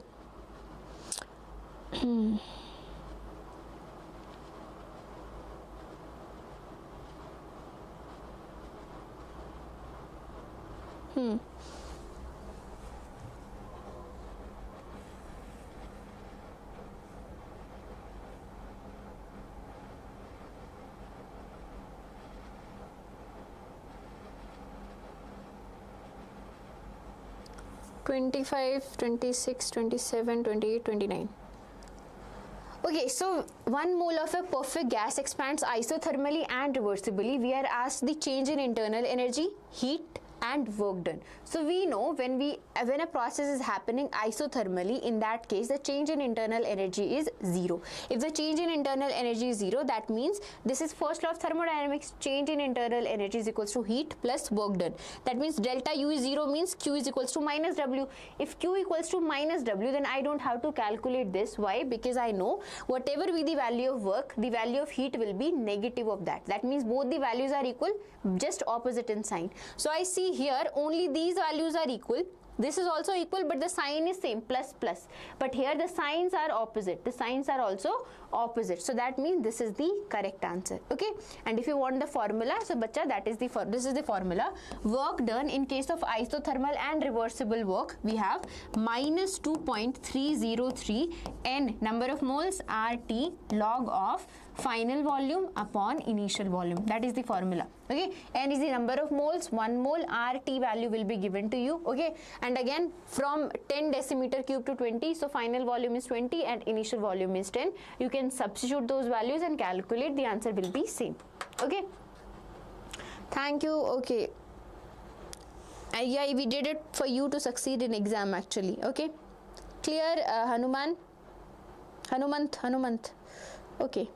25, 26, 27, 28, 29. Okay, so 1 mole of a perfect gas expands isothermally and reversibly. We are asked the change in internal energy, heat and work done. So we know when a process is happening isothermally, in that case the change in internal energy is 0. If the change in internal energy is 0, that means this is first law of thermodynamics, change in internal energy is equals to heat plus work done. That means delta U is 0 means Q is equals to minus W. If Q equals to minus W, then I don't have to calculate this. Why? Because I know whatever be the value of work, the value of heat will be negative of that. That means both the values are equal, just opposite in sign. So I see here only these values are equal, this is also equal, but the sign is same, plus plus, but here the signs are opposite, the signs are also opposite. So that means this is the correct answer. Okay, and if you want the formula, so bacha, that is this is the formula. Work done in case of isothermal and reversible work, we have minus 2.303 N number of moles RT log of final volume upon initial volume. That is the formula. Okay, N is the number of moles, 1 mole, RT value will be given to you. Okay, and again from 10 decimeter cube to 20, so final volume is 20 and initial volume is 10. You can substitute those values and calculate, the answer will be same. Okay, thank you. Okay, yeah, we did it for you to succeed in exam actually. Okay, clear? Hanumant. Okay.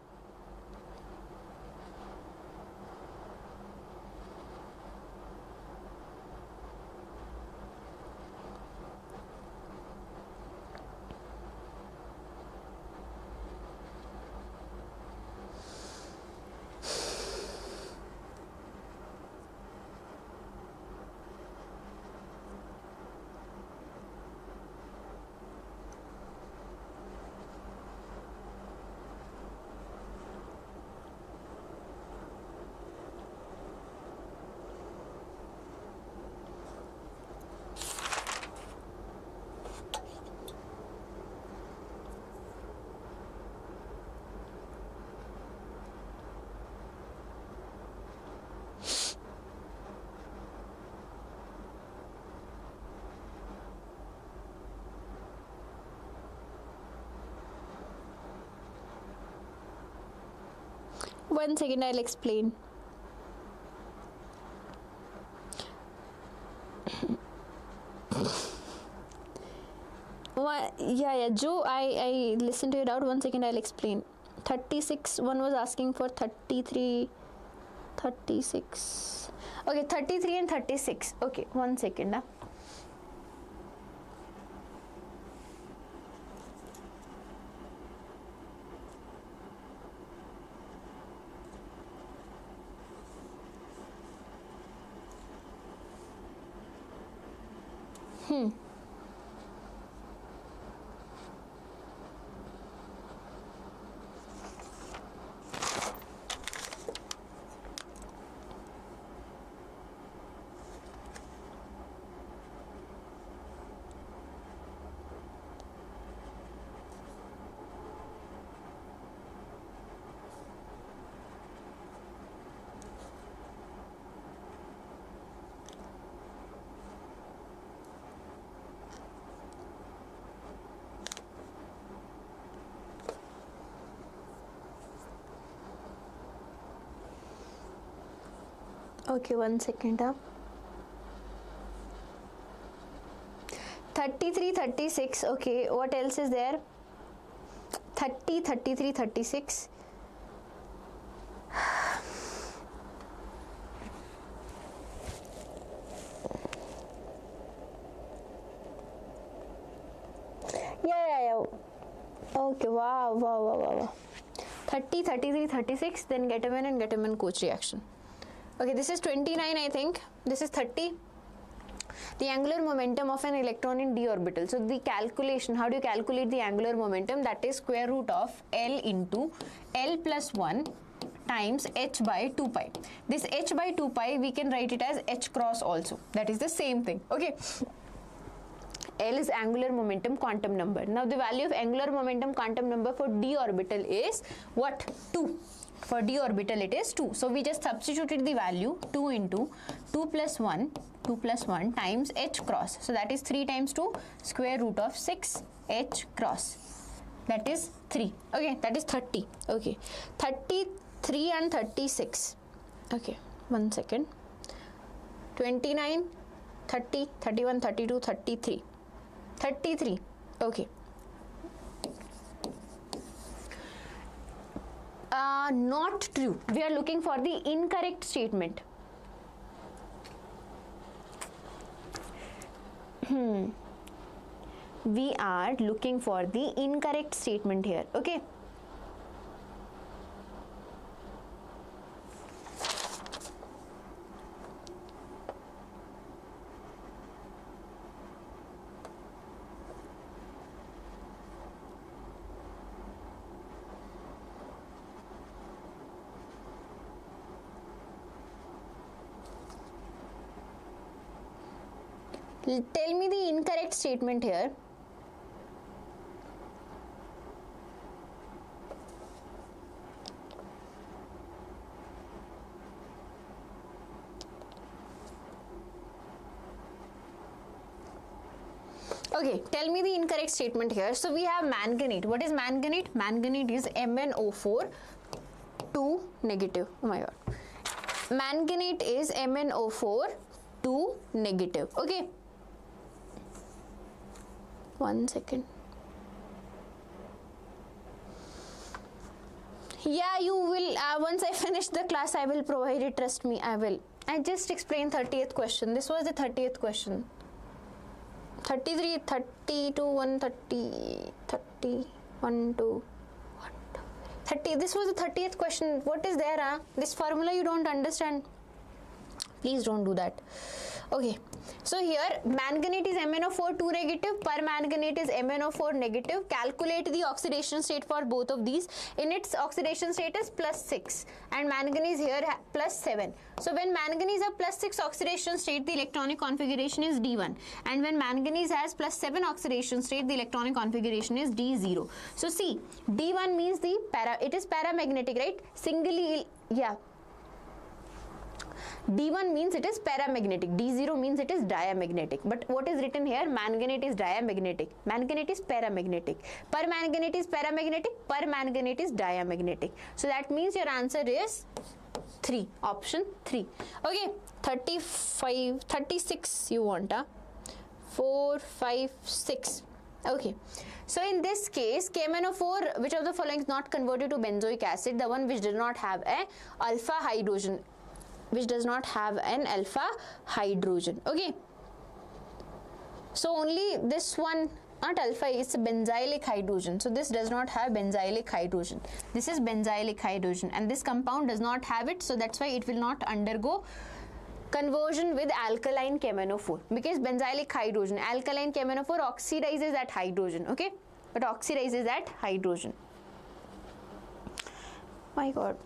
One second, I'll explain. Yeah, Joe, I listened to it out. 1 second, I'll explain. 36, one was asking for 33, 36. Okay, 33 and 36. Okay, 1 second. Okay, 1 second. 33, 36. Okay, what else is there? 30, 33, 36. Yeah. Okay, wow. 30, 33, 36, then Getterman and Getterman coach reaction. Okay, this is 29, I think. This is 30. The angular momentum of an electron in d orbital. So the calculation, how do you calculate the angular momentum? That is square root of L into L plus 1 times h by 2 pi. This h by 2 pi, we can write it as h cross also. That is the same thing. Okay. L is angular momentum quantum number. Now the value of angular momentum quantum number for d orbital is what? 2. For d orbital it is 2. So we just substituted the value 2 into 2 plus 1 times h cross. So that is 3 times 2 square root of 6 h cross. That is 3. Okay, that is 30. Okay, 33 and 36. Okay, 1 second. 29, 30, 31, 32, 33. 33. Okay. Not true. We are looking for the incorrect statement. We are looking for the incorrect statement here. Okay. Tell me the incorrect statement here. Okay, tell me the incorrect statement here. So we have manganate. What is manganate? Manganate is MnO4 2 negative. Oh my god. Manganate is MnO4 2 negative. Okay. 1 second. Yeah, you will. Once I finish the class, I will provide it. Trust me, I will. I just explained 30th question. This was the 30th question. 33, 32, 130, 31 to 30. This was the 30th question. What is there? This formula you don't understand. Please don't do that. Okay, so here manganate is MnO4 2 negative, permanganate is MnO4 negative. Calculate the oxidation state for both of these. In its oxidation state is +6 and manganese here +7. So when manganese have +6 oxidation state, the electronic configuration is D1, and when manganese has +7 oxidation state, the electronic configuration is D0. So see, D1 means it is paramagnetic, right? D1 means it is paramagnetic, D0 means it is diamagnetic. But what is written here? Manganate is diamagnetic, manganate is paramagnetic, permanganate is paramagnetic, permanganate is diamagnetic. So that means your answer is 3, option 3. Okay, 35, 36 you want, 4, 5, 6. Okay, so in this case, KMnO4, which of the following is not converted to benzoic acid? The one which did not have a alpha hydrogen. which does not have an alpha hydrogen. Okay, so only this one, not alpha, it's a benzylic hydrogen. So this does not have benzylic hydrogen. This is benzylic hydrogen, and this compound does not have it, so that's why it will not undergo conversion with alkaline cheminophore, because benzylic hydrogen, alkaline cheminophore oxidizes that hydrogen. Okay, but oxidizes that hydrogen. My god.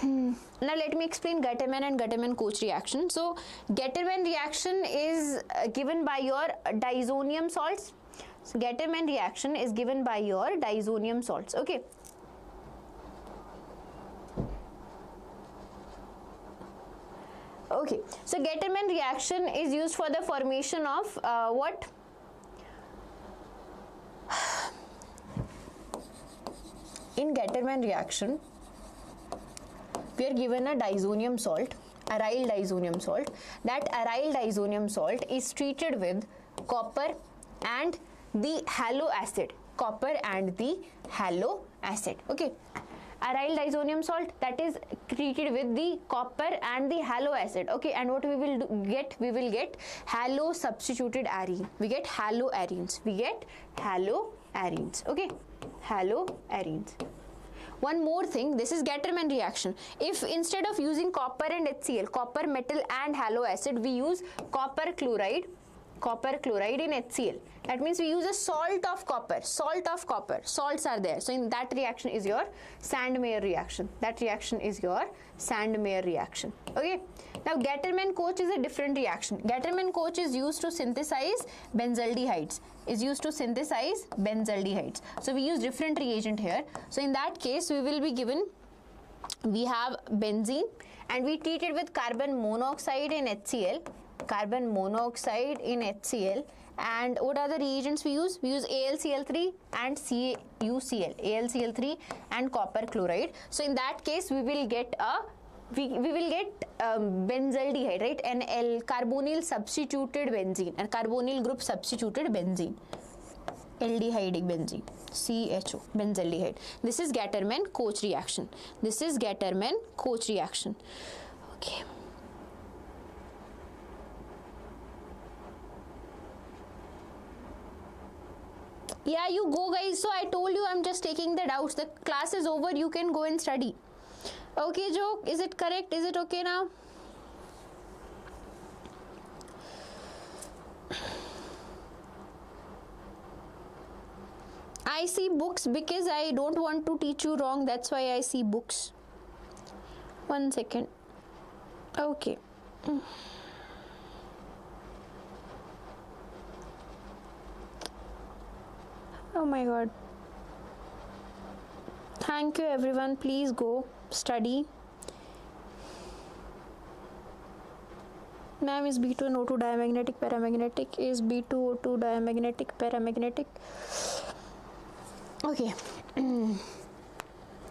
Now let me explain Gattermann and Gattermann-Koch reaction. So Gattermann reaction is given by your diazonium salts. So Gattermann reaction is given by your diazonium salts. Okay. Okay. So Gattermann reaction is used for the formation of what? In Gattermann reaction, we are given a diazonium salt, aryl diazonium salt. That aryl diazonium salt is treated with copper and the halo acid. Copper and the halo acid. Okay. Aryl diazonium salt, that is treated with the copper and the halo acid. Okay, and what we will get? We will get halo substituted arene. We get haloarenes. We get haloarenes. Okay, haloarenes. One more thing, this is Gattermann reaction. If instead of using copper and HCl, copper metal and halo acid, we use copper chloride in HCl. That means we use a salt of copper. Salts are there. So in that reaction is your Sandmeyer reaction. That reaction is your Sandmeyer reaction. Okay. Now Gattermann-Koch is a different reaction. Gattermann-Koch is used to synthesize benzaldehydes. So we use different reagent here. So in that case we will be given, we have benzene and we treat it with carbon monoxide in HCl. And what are the reagents we use? We use AlCl3 and CuCl, AlCl3 and copper chloride. So in that case we will get benzaldehyde, right? An carbonyl substituted benzene, and carbonyl group substituted benzene, aldehydic benzene, CHO, benzaldehyde. This is Gattermann-Koch reaction. Okay. Yeah, you go guys. So I told you I'm just taking the doubts. The class is over. You can go and study. Okay, Joe, is it correct? Is it okay now? I see books because I don't want to teach you wrong. That's why I see books. 1 second. Okay. Oh my god. Thank you everyone. Please go study. Ma'am, is B2 and O2 diamagnetic, paramagnetic? Is B2 O2 diamagnetic, paramagnetic? Okay.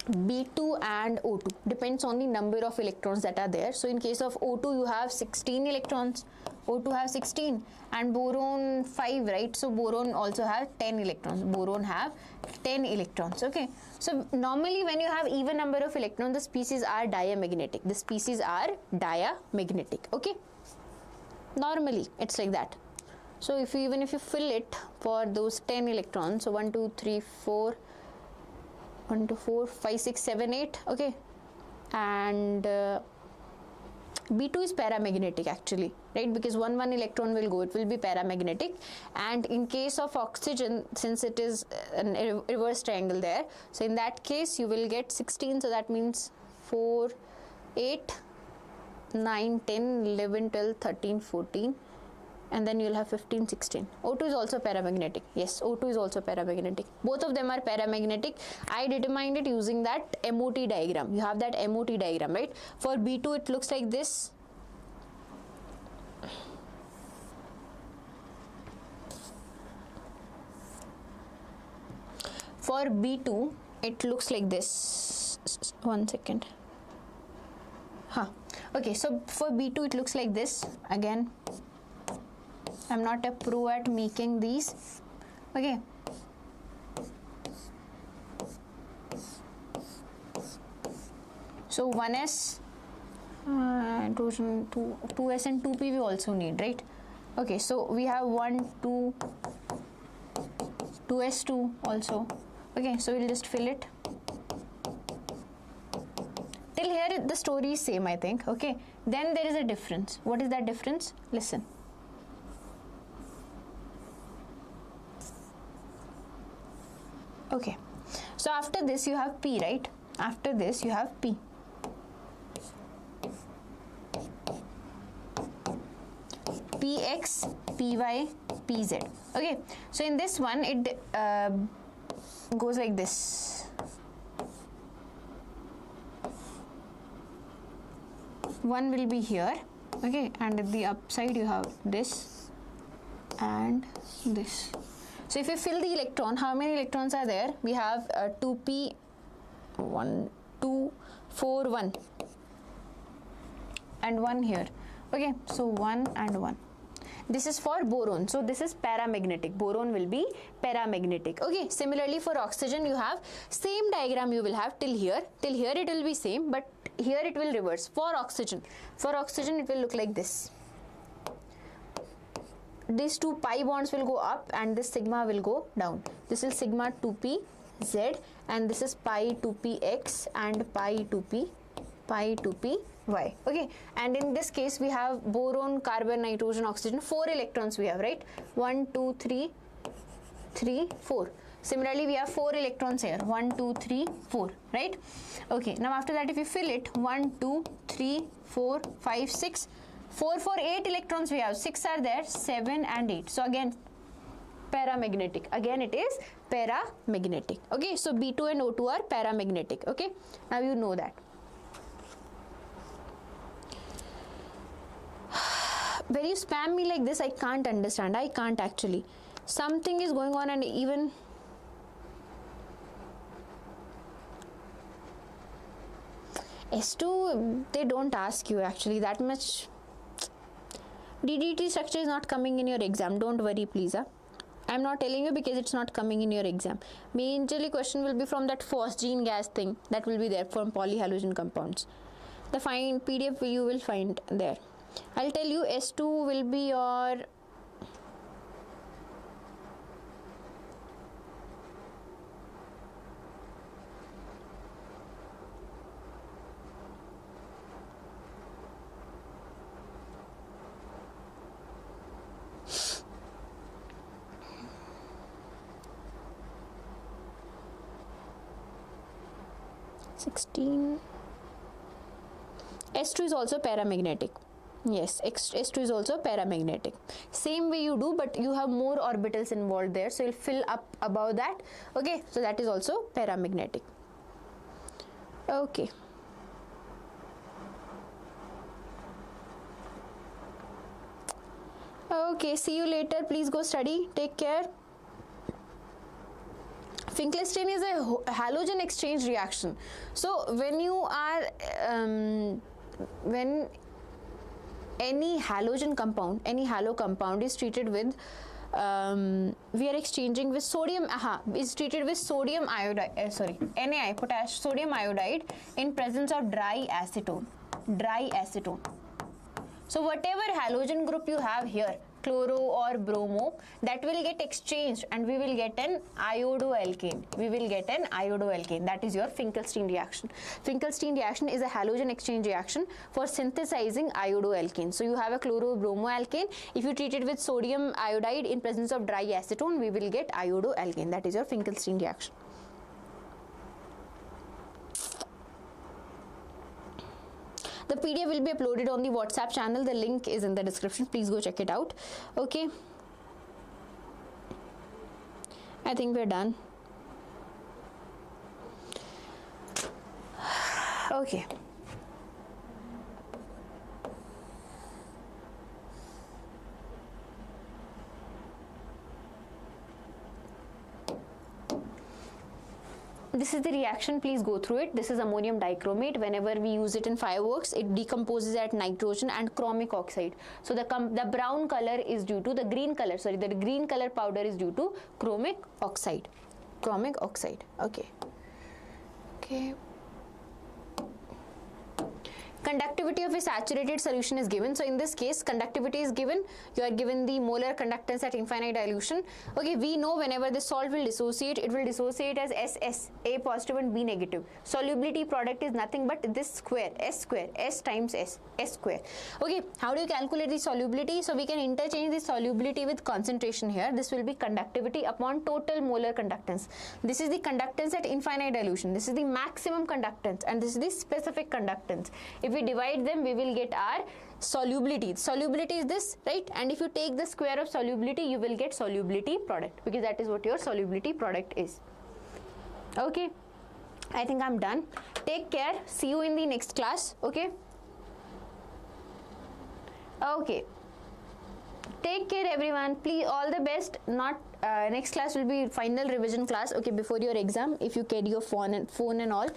B2 and O2 depends on the number of electrons that are there. So in case of O2 you have 16 electrons, O2 have 16, and boron 5, right? So boron also have 10 electrons. Okay. So normally when you have even number of electrons, the species are diamagnetic. Okay. Normally it's like that. So even if you fill it for those 10 electrons, so 1 2 3 4 1 2 4 5 6 7 8, okay, and B2 is paramagnetic actually, right? Because one electron will go, it will be paramagnetic. And in case of oxygen, since it is a reverse triangle there, so in that case you will get 16. So that means 4 8 9 10 11 12 13 14, and then you'll have 15 16. O2 is also paramagnetic. Yes, O2 is also paramagnetic. Both of them are paramagnetic. I determined it using that MOT diagram. You have that MOT diagram, right? For B2 it looks like this. For B2 it looks like this. 1 second. Okay, so for B2 it looks like this. Again, I'm not a pro at making these. Okay. So 1s nitrogen, 2s and 2p we also need, right? Okay, so we have 1, 2, 2s2 also. Okay, so we'll just fill it. Till here the story is same, I think. Okay, then there is a difference. What is that difference? Listen. Okay, so after this you have P, right? After this you have P. Px, Py, Pz. Okay, so in this one it goes like this. One will be here, okay, and at the upside you have this and this. So if you fill the electron, how many electrons are there? We have 2p, 1, 2, 4, 1 and 1 here. Okay, so 1 and 1. This is for boron, so this is paramagnetic. Boron will be paramagnetic. Okay, similarly for oxygen you have same diagram you will have till here. Till here it will be same, but here it will reverse. For oxygen it will look like this. These two pi bonds will go up and this sigma will go down. This is sigma 2p z and this is pi 2p x and pi 2p y. Okay, and in this case we have boron, carbon, nitrogen, oxygen, 4 electrons we have, right? 1, 2, 3, 4. Similarly we have 4 electrons here, 1, 2, 3, 4, right? Okay, now after that if you fill it, 1, 2, 3, 4, 5, 6, 4, 4, 8 electrons we have, 6 are there, 7 and 8. So again paramagnetic, again it is paramagnetic. Okay, so B2 and O2 are paramagnetic. Okay, now you know that. When you spam me like this, I can't understand. I can't actually. Something is going on, and even S2, they don't ask you actually that much. DDT structure is not coming in your exam. Don't worry, please. I'm not telling you because it's not coming in your exam. Majorly question will be from that phosgene gas thing that will be there from polyhalogen compounds. The fine PDF you will find there. I'll tell you S2 will be your S2 is also paramagnetic. Yes, S2 is also paramagnetic. Same way you do, but you have more orbitals involved there, so you'll fill up above that. Okay, so that is also paramagnetic. Okay. Okay, see you later. Please go study. Take care. Finkelstein is a halogen exchange reaction. So when you are when any halogen compound, any halo compound is treated with we are exchanging with sodium, is treated with sodium iodide, NaI, sodium iodide in presence of dry acetone. So whatever halogen group you have here, chloro or bromo, that will get exchanged and we will get an iodoalkane. That is your Finkelstein reaction. Finkelstein reaction is a halogen exchange reaction for synthesizing iodoalkane. So you have a chloro-bromoalkane. If you treat it with sodium iodide in presence of dry acetone, we will get iodoalkane. That is your Finkelstein reaction. The PDF will be uploaded on the WhatsApp channel. The link is in the description. Please go check it out. Okay. I think we're done. Okay. This is the reaction, please go through it. This is ammonium dichromate. Whenever we use it in fireworks, it decomposes at nitrogen and chromic oxide. So the brown color is due to the green color powder is due to chromic oxide. Okay. Conductivity of a saturated solution is given. So in this case, conductivity is given. You are given the molar conductance at infinite dilution. Okay, we know whenever the salt will dissociate, it will dissociate as SS, A positive and B negative. Solubility product is nothing but this square, S times S square. Okay, how do you calculate the solubility? So we can interchange the solubility with concentration here. This will be conductivity upon total molar conductance. This is the conductance at infinite dilution. This is the maximum conductance and this is the specific conductance. If we divide them, we will get our solubility. Solubility is this, right? And if you take the square of solubility, you will get solubility product, because that is what your solubility product is. Okay, I think I'm done. Take care. See you in the next class. Okay. Okay. Take care, everyone. Please, all the best. Not next class will be final revision class. Okay, before your exam, if you carry your phone and all.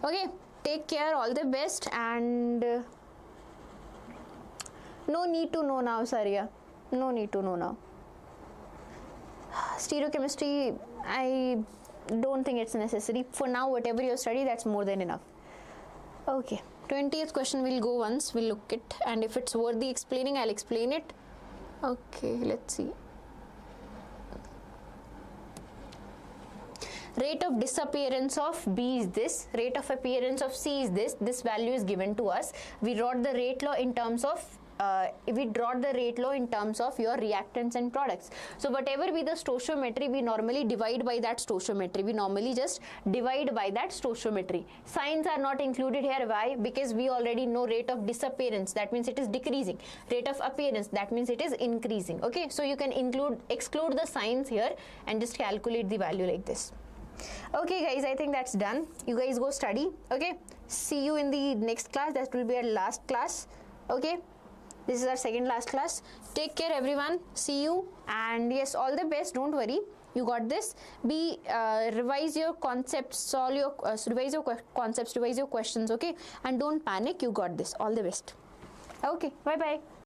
Okay. Take care. All the best. And no need to know now, Saria. No need to know now. Stereochemistry, I don't think it's necessary. For now, whatever you study, that's more than enough. Okay. 20th question we'll go once. We'll look it. And if it's worthy explaining, I'll explain it. Okay, let's see. Rate of disappearance of B is this. Rate of appearance of C is this. This value is given to us. We wrote the rate law in terms of your reactants and products. So whatever be the stoichiometry, we normally divide by that stoichiometry. We normally just divide by that stoichiometry. Signs are not included here. Why? Because we already know rate of disappearance. That means it is decreasing. Rate of appearance. That means it is increasing. Okay. So you can exclude the signs here and just calculate the value like this. Okay guys, I think that's done. You guys go study. Okay. See you in the next class. That will be our last class. Okay. This is our second last class. Take care, everyone. See you. And yes, all the best. Don't worry. You got this. Revise your concepts, revise your concepts, revise your questions. Okay. And don't panic. You got this. All the best. Okay. Bye-bye.